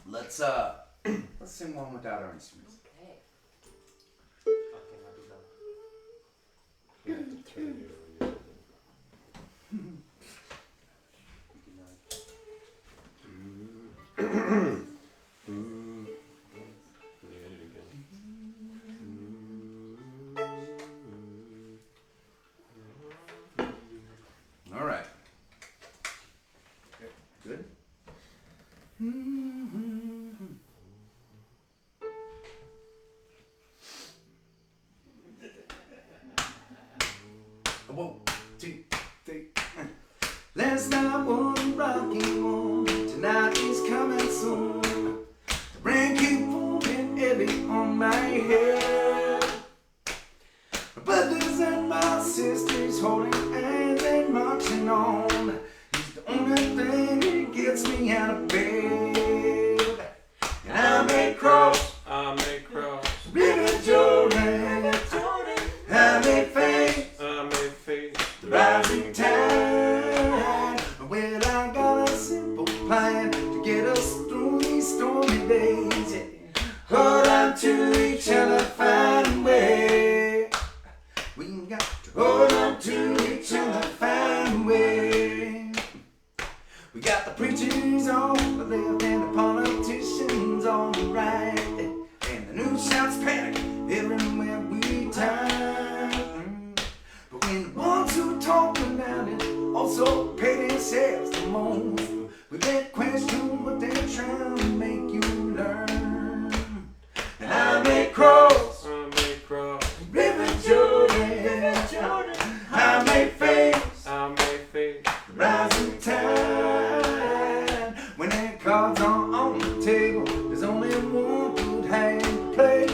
Let's sing one without our instruments. All right. Good. One, two, three. Last night was rocking on. Tonight is coming soon. The rain keep falling heavy on my head. My brothers and my sisters holding hands and marching on. It's the only thing that gets me out of bed. And I may cross River Jordan. I may face the rising tide. Well, I got a simple plan to get us through these stormy days. Hold on to each other, find a way. We got to hold on to each other, find a way. We got the preachers on the left and the politicians on the right. And the news shouts panic everywhere we turn. But when the ones who talk about it also pay themselves the most, we let question what they're trying to make you learn. And I may cross River Jordan. I may face the rising tide. When that cards are on the table, there's only one good hand to play.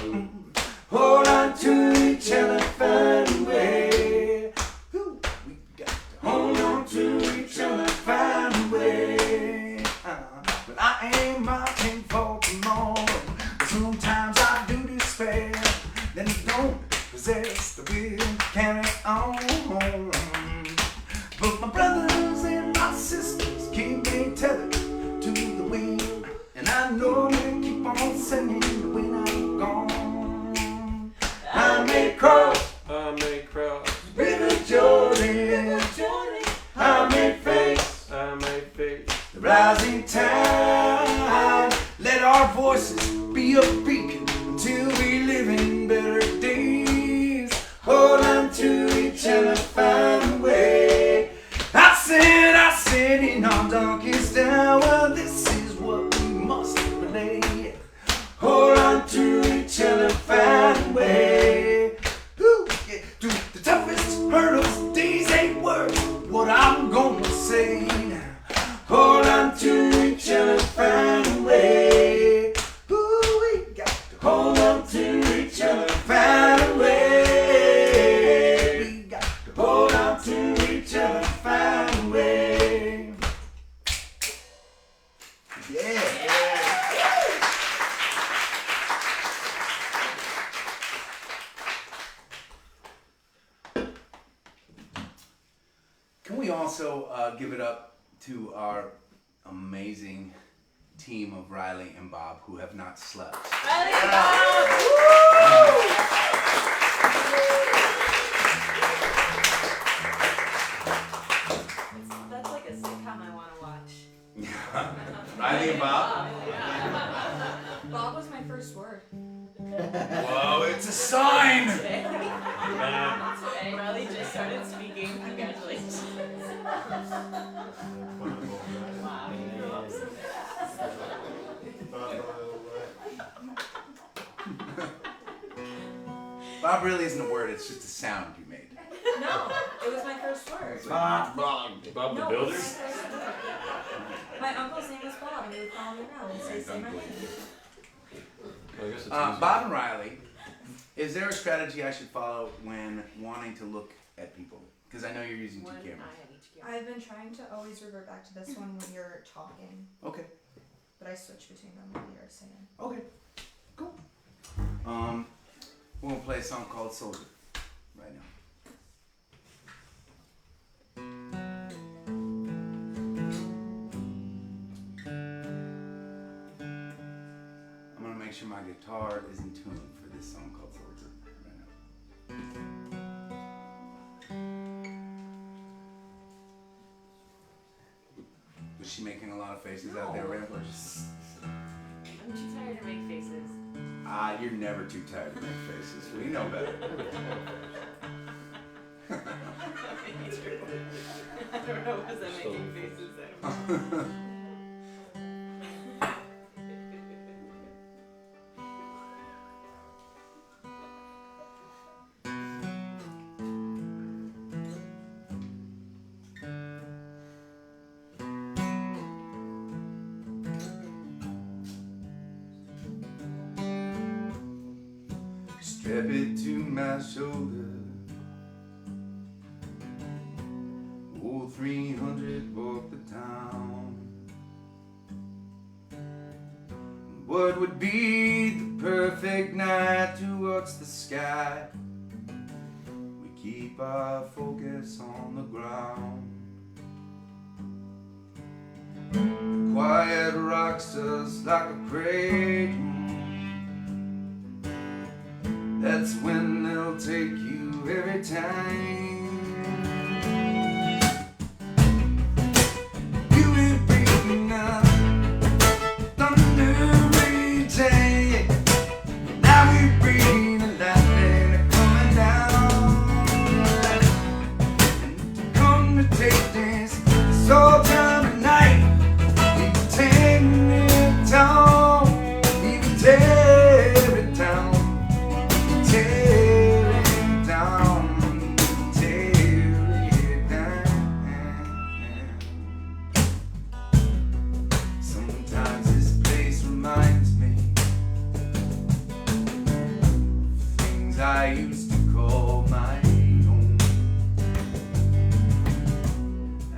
Hold on to each other, find a way. Ooh, we got to hold on to each other, find a way. But I ain't marching for tomorrow. But sometimes I do despair. Then don't possess the will to carry on. But my brothers and my sisters keep me tethered to the wind. And I know they keep on singing when I'm gone. I may cross River Jordan. I may face the rising tide. Let our voices be a beacon until we live in better days. Hold on to each other, find a way. I said in our darkest hour, this is what we must relay. Hold on to each other, find a way. Ooh, yeah. Through the toughest hurdles, these ain't words what I'm gonna say now. Hold on to each other, find a way. Ooh, we got to hold on to each other, find a way. We got to hold on to each other, find a way. Yeah. Can we also give it up to our amazing team of Riley and Bob who have not slept? Riley and Bob! Woo! That's like a sitcom I want to watch. Riley and Bob? Bob was my first word. Whoa, it's a sign! Today, Riley just started speaking. Congratulations. Wow, you grew up so fast. Bob really isn't a word, it's just a sound you made. No, it was my first word. Bob the No, Builder? it was my first word. My uncle's name was Bob, and he would follow me around and say my name. Bob and Riley, is there a strategy I should follow when wanting to look at people? Because I know you're using two cameras. I've been trying to always revert back to this one when you're talking. Okay. But I switch between them when you're singing. Okay. Cool. We're gonna play a song called Soldier right now. guitar is in tune for this song called Soldier right now. Was she making a lot of faces out there, Ramblers? I'm too tired to make faces. You're never too tired to make faces. We know better. I don't know, was I making faces? I don't know. Strap it to my shoulder. Old 300 walk the town. What would be the perfect night to watch the sky? We keep our focus on the ground. Quiet rocks us like a cradle. That's when they'll take you every time. You will bring up thunder raging. Now we bring the lightning coming down. And come to take this soul time tonight. We can take it down. We can tear it down. Tear it down, tear it down. Sometimes this place reminds me of things I used to call my own.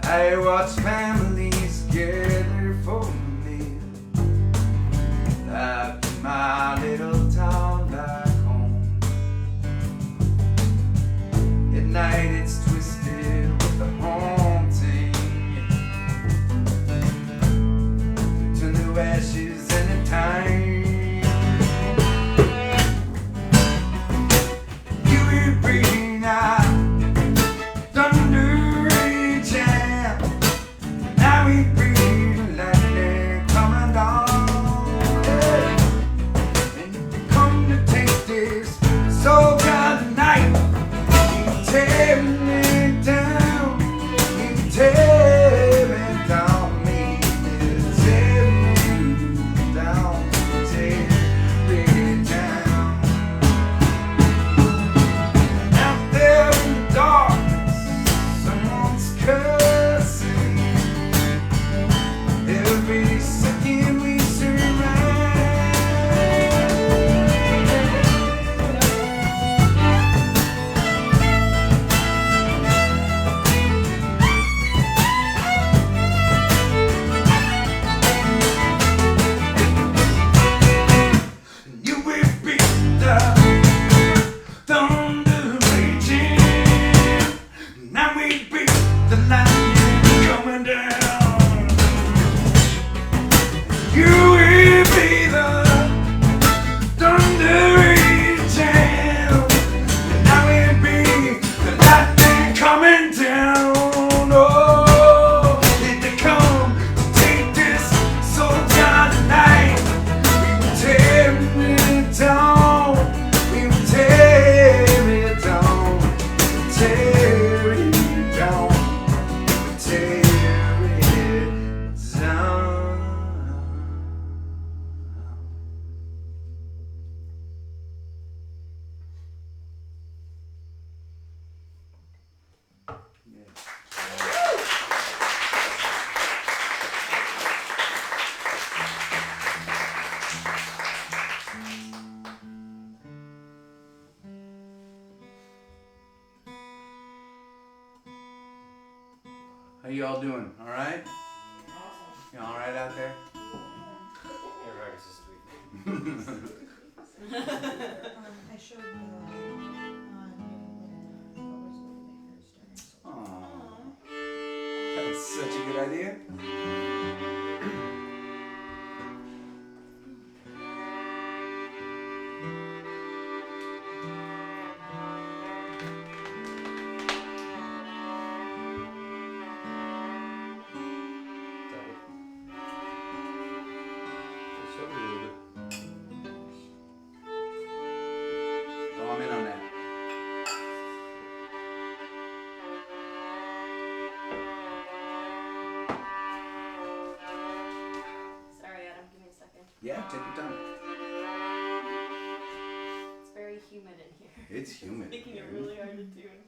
I watch families gather for a meal, like in my little town back. At night it's twisted with the haunting. Turn to ashes anytime. You will bring out thunder raging. Now we bring lightning coming down. Yeah. And you come to take this soul kind of night. Tear me down, you tear me down, me, tear me down, tear me down. Out there in the darkness, someone's cursing. Every second we surround. You will be the thunder raging. Now we be the lightning coming down. You will be the thunder raging. Now we be the lightning coming down. Oh, did they come to take this soul down tonight? Tear me down, we will tear it down, tear it down, tear it down. How you all doing? All right? You all right out there? I showed you Aww. That was such a good idea. Yeah, take your time. It's very humid in here. It's humid. Making it really hard to tune.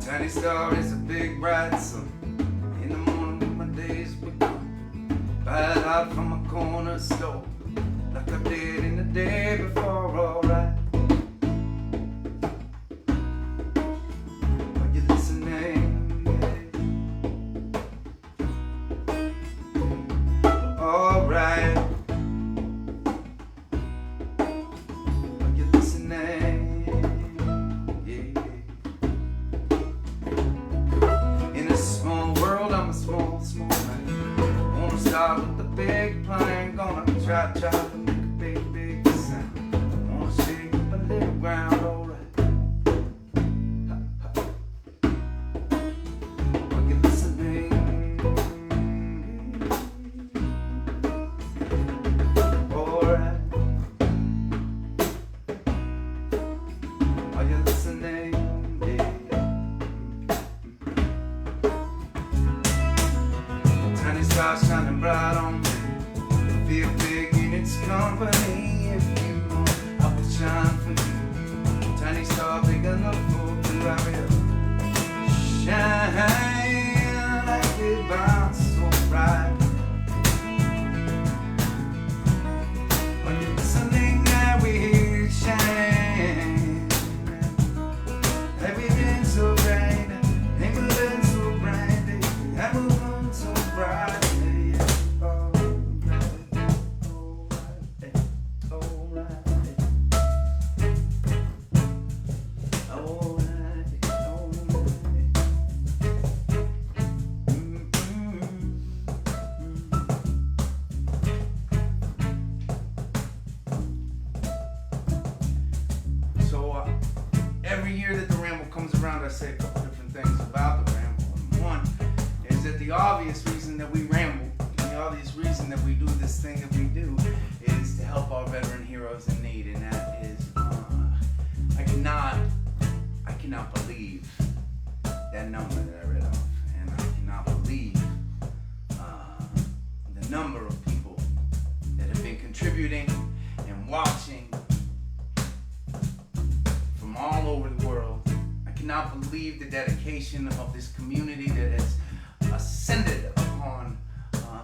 Tiny star is a big bright sun. In the morning when my days begun, right out from a corner store, like I did in the day before. Alright, are you listening? Alright, are you listening? Small man. Wanna start with the big plan. Gonna try to make a big sound. Wanna shake up a little ground, alright. Are you listening? Alright. Are you listening? Tiny star shining bright on me. Feel big in its company. If you want, I will shine for you. Tiny star big enough for you. I will shine like it burns so bright. Are you listening? Now we shine. Have we been so bright? Ain't we been so bright? Have we been so bright? Every year that the Ramble comes around, I say a couple different things about the Ramble. And one is that the obvious reason that we ramble, the obvious reason that we do this thing that we do, is to help our veteran heroes in need. And that is, I cannot believe that number that I read off. And I cannot believe the number of people that have been contributing and watching from all over the world. I cannot believe the dedication of this community that has ascended upon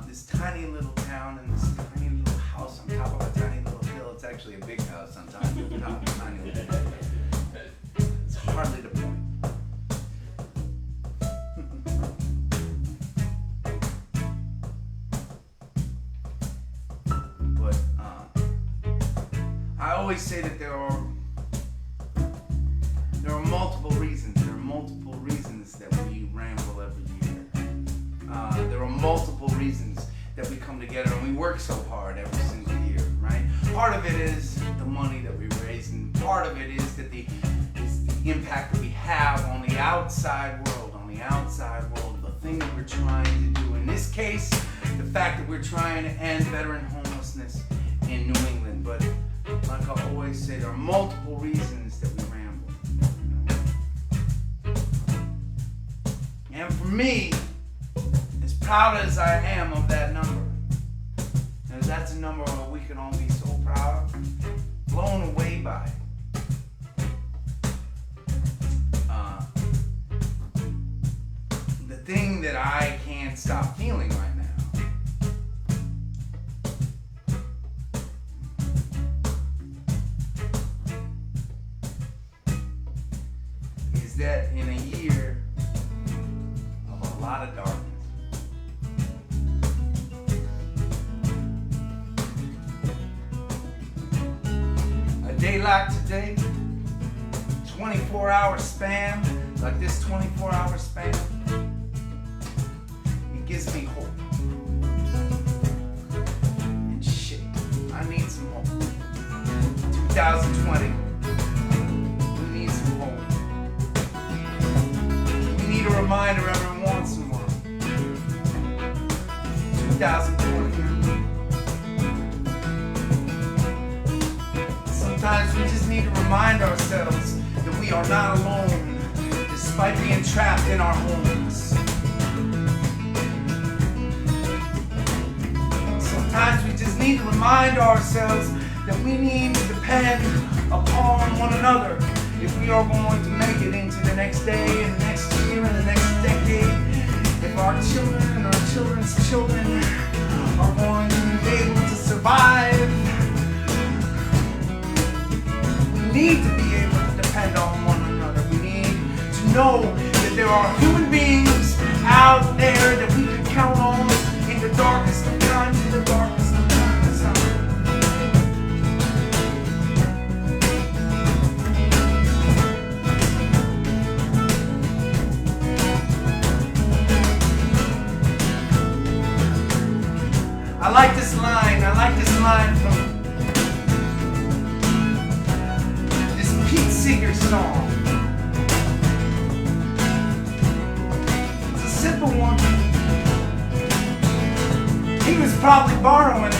this tiny little town and this tiny little house on top of a tiny little hill. It's actually a big house on top of a tiny little hill. It's hardly the point. But I always say that there are multiple reasons. There are multiple reasons that we ramble every year. There are multiple reasons that we come together and we work so hard every single year, right? Part of it is the money that we raise, and part of it is that the impact that we have on the outside world, the thing that we're trying to do. In this case, the fact that we're trying to end veteran homelessness in New England. But like I always say, there are multiple reasons that we ramble. And for me, as proud as I am of that number, because that's a number that we can all be so proud of, blown away by. The thing that I can't stop feeling right now is that in a year of a lot of darkness, day like today, 24-hour span, like this 24-hour span, it gives me hope. And shit, I need some hope. 2020, we need some hope. We need a reminder every once in a while. 2020. Sometimes we just need to remind ourselves that we are not alone, despite being trapped in our homes. Sometimes we just need to remind ourselves that we need to depend upon one another if we are going to make it into the next day and the next year and the next decade. If our children and our children's children are going to be able to survive, we need to be able to depend on one another. We need to know that there are human beings out there that we can count on in the darkest of times, in the darkest of times. I like this line from this Pete Seeger song. It's a simple one. He was probably borrowing it.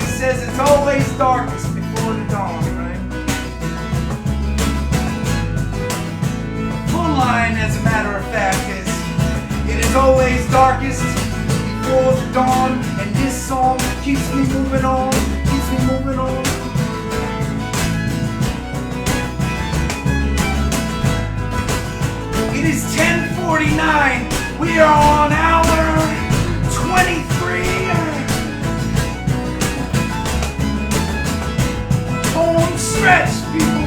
He says it's always darkest before the dawn, right? The full line, as a matter of fact, is it is always darkest before the dawn, and this song keeps me moving on, keeps me moving on. It is 10:49. We are on hour 23. Home stretch, people.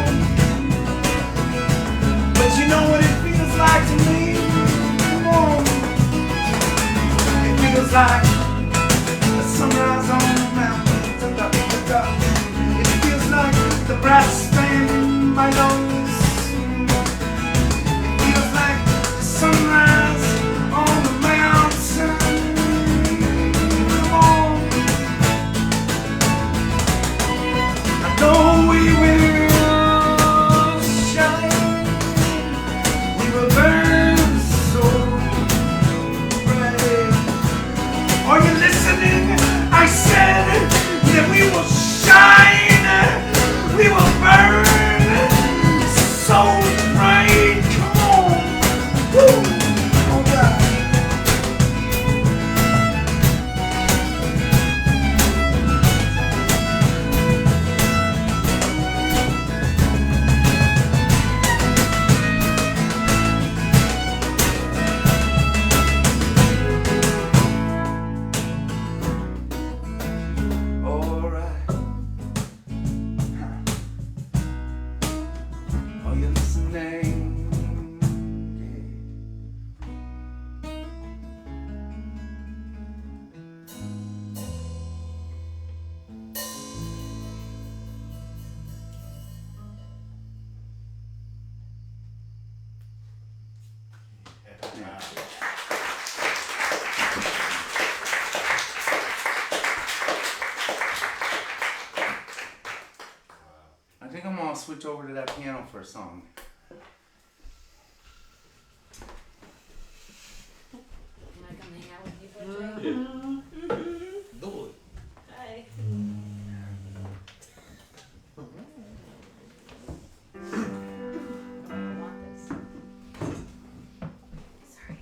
But you know what it feels like to me? Come on. It feels like the sunrise on the mountain. It feels like the brass band in my lungs. It feels like the sunrise on the mountain. Come on. I know we will shine. We will burn so bright. Are you listening? I said that we will shine. We will burn so bright. Come on. Woo. Oh God. All right. Are you listening? I think I'm gonna switch over to that piano for a song. Can I come hang out with you for a drink? Do it. Hi. I want this. Sorry.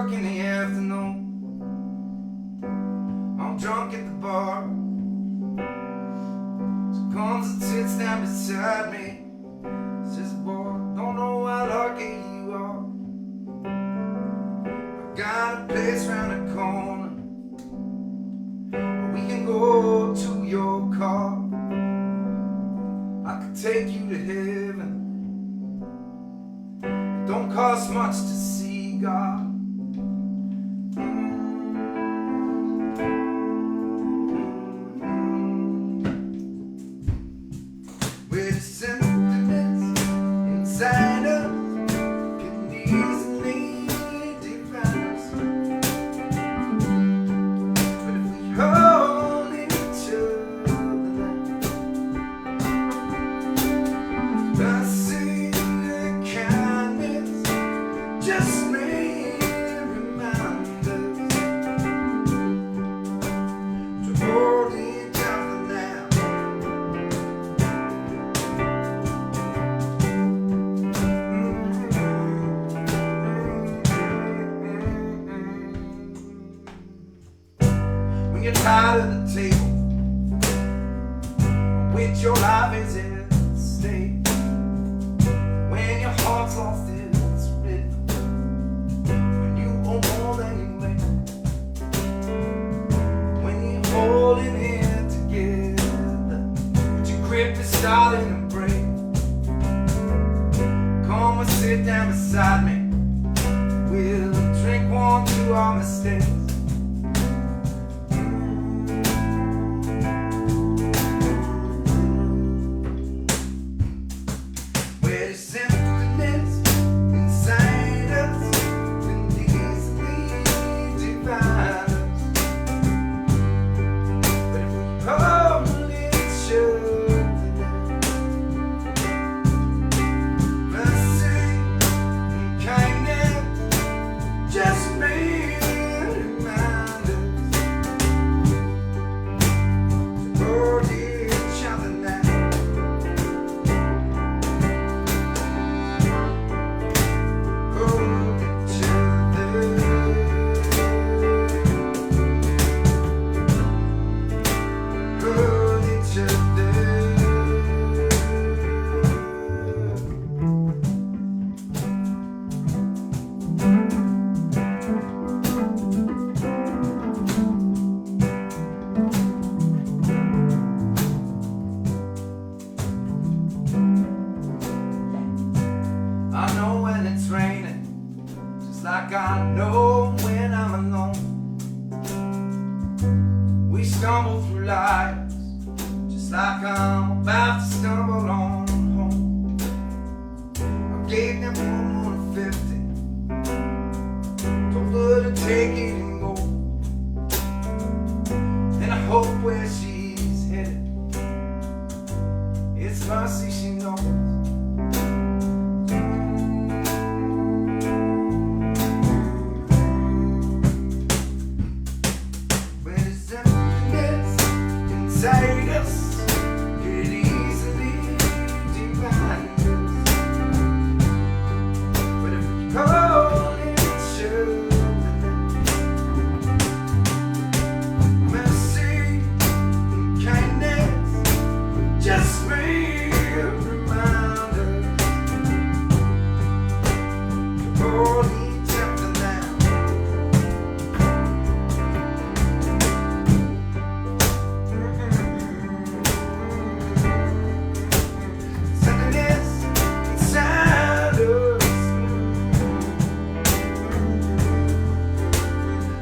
work in the afternoon. I'm drunk at the bar. She comes and sits down beside me. Says, boy, don't know how lucky you are. I've got a place round the corner. We can go to your car. I could take you to heaven. It don't cost much to see God. With the emptiness inside us can easily define us. But if we hold each other now, I see the kindness just may remind us to hold each other now. When you're tired of the table, with your life is at stake, when your heart's lost its rhythm, when you owe more than you make, when you're holding it together, but your grip is starting to break, come and sit down beside me. We'll drink one to our mistakes. Where there's emptiness inside us can easily divide us. But if we hold each other now, mercy and kindness just may remind us to hold each other now. Hold each other. Hold each other. I know when it's raining, just like I know when I'm alone. We stumble through lives, just like I'm about to stumble on home. I gave them room on 50, told her to take it and go. And I hope where she's headed, it's mercy she knows. Where there's emptiness inside us could easily divide us. But if we hold each other, mercy and kindness just may remind us to hold each other now. Sadness inside us.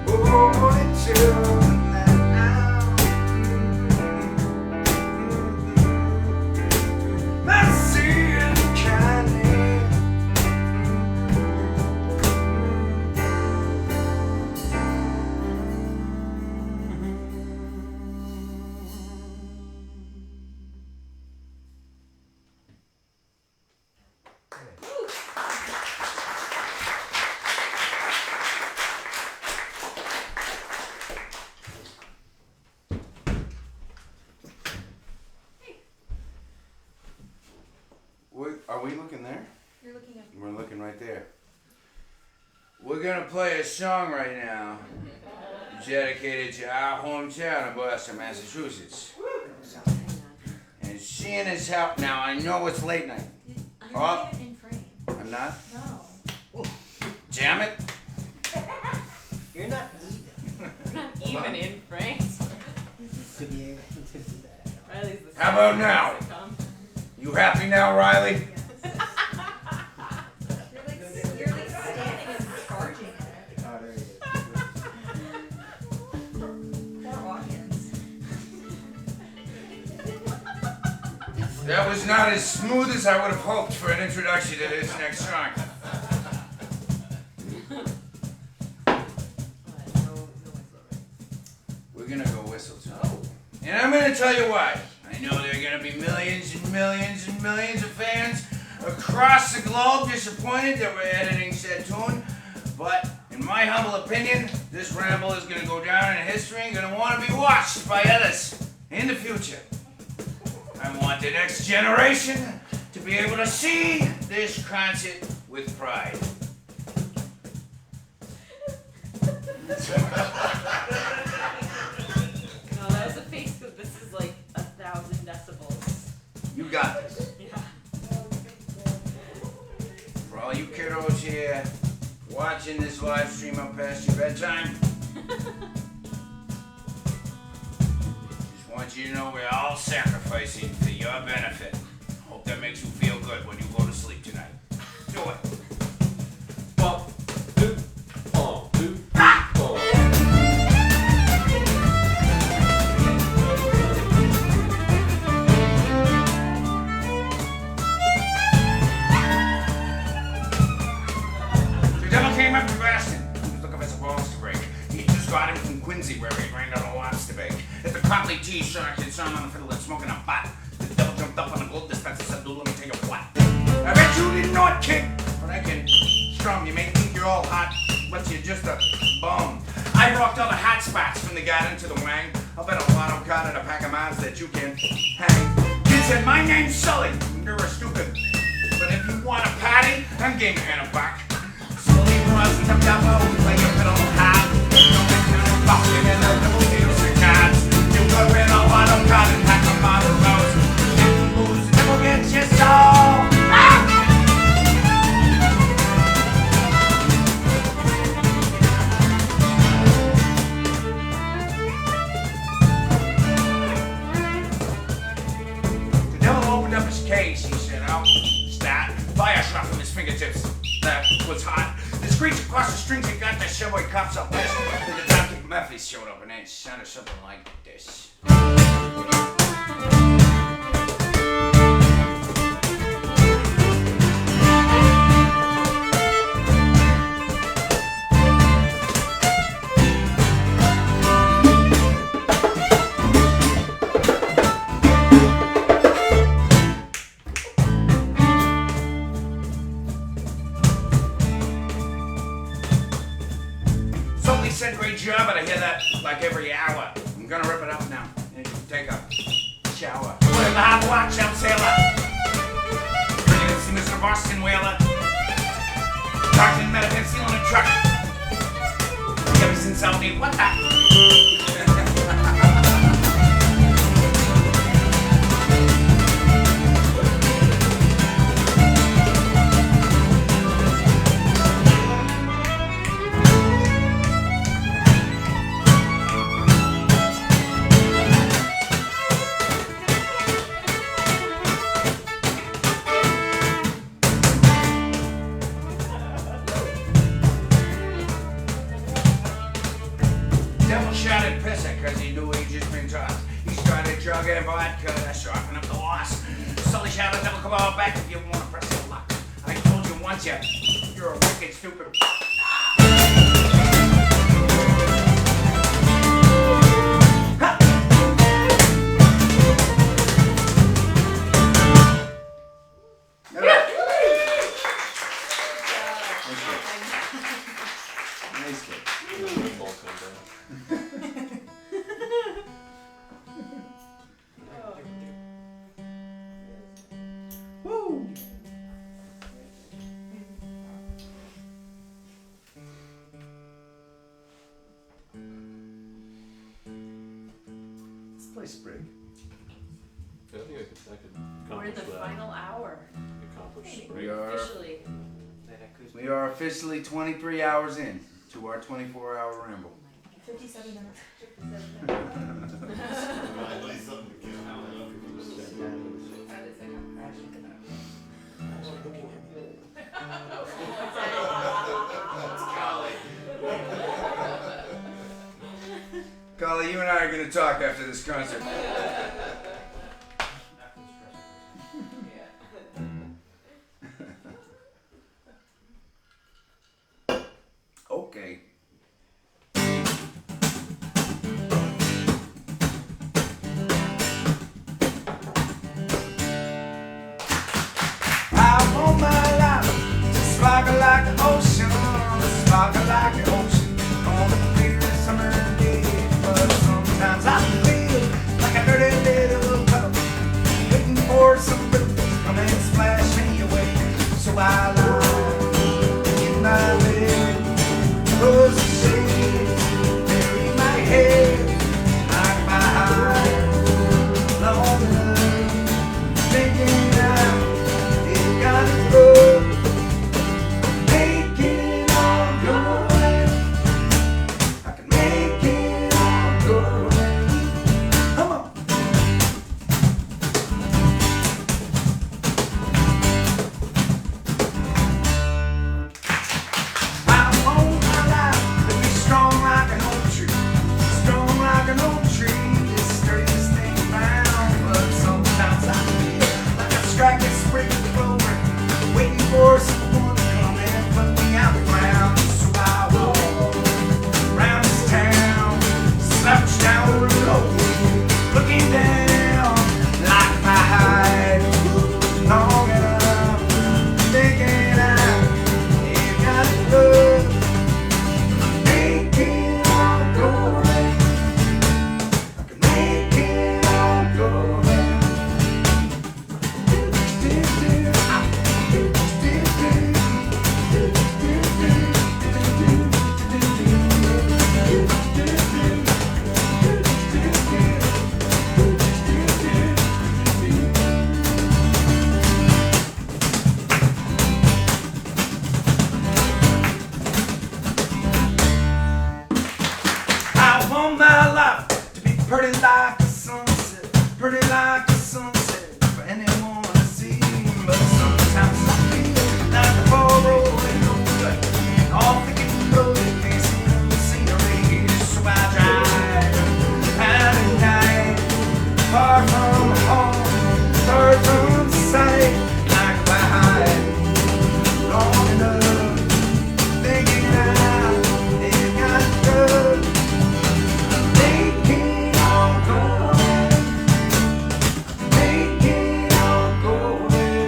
Hold each other now. Mercy and kindness. Are we looking there? You're looking at. We're looking right there. We're gonna play a song right now dedicated to our hometown of Boston, Massachusetts. And seeing as how now I know it's late night. I'm not even in frame. I'm not? No. Damn it. You're not I'm not even in frame. to be able to do that. Riley's the How about now? You happy now, Riley? You're like standing and charging it. Oh, there he is. Poor audience. That was not as smooth as I would have hoped for an introduction to this next song. We're gonna go whistle too. And I'm gonna tell you why. I know there are gonna be millions and millions and millions of fans across the globe disappointed that we're editing said tune, but in my humble opinion, this ramble is gonna go down in history and gonna want to be watched by others in the future. I want the next generation to be able to see this concert with pride. No, that was a face because this is like 1,000 decibels. You got this. Yeah. For all you kiddos here watching this live stream up past your bedtime, just want you to know we're all sacrificing for your benefit. Hope that makes you feel good when you go to sleep tonight. Do it. The devil came up to Boston. He was looking for some balls to break. He just got him from Quincy where he ran down a lobster bake. At the Copley Tea Shark, his son on the fiddle and smoking a pot. The devil jumped up on the gold dispenser, said, "Dude, let me take a what?" I bet you didn't know it, kid. But I can. Strum, you may think you're all hot, but you're just a bum. I rocked all the hot spots from the garden to the wang. I'll bet a lotto card and a pack of mods that you can hang. Kid said, "My name's Sully." You're a stupid. But if you want a patty, I'm game and a buck. Sully was the devil, play your fiddle hot. Don't make no fucking in the double deals and cards. You go win a lotto card and pack a mod of those. If you lose, it will get your soul. The devil opened up his case. He said, "Oh, stat." Fire shot from his fingertips. That was hot. The screech across the strings and got the showboy cops up this. Then the Dropkick Murphys showed up and they sounded something like this. Somebody said great job, but I hear that like every hour. I'm gonna rip it up now. And you can take a shower. Put in the hot watch, I'm sailor. Ready to see Mr. Boston Whaler. Talking met him stealing a truck. Ever since I'll be what the? Devil shouted pissing because he knew he'd just been taught. He started chugging vodka to sharpen up the loss. Sully shouted, "Devil, come on back if you want to press your luck. I told you once, you're a wicked, stupid." Nice kid. Woo! play Sprig. I think I could We're accomplish the that. final hour. Accomplish We are Officially. we are officially 23 hours in to our 24-hour ramble. 57 minutes. Golly, you and I are going to talk after this concert. Okay. I want my life to sparkle like the ocean, sparkle like the ocean on the clear summer day. But sometimes I feel like a dirty little puddle, waiting for somebody to come and splash me away. So I lie in my bed, close the shade, bury my head like my eyes long enough, thinking it got to go, make it all go away. I can make it all go away. Come on. I want my life to be strong like an old tree, strong like an old tree, just sturdiest thing around. But sometimes I feel like a scraggly sprig of clover, waiting for someone to come and put me out the ground. So I walk round this town, slouch down low, looking down like my hide long enough, thinking ain't got to go, make it all go away. I can make it all go away. I want my life to be pretty like a sunset, pretty like a sunset for anyone to see. But sometimes I feel like a ball rolling over, all thinking road, can't see the scenery. So I drive out at night, far from home, far from sight, like a hide long enough, thinking ain't got to go. Make it all go away. Make it all go away.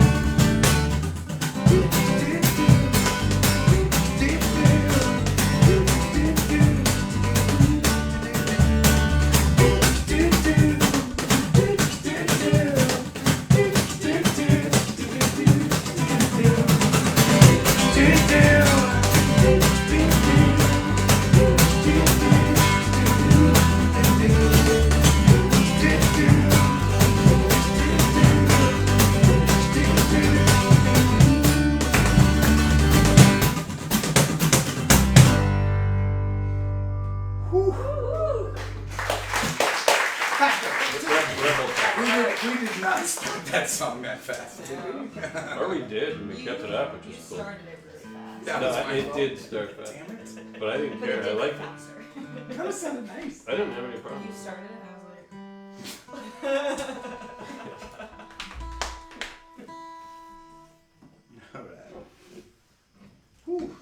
We did not start that song that fast, did we? Or we did, and we kept it up, which is cool. That was my it fault. did start fast. Damn it. But I didn't care. I liked it. That sounded nice. I didn't have any problem. You started it, I was like. All right. Whew.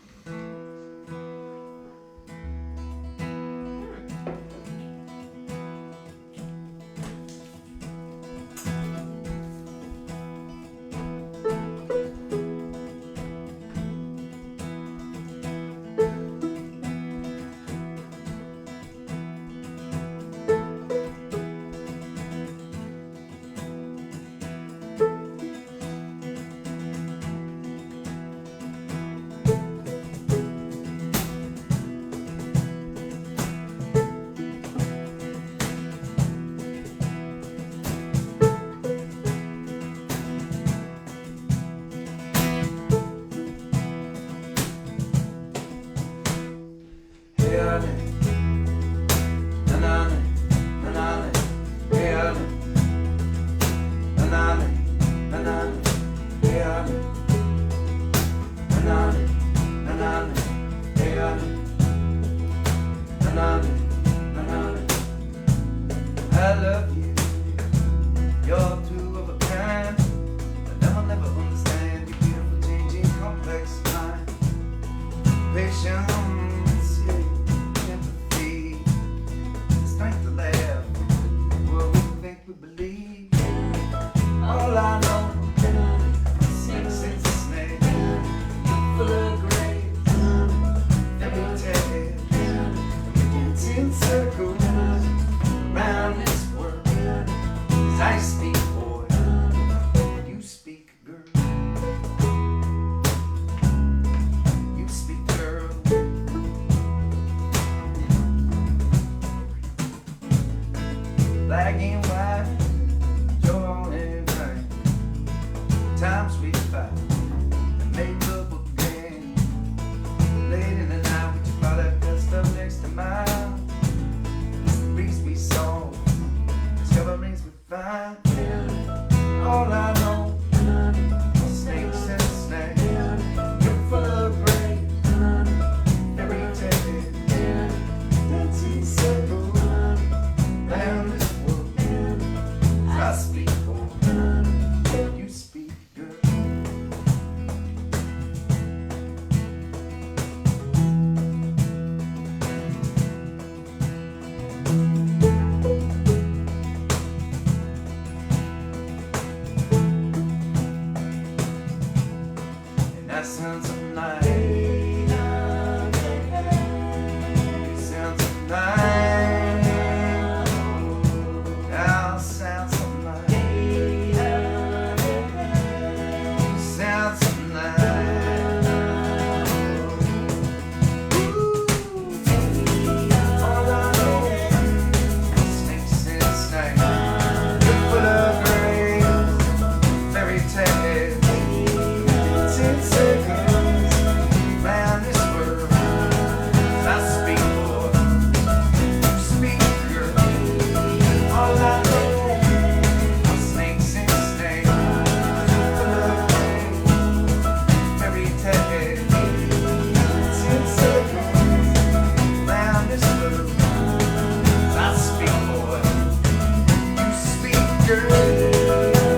I love you. You're two of a kind. But them will never understand your beautiful, changing, complex mind. Patience, empathy, the strength to laugh. What we think we believe. All I know is sex and snake. Full of grace, every tale. In circles around this world. As I speak, boy, you speak, girl. You speak, girl. Black and white, joy and rain. Times we fight and make love again. Late in the night, we just bought that good stuff next to mine. Breeze we saw, discoveries we find. All I know is snakes and snakes. You're full of grace, every day. Dancing circles round this world. I speak for you, speak, girl. That sounds so nice. It sounds so nice. That sounds so nice. It sounds so nice. All I know is snakes and snakes. You're full of grace, fairy tales. Round this world, I speak for you, speak, girl. All I know are snakes and snakes. Full of grace, fairy tales. Ten circles round this world, I speak for you, speak, girl.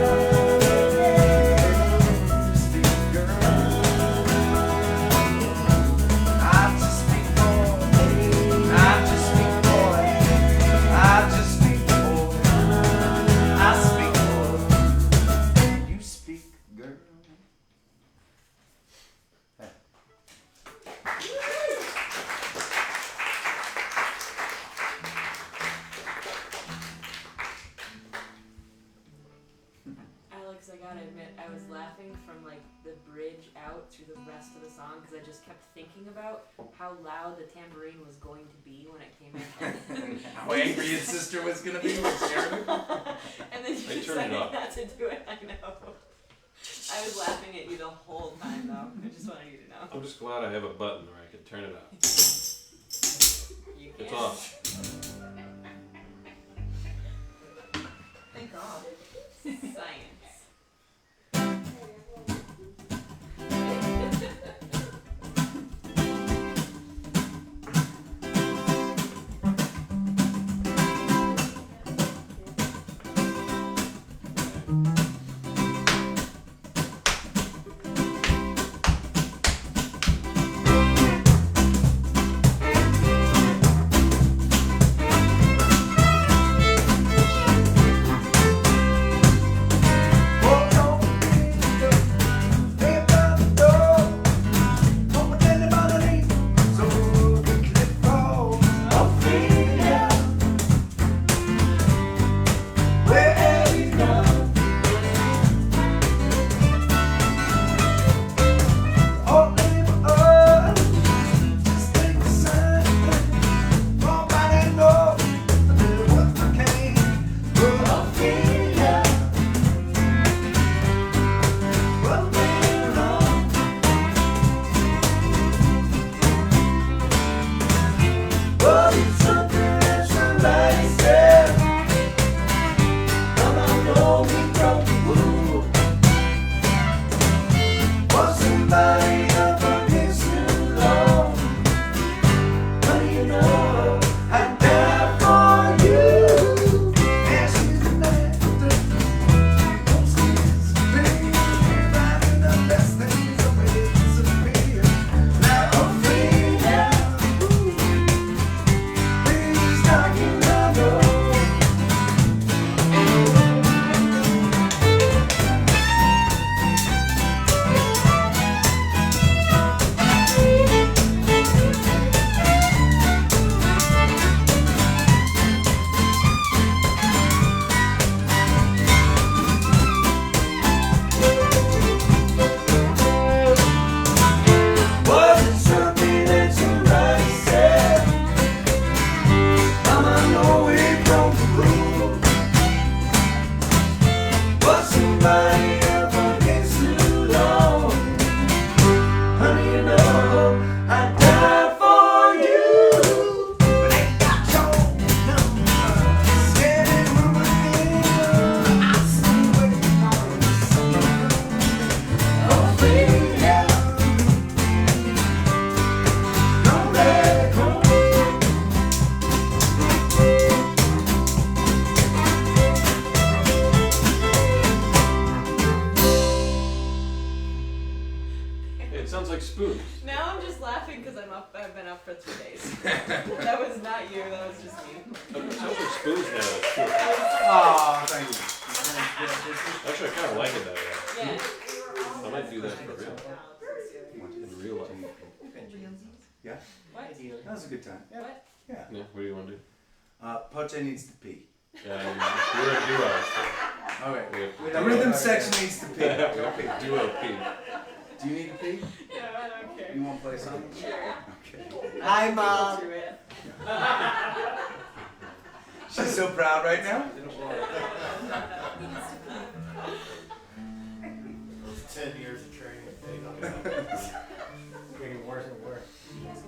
Alex, I gotta admit, I was laughing from like the bridge out through the rest of the song because I just kept thinking about how loud the tambourine was going to be when it came in. How angry his sister was gonna be with Jeremy. And then you I turned it decided off. not to do it, I know. I was laughing at you the whole time though. I just wanted you to know. I'm just glad I have a button where I can turn it off. You It's can. off. Thank God. Science. Now I'm just laughing because I've been up for 3 days. That was not you. That was just me. Those are spoons now. Oh, thank you. Actually, I kind of like it that way. Yeah. I might do that for real. In real life. Yeah? What? That was a good time. Yeah. What? Yeah. Yeah, what do you want to do? Poche needs to pee. Yeah, we're a duo. So. Alright. We The have rhythm duo. section needs to pee. We have duo pee. Do you need to pee? Yeah, I don't care. You want to play something? Sure. Okay. Hi, Mom. She's so proud right now. 10 years of training. Getting worse and worse.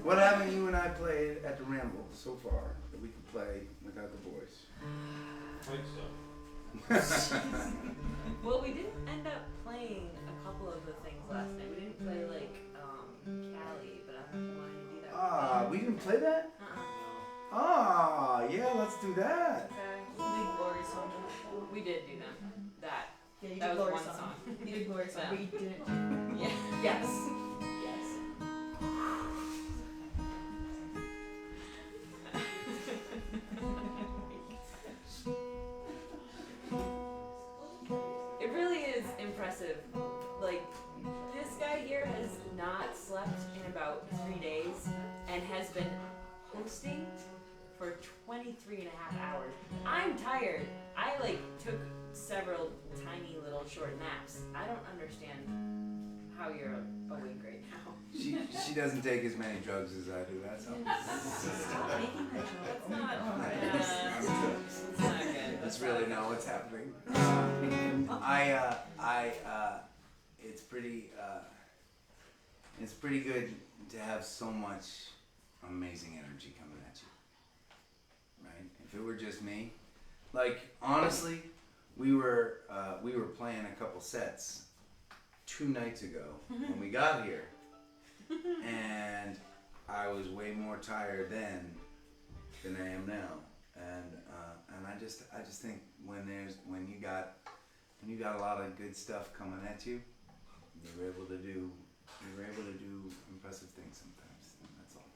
What haven't you and I played at the Ramble so far that we could play without the boys? Well, we didn't end up playing a couple of the things last night. We didn't play like Cali, but I don't know if you wanted to do that. Ah, we didn't play that? Ah, yeah, let's do that. Okay. The Glory song. We did do them. That. Yeah, you that did was Glory one song. song. You did Glory song, but you didn't do Yeah. Yes. It really is impressive. Like, this guy here has not slept in about 3 days and has been hosting for 23 and a half hours. I'm tired. I took several tiny little short naps. I don't understand how you're awake right now. She doesn't take as many drugs as I do. That's all. Stop making that joke. That's not. It's not good. That's really not what's happening. It's pretty good to have so much amazing energy coming at you, right? If it were just me, honestly, we were playing a couple sets 2 nights ago when we got here, and I was way more tired then than I am now, and I just think when you got a lot of good stuff coming at you, you're able to do impressive things sometimes, and that's all.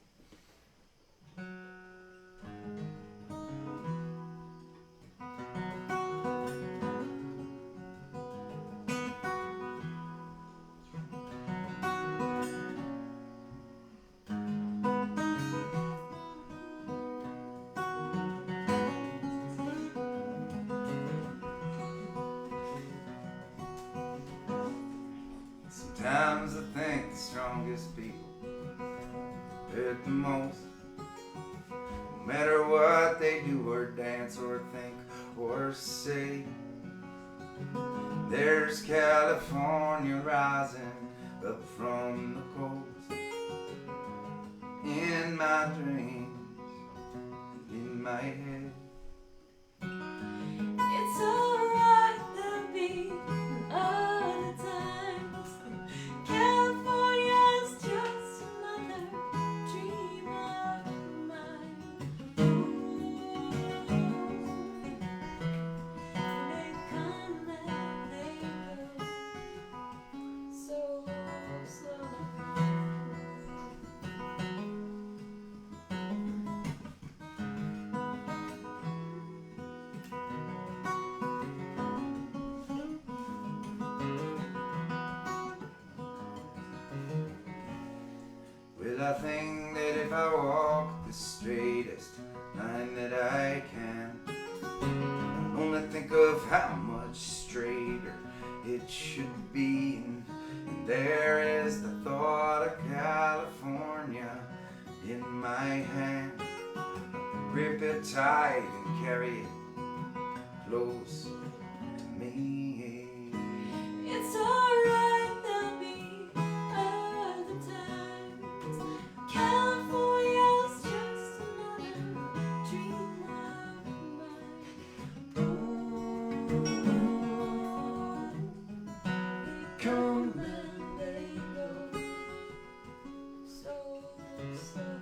Sometimes I think the strongest people hurt the most. No matter what they do or dance or think or say, there's California rising up from the coast. In my dreams, in my head. It's alright, there'll be other times. California's just another dream of mine. They come and they go, so slow. Well, I think that if I walk the straightest line that I can, I only think of how much straighter it should be. And there is the thought of California in my hand. Grip it tight and carry it close to me. It's alright, there'll be other times. California's just another dream of mine. They come and they go, so slow.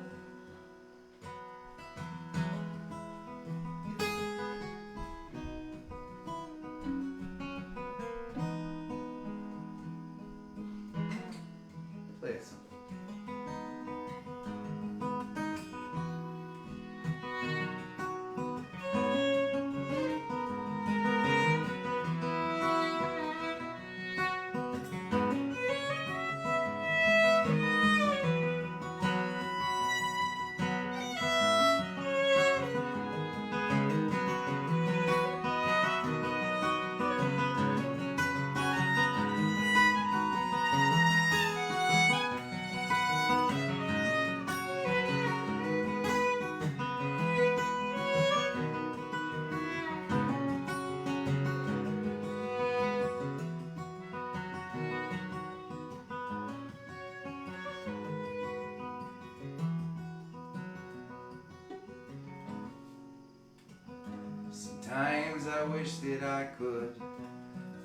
I wish that I could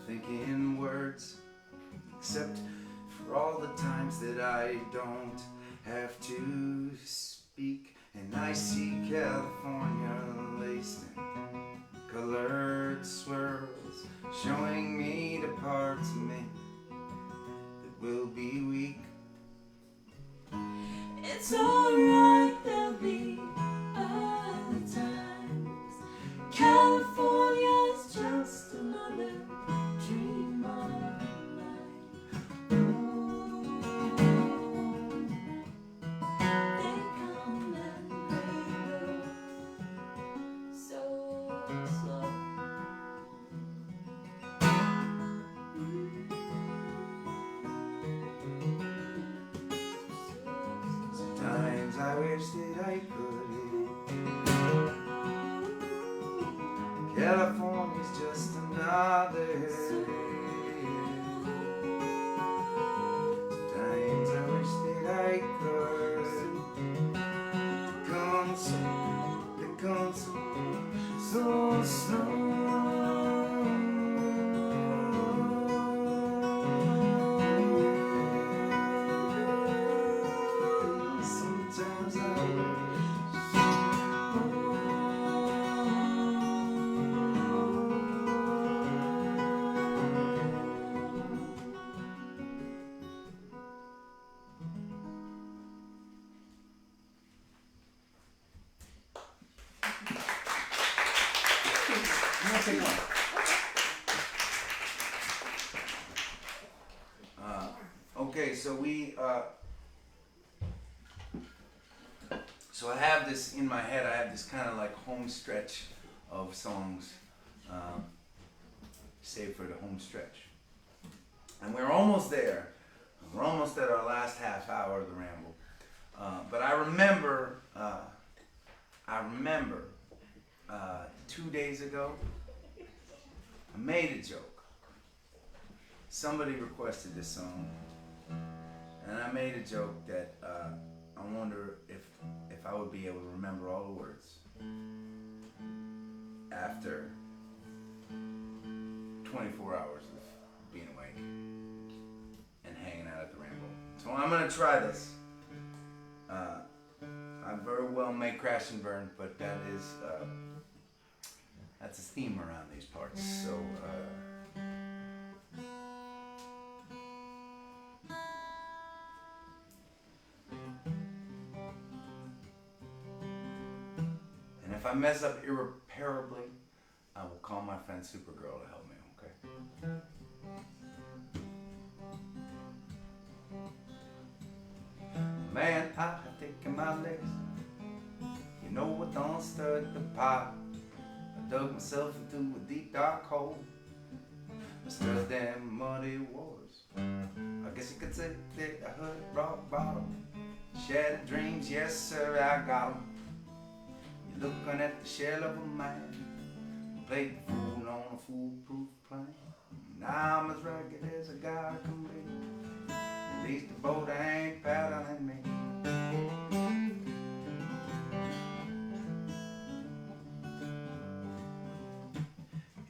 think in words, except for all the times that I don't have to speak. And I see California laced in colored swirls, showing me the parts of me that will be weak. It's alright, there'll be other times. California's just another dream of mine. They come and they go so slow. Sometimes I wish that I could. California's just another. Sometimes I wish that I could. It comes so slow. Sometimes I okay, so I have this in my head. I have this kind of like home stretch of songs, saved for the home stretch, and we're almost there. We're almost at our last half hour of the ramble. But I remember 2 days ago, I made a joke. Somebody requested this song, and I made a joke that I wonder if I would be able to remember all the words after 24 hours of being awake and hanging out at the Ramble. So I'm gonna try this. I very well may crash and burn, but that is that's a theme around these parts. So. And if I mess up irreparably, I will call my friend Supergirl to help me, okay? Man, I have taken my legs. You know I done stirred the pot. I dug myself into a deep dark hole. I stirred them muddy waters. I guess you could say that I hurt rock bottom. Shattered dreams, yes sir, I got 'em. You're looking at the shell of a man who played the fool on a foolproof plan. Now I'm as ragged as a guy can be. At least the boat ain't paddling me.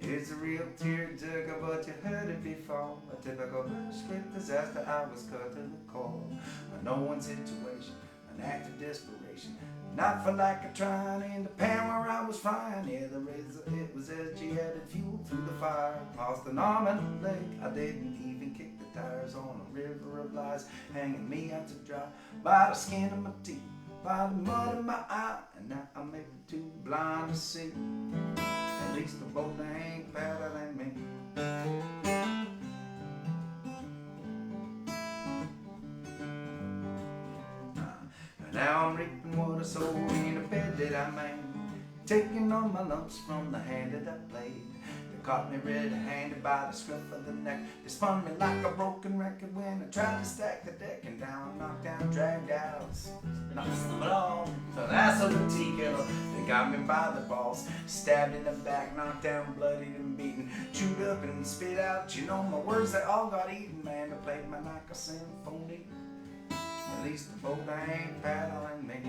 It's a real tearjerker, but you heard it before. A typical script disaster, I was cut to the core. A no-one situation, an act of desperation. Not for lack of trying, in the pan where I was frying. Yeah, it was as she added fuel to the fire. Lost an arm and a leg, I didn't even kick the tires on a river of lies, hanging me out to dry by the skin of my teeth, by the mud in my eye. And now I may be too blind to see. At least the boat ain't paddling me. Now I'm reaping what I sowed in a bed that I made, taking all my lumps from the hand that I played. They caught me red-handed by the scruff of the neck. They spun me like a broken record when I tried to stack the deck, and down, knocked down, dragged out, nothing but all. So that's a tea kettle. They got me by the balls, stabbed in the back, knocked down, bloodied and beaten, chewed up and spit out. You know my words, they all got eaten, man. They played me like a symphony. At least the boat ain't paddling me.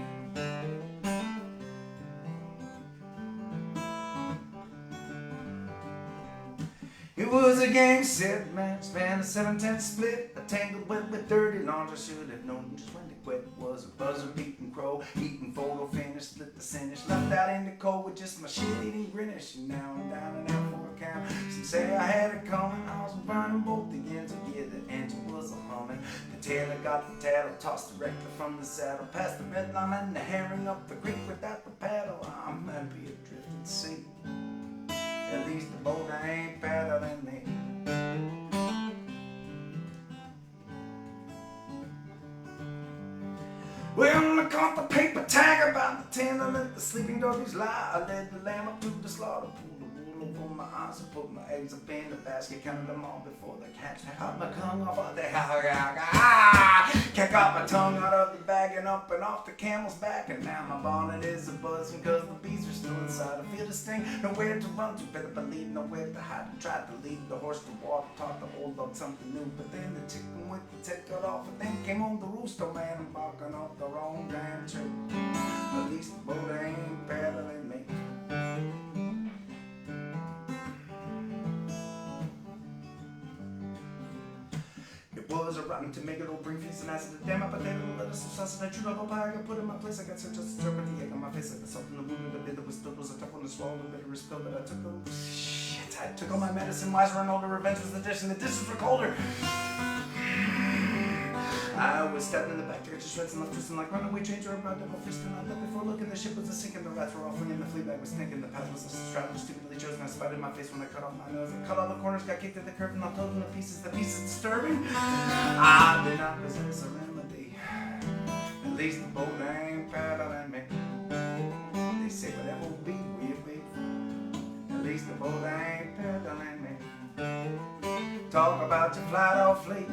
It was a game set match, span a 7-10 split. A tangled web with dirty laundry. I should have known just when to quit. Was a buzzer beating crow, eating photo finish, split the finish. Left out in the cold with just my shit eating grinish. And now I'm down and out for a count. Some say I had it coming. I was burning both the ends of gear. The engine was a humming. The tailor got the tattle, tossed directly from the saddle. Past the red line and the herring up the creek without the paddle. I'm happy adrift at sea. At least the boat ain't paddling me. Well, I caught the paper tag about the 10. I let the sleeping doggies lie. I led the lamb up to the slaughter, pulled the wool over my eyes. I put my eggs up in the basket, counted them all before the catch. I got my tongue off of the Can't got my tongue out of the bag and up and off the camel's back. And now my bonnet is a buzzing cause the bees are still inside. I feel the sting, nowhere to run to. Better believe nowhere to hide. And tried to lead the horse to water, taught the old dog something new. But then the chicken with the tail cut off. And then came on the rooster man and barking off the wrong damn tree. At least the boat ain't paddling me. It was a rotten tomato, briefcase, and acid, a damn up a potato, lettuce, some sauce, and a true double pie. I got put in my place. I got such a stir with the egg on my face. I got salt in the wound, and the bit that was spilled was a tough one to swallow. The bitter was spilled, but I took all my medicine wiser and older. Revenge was the dish, and the dishes were colder. I was stabbed in the back to get your shreds and left twisting like runaway trains or a broad devil feasting. I looked before looking, the ship was a sinking, the rats were all flinging, the flea bag was stinking, the path was a strap was stupidly chosen. I spied in my face when I cut off my nose. I cut all the corners, got kicked at the curve, and I pulled in the pieces disturbing. I did not possess a remedy. At least the boat ain't paddling me. They say whatever will be, will be. At least the boat ain't paddling me. Talk about your flight off fleet.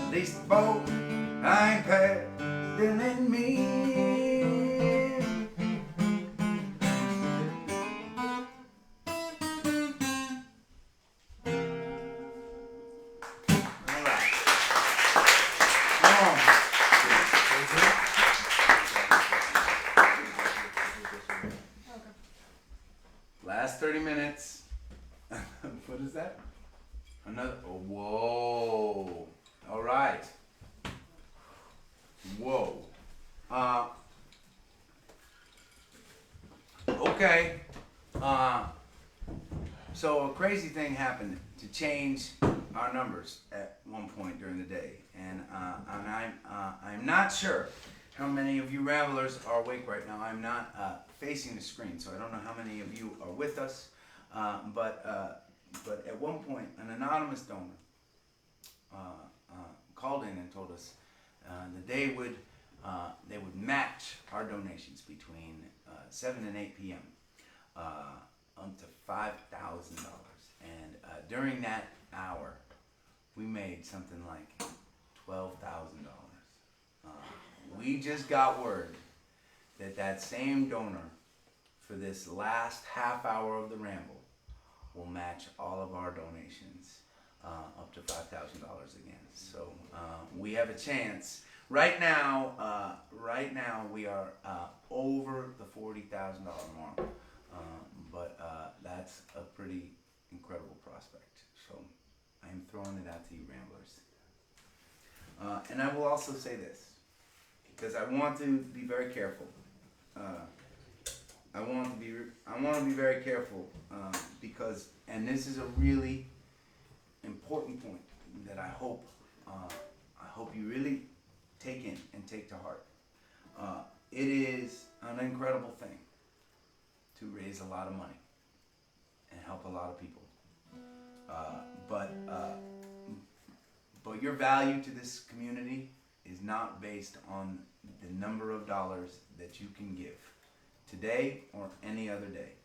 At least the boat ain't paddling me. Last 30 minutes. What is that? Another. Oh, whoa. All right. Whoa. Okay. So a crazy thing happened to change our numbers at one point during the day, and I'm not sure how many of you ramblers are awake right now. I'm not facing the screen, so I don't know how many of you are with us. But at one point, an anonymous donor called in and told us that they would match our donations between 7 and 8 p.m. Up to $5,000. And during that hour, we made something like $12,000. We just got word that same donor for this last half hour of the Ramble will match all of our donations up to $5,000 again. So we have a chance. Right now we are over the $40,000 mark, but that's a pretty incredible prospect. So I'm throwing it out to you, Ramblers. And I will also say this, because I want to be very careful. I want to be very careful because, and this is a really important point that I hope you really take in and take to heart. It is an incredible thing to raise a lot of money and help a lot of people. But your value to this community is not based on the number of dollars that you can give today or any other day.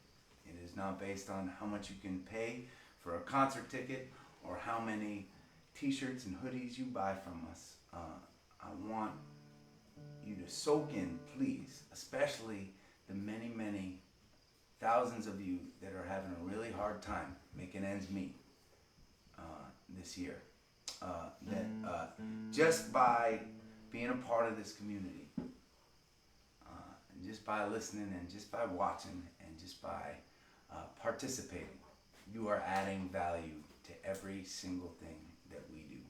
It is not based on how much you can pay for a concert ticket or how many t-shirts and hoodies you buy from us. I want you to soak in, please, especially the many, many thousands of you that are having a really hard time making ends meet this year. That just by being a part of this community, and just by listening and just by watching and just by participating, you are adding value to every single thing that we do,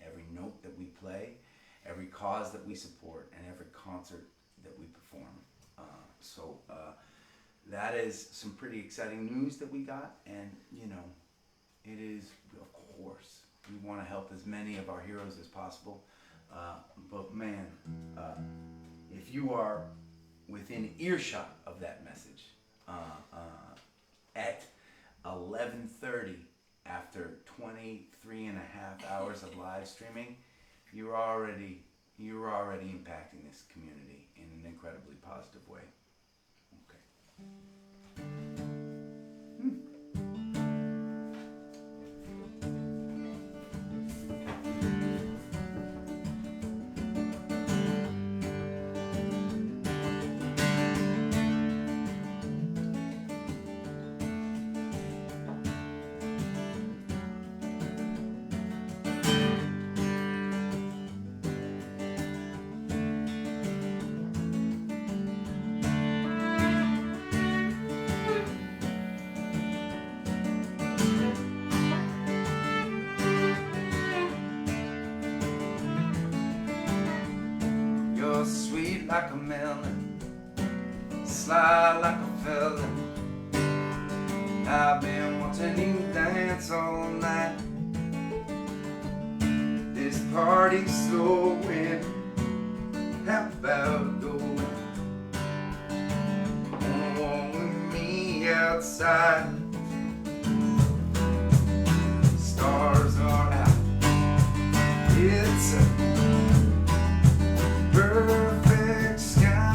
every note that we play, every cause that we support, and every concert that we perform. So that is some pretty exciting news that we got, and you know, it is, of course, we want to help as many of our heroes as possible. But man, if you are within earshot of that message at 11:30 after 23 and a half hours of live streaming, you're already impacting this community in an incredibly positive way. You're sweet like a melon, sly like a felon. I've been watching you dance all night. This party's slowing, how about going? Wanna walk with me outside? Stars are out. It's a perfect sky.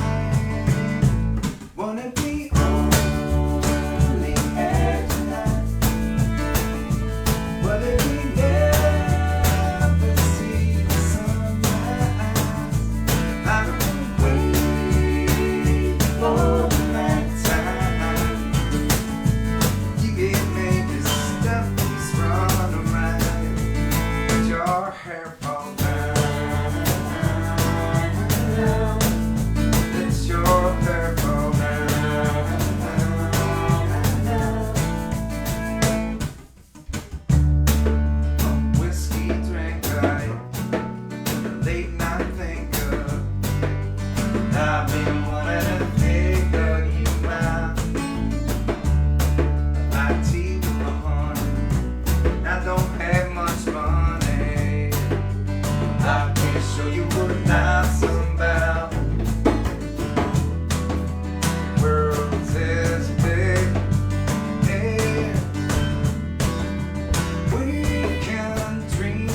Wanna be only had tonight. What if we never see the sunrise? I don't wait for the right time. You gave me this stuff that's run around. Let your hair fall down. Let your hair fall down. A whiskey drinker, late night thinker. I've been wanting to figure you out. I like tea with my honey. I don't have much money. I can show you what life's about. World's as big as we can dream.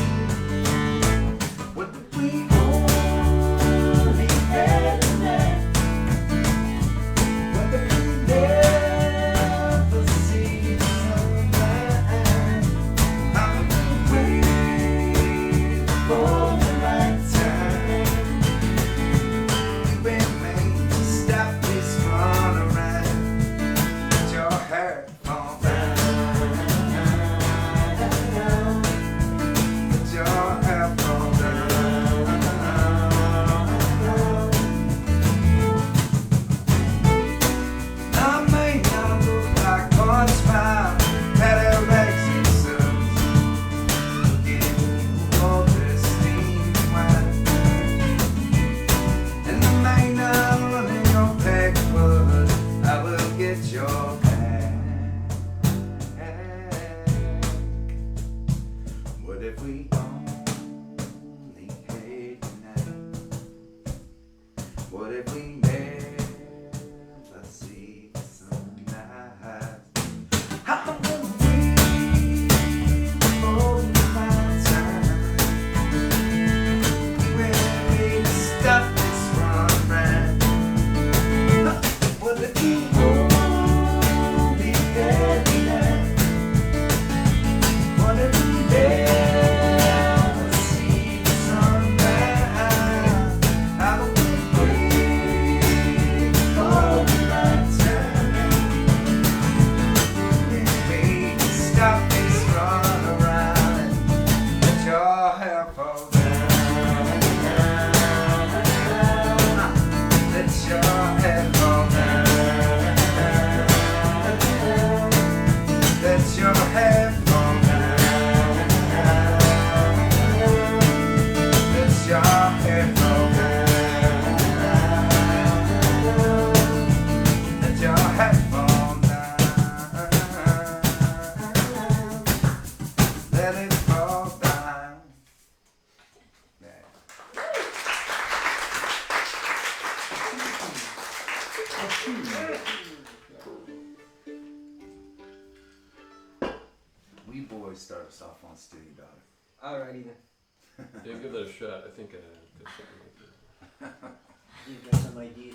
What if we only had tonight? What if we never see the sunrise? I'm waiting for the right time. You've been made to stop this run around. Let your hair fall down. Let your hair fall down. I may not look like one smile, better excuses. Give you all this steam wine. And I may not run in your back, but I will get your back. What if we only had tonight? What if we never see the sunrise? I'm gonna wait for the right time. You and me stop this run round. What if we only had tonight? What if we never see the sunrise? I don't wait We boys start us off on Steady Daughter. Alrighty then. Yeah, give that a shot. I think I did something like that. You've got some ideas.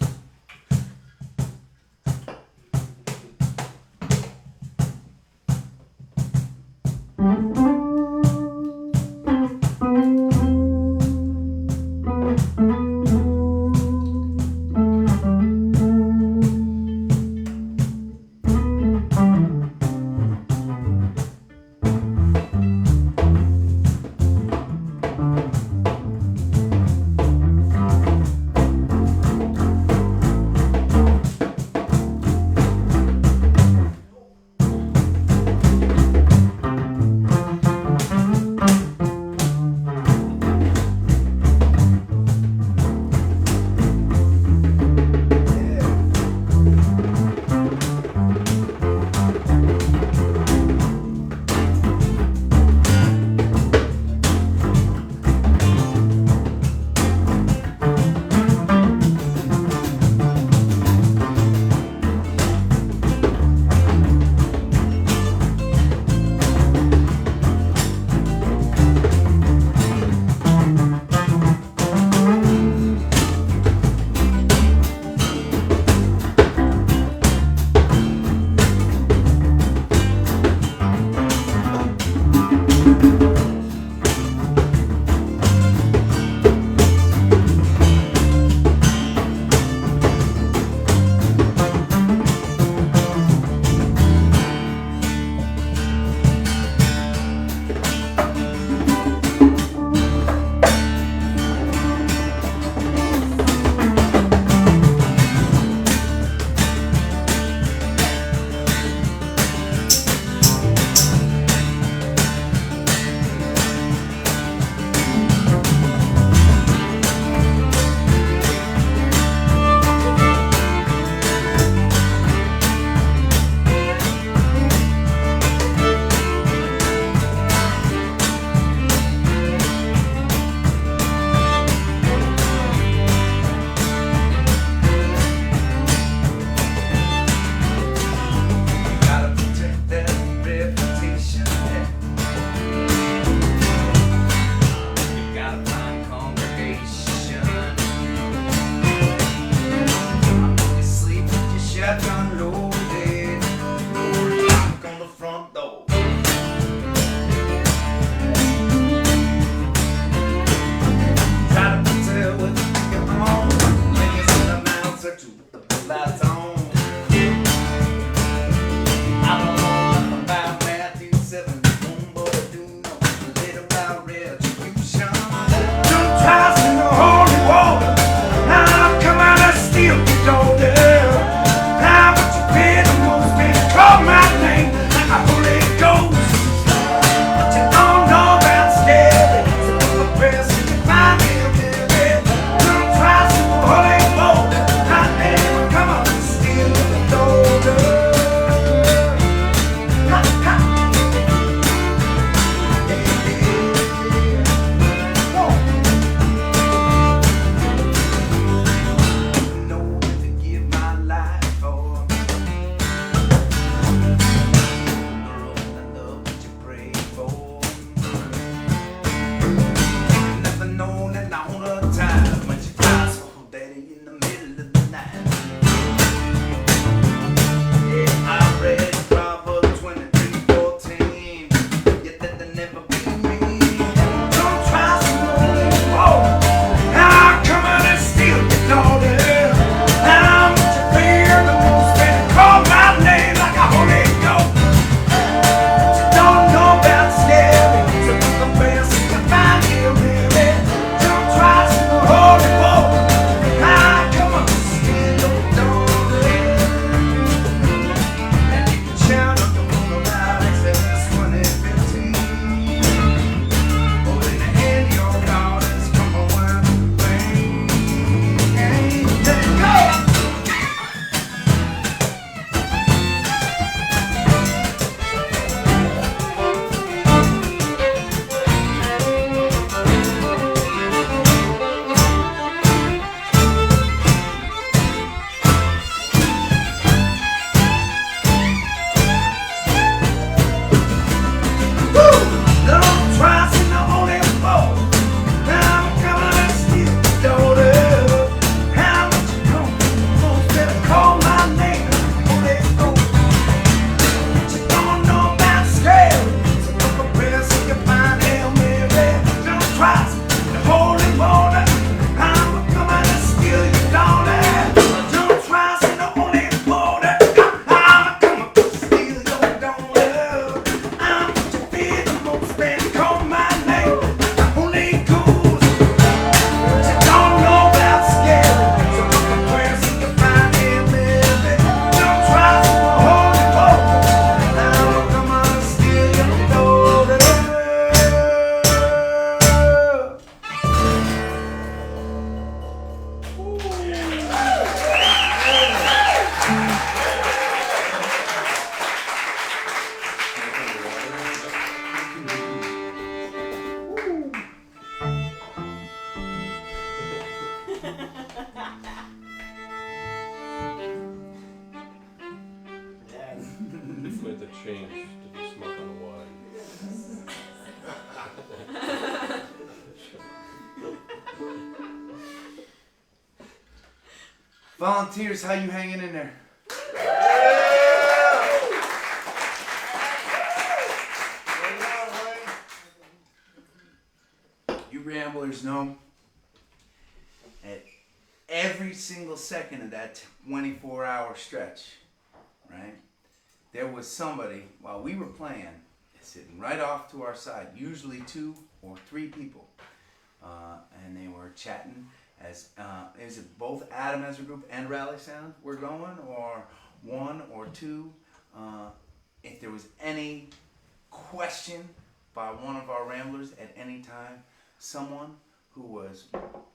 changed to be smoking away. Volunteers, how you hanging in there? You ramblers know at every single second of that 24-hour stretch, right, there was somebody, while we were playing, sitting right off to our side, usually 2 or 3 people, and they were chatting as, is it both Adam as a group and Rally Sound were going, or 1 or 2? If there was any question by one of our ramblers at any time, someone who was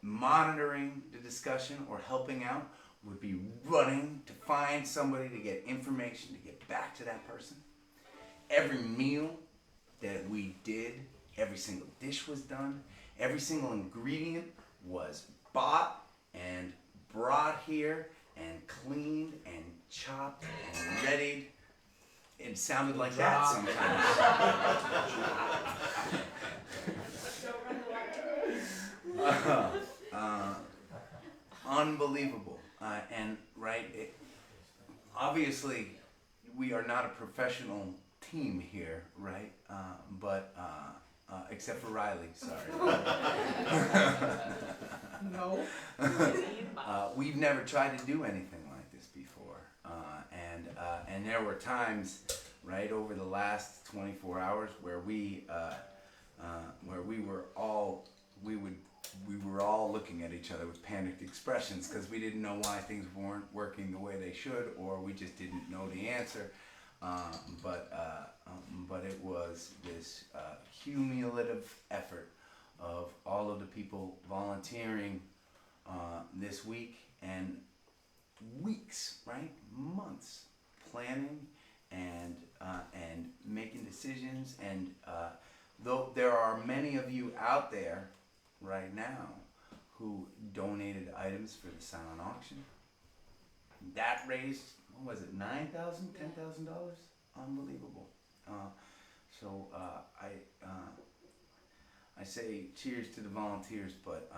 monitoring the discussion or helping out would be running to find somebody to get information to get back to that person. Every meal that we did, every single dish was done, every single ingredient was bought and brought here and cleaned and chopped and readied. It sounded like that sometimes. Unbelievable. And right, obviously we are not a professional team here, right? But except for Riley, sorry. No. We've never tried to do anything like this before, and there were times, right, over the last 24 hours where we were all looking at each other with panicked expressions because we didn't know why things weren't working the way they should, or we just didn't know the answer. But it was this cumulative effort of all of the people volunteering this week and weeks, right, months, planning and making decisions. And though there are many of you out there right now who donated items for the silent auction, that raised, what was it, $9,000, $10,000? Unbelievable. So I say cheers to the volunteers, but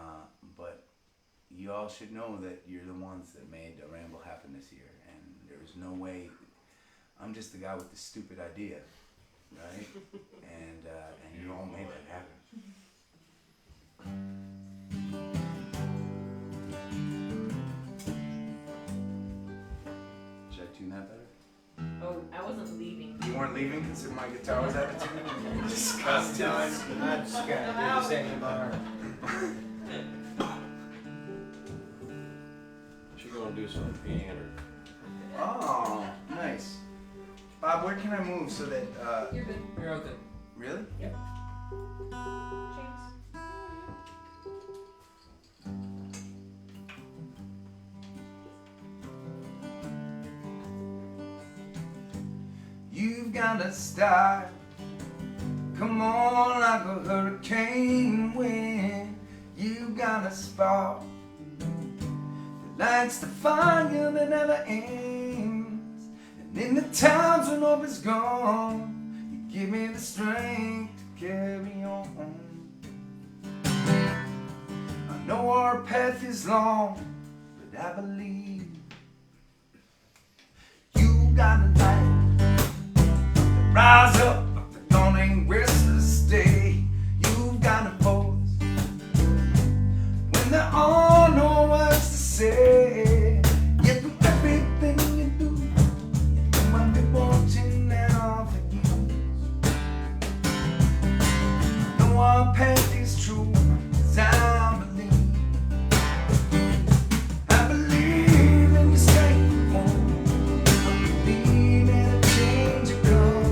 you all should know that you're the ones that made the Ramble happen this year, and there's no way. I'm just the guy with the stupid idea, right? and you all made that happen. Should I tune that better? Oh, I wasn't leaving. You weren't leaving because my guitar was out of tune? Disgusting. I'm just gonna do this anymore. She's gonna do some piano. Oh, nice. Bob, where can I move so that You're good. You're okay. Really? Yep. You've got a style, come on, like a hurricane wind. You've got a spark that lights the fire that never ends. And in the times when hope is gone, you give me the strength to carry on. I know our path is long, but I believe you got a light. Rise up of the dawning restless day. You've got a voice when there are no words to say. Yet with everything you do, you might be watching out for years. I know our path is true, 'cause I believe in your strength. I believe in a change of come.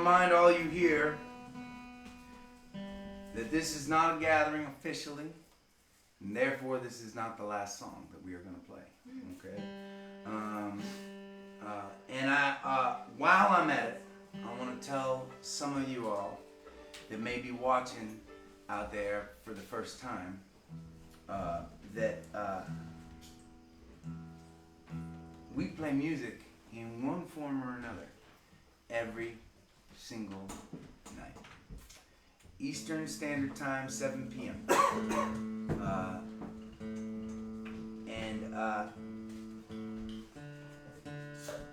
remind all you here that this is not a gathering officially, and therefore this is not the last song that we are going to play. Okay? And while I'm at it, I want to tell some of you all that may be watching out there for the first time that we play music in one form or another every single night. Eastern Standard Time, 7 p.m.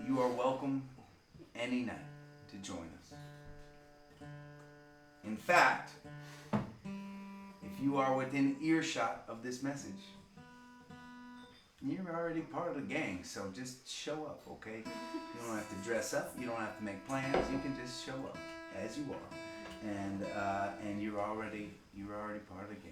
You are welcome any night to join us. In fact, if you are within earshot of this message, you're already part of the gang, so just show up, okay? You don't have to dress up, you don't have to make plans, you can just show up as you are. And you're already part of the game.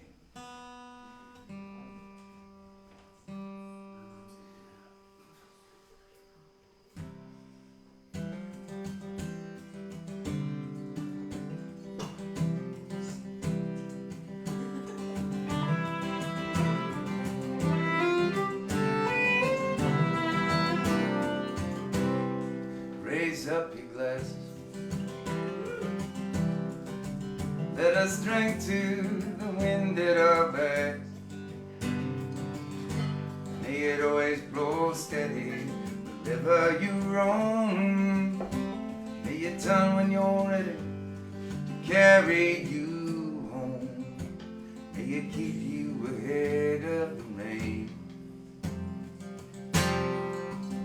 Raise up your glasses. Let us drink to the wind at our backs. May it always blow steady wherever you roam. May it turn when you're ready to carry you home. May it keep you ahead of the rain.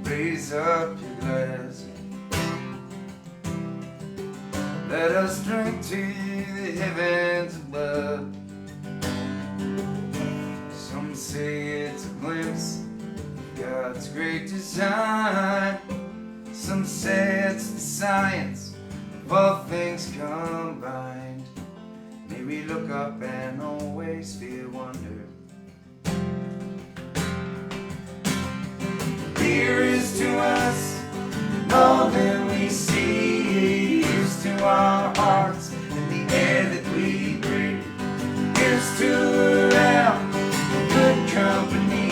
Raise up your glass. Let us drink to the heavens above. Some say it's a glimpse of God's great design. Some say it's the science of all things combined. May we look up and always feel wonder. Beer is to us all that we see. Here's to our hearts and the air that we breathe. Here's to around good company.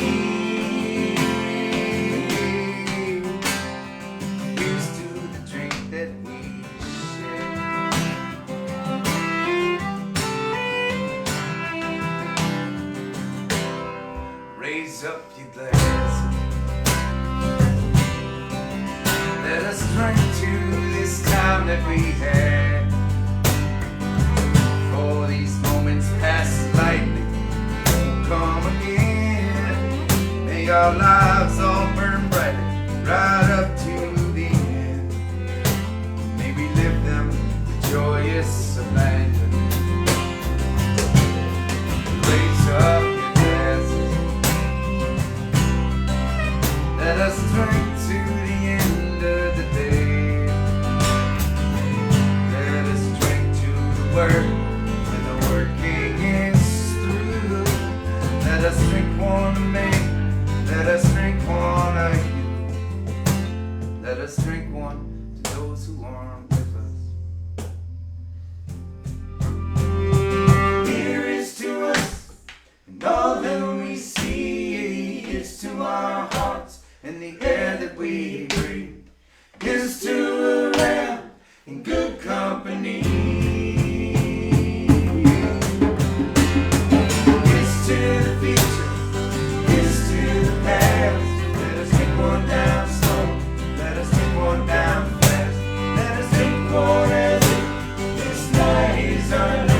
Here's to the drink that we share. Raise up your glass. Let us drink to this time that we had. For these moments pass lightly, won't come again. May our lives all burn brightly, right up to the end. May we live them with joyous abandon. Raise up your glasses. Let us drink to the end of the day. Let us drink to the work when the working is through. Let us drink one to me. Let us drink one to you. Let us drink one to those who aren't with us. Here is to us and all that we see. Here's to our hearts and the air that we breathe. Here's to around in good company. Here's to the future. Here's to the past. Let us take one down slow. Let us take one down fast. Let us take forever. This night is our last.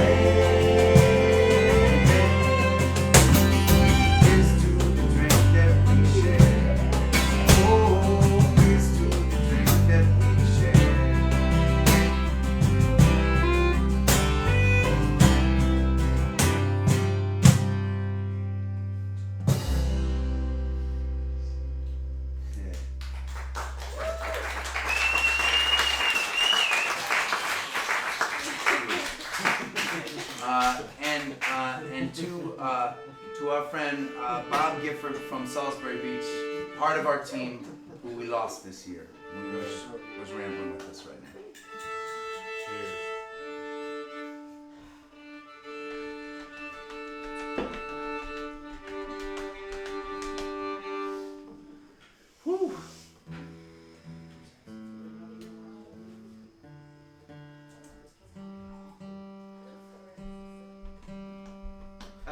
Here's to the drink that we share. Oh, here's to the drink that we share. And to our friend Bob Gifford from Salisbury Beach, part of our team who we lost this year, who was rambling with us right now.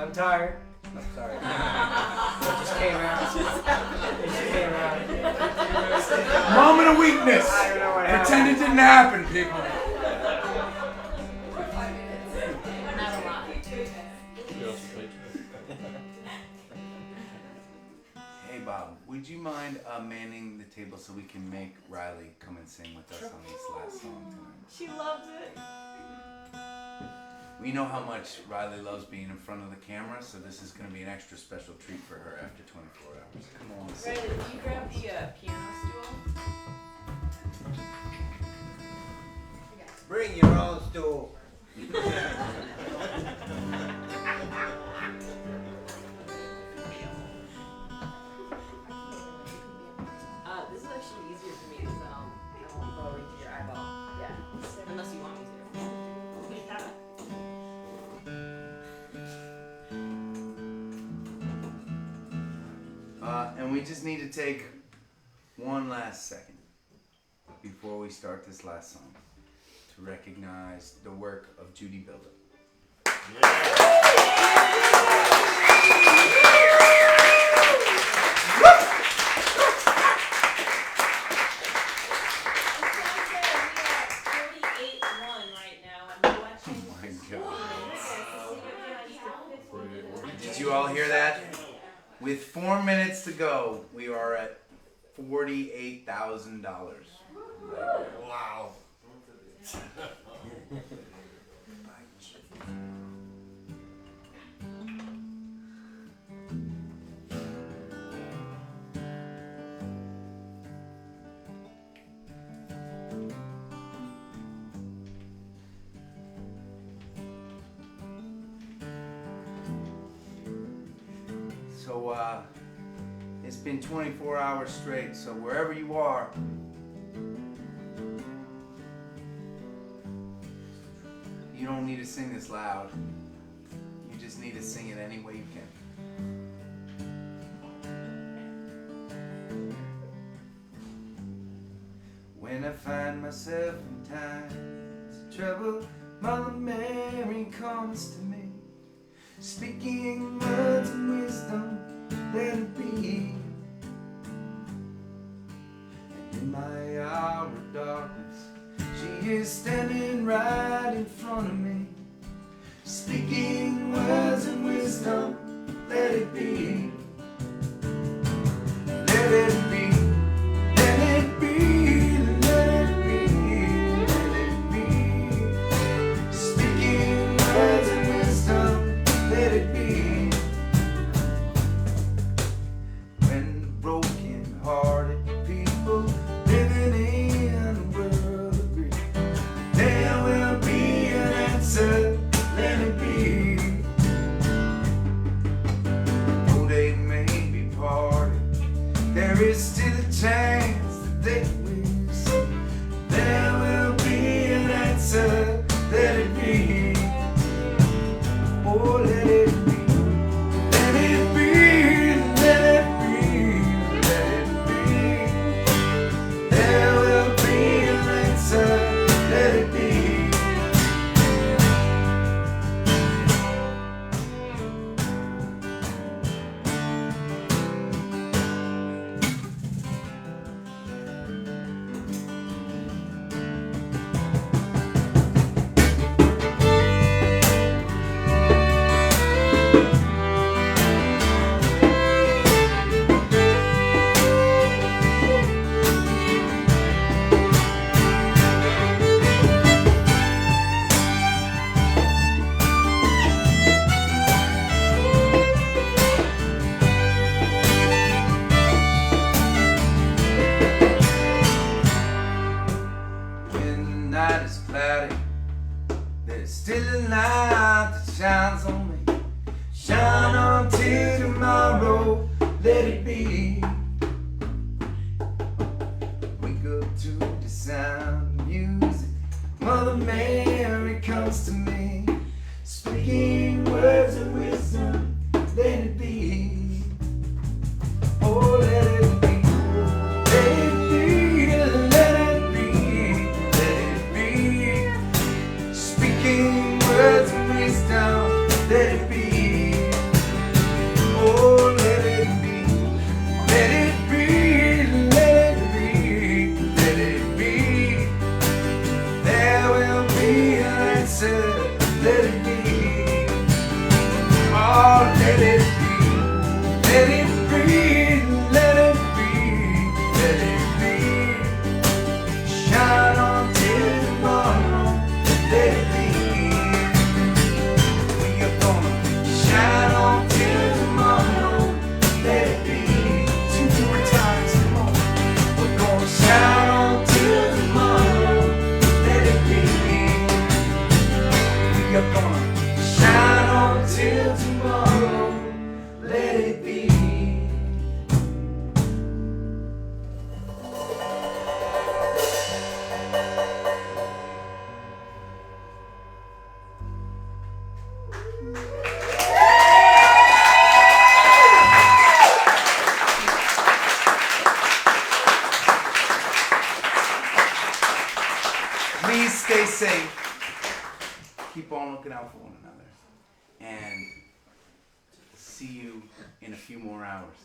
I'm tired. I'm sorry. It just came out. It just came out. Moment of weakness. I don't know what happened. Pretend it didn't happen, people. Not a lot. Hey Bob, would you mind manning the table so we can make Riley come and sing with us on this last song tonight? She loves it. We know how much Riley loves being in front of the camera, so this is going to be an extra special treat for her after 24 hours. Come on. Riley, will you grab the piano stool? Bring your own stool. This is actually easier for me because I won't go right to your eyeball. Yeah. Unless you want me to. And we just need to take one last second before we start this last song to recognize the work of Judy Builder. Did you all hear that? With 4 minutes to go, we are at $48,000. Wow. So, it's been 24 hours straight, so wherever you are, you don't need to sing this loud. You just need to sing it any way you can. When I find myself in times of trouble, Mother Mary comes to me, speaking words of wisdom, let it be. And in my hour of darkness, she is standing right in front of me, speaking words of wisdom, let it be. Let it be. Let it be. Let it be. Let it be. Speaking words of wisdom, let it be. When broken-hearted people living in a world of grief, there will be an answer, let it be. Though they may be parted, there is still a chance that they will see. There will be an answer, let it be. Oh, let it be. Let it be. Let it be. Let it be. There will be an answer, let it be. When the night is cloudy, there's still a light that shines on me. Shine on till tomorrow, let it be. Wake up to the sound of music. Mother Mary comes to me, speaking words of wisdom, let it be. Oh, let it be. Let it be. Let it be. Let it be. Speaking words of wisdom, let it be. said, let it be. Oh, let it be. Let it be. Let it be. Let it be. Shine on till tomorrow. Let it be. We are gonna shine on till tomorrow. Let it be. 2 more times, come on. We're gonna shine on till tomorrow. Let it be. We are gonna shine on till tomorrow. Let it be. Please stay safe. Keep on looking out for one another. And see you in a few more hours.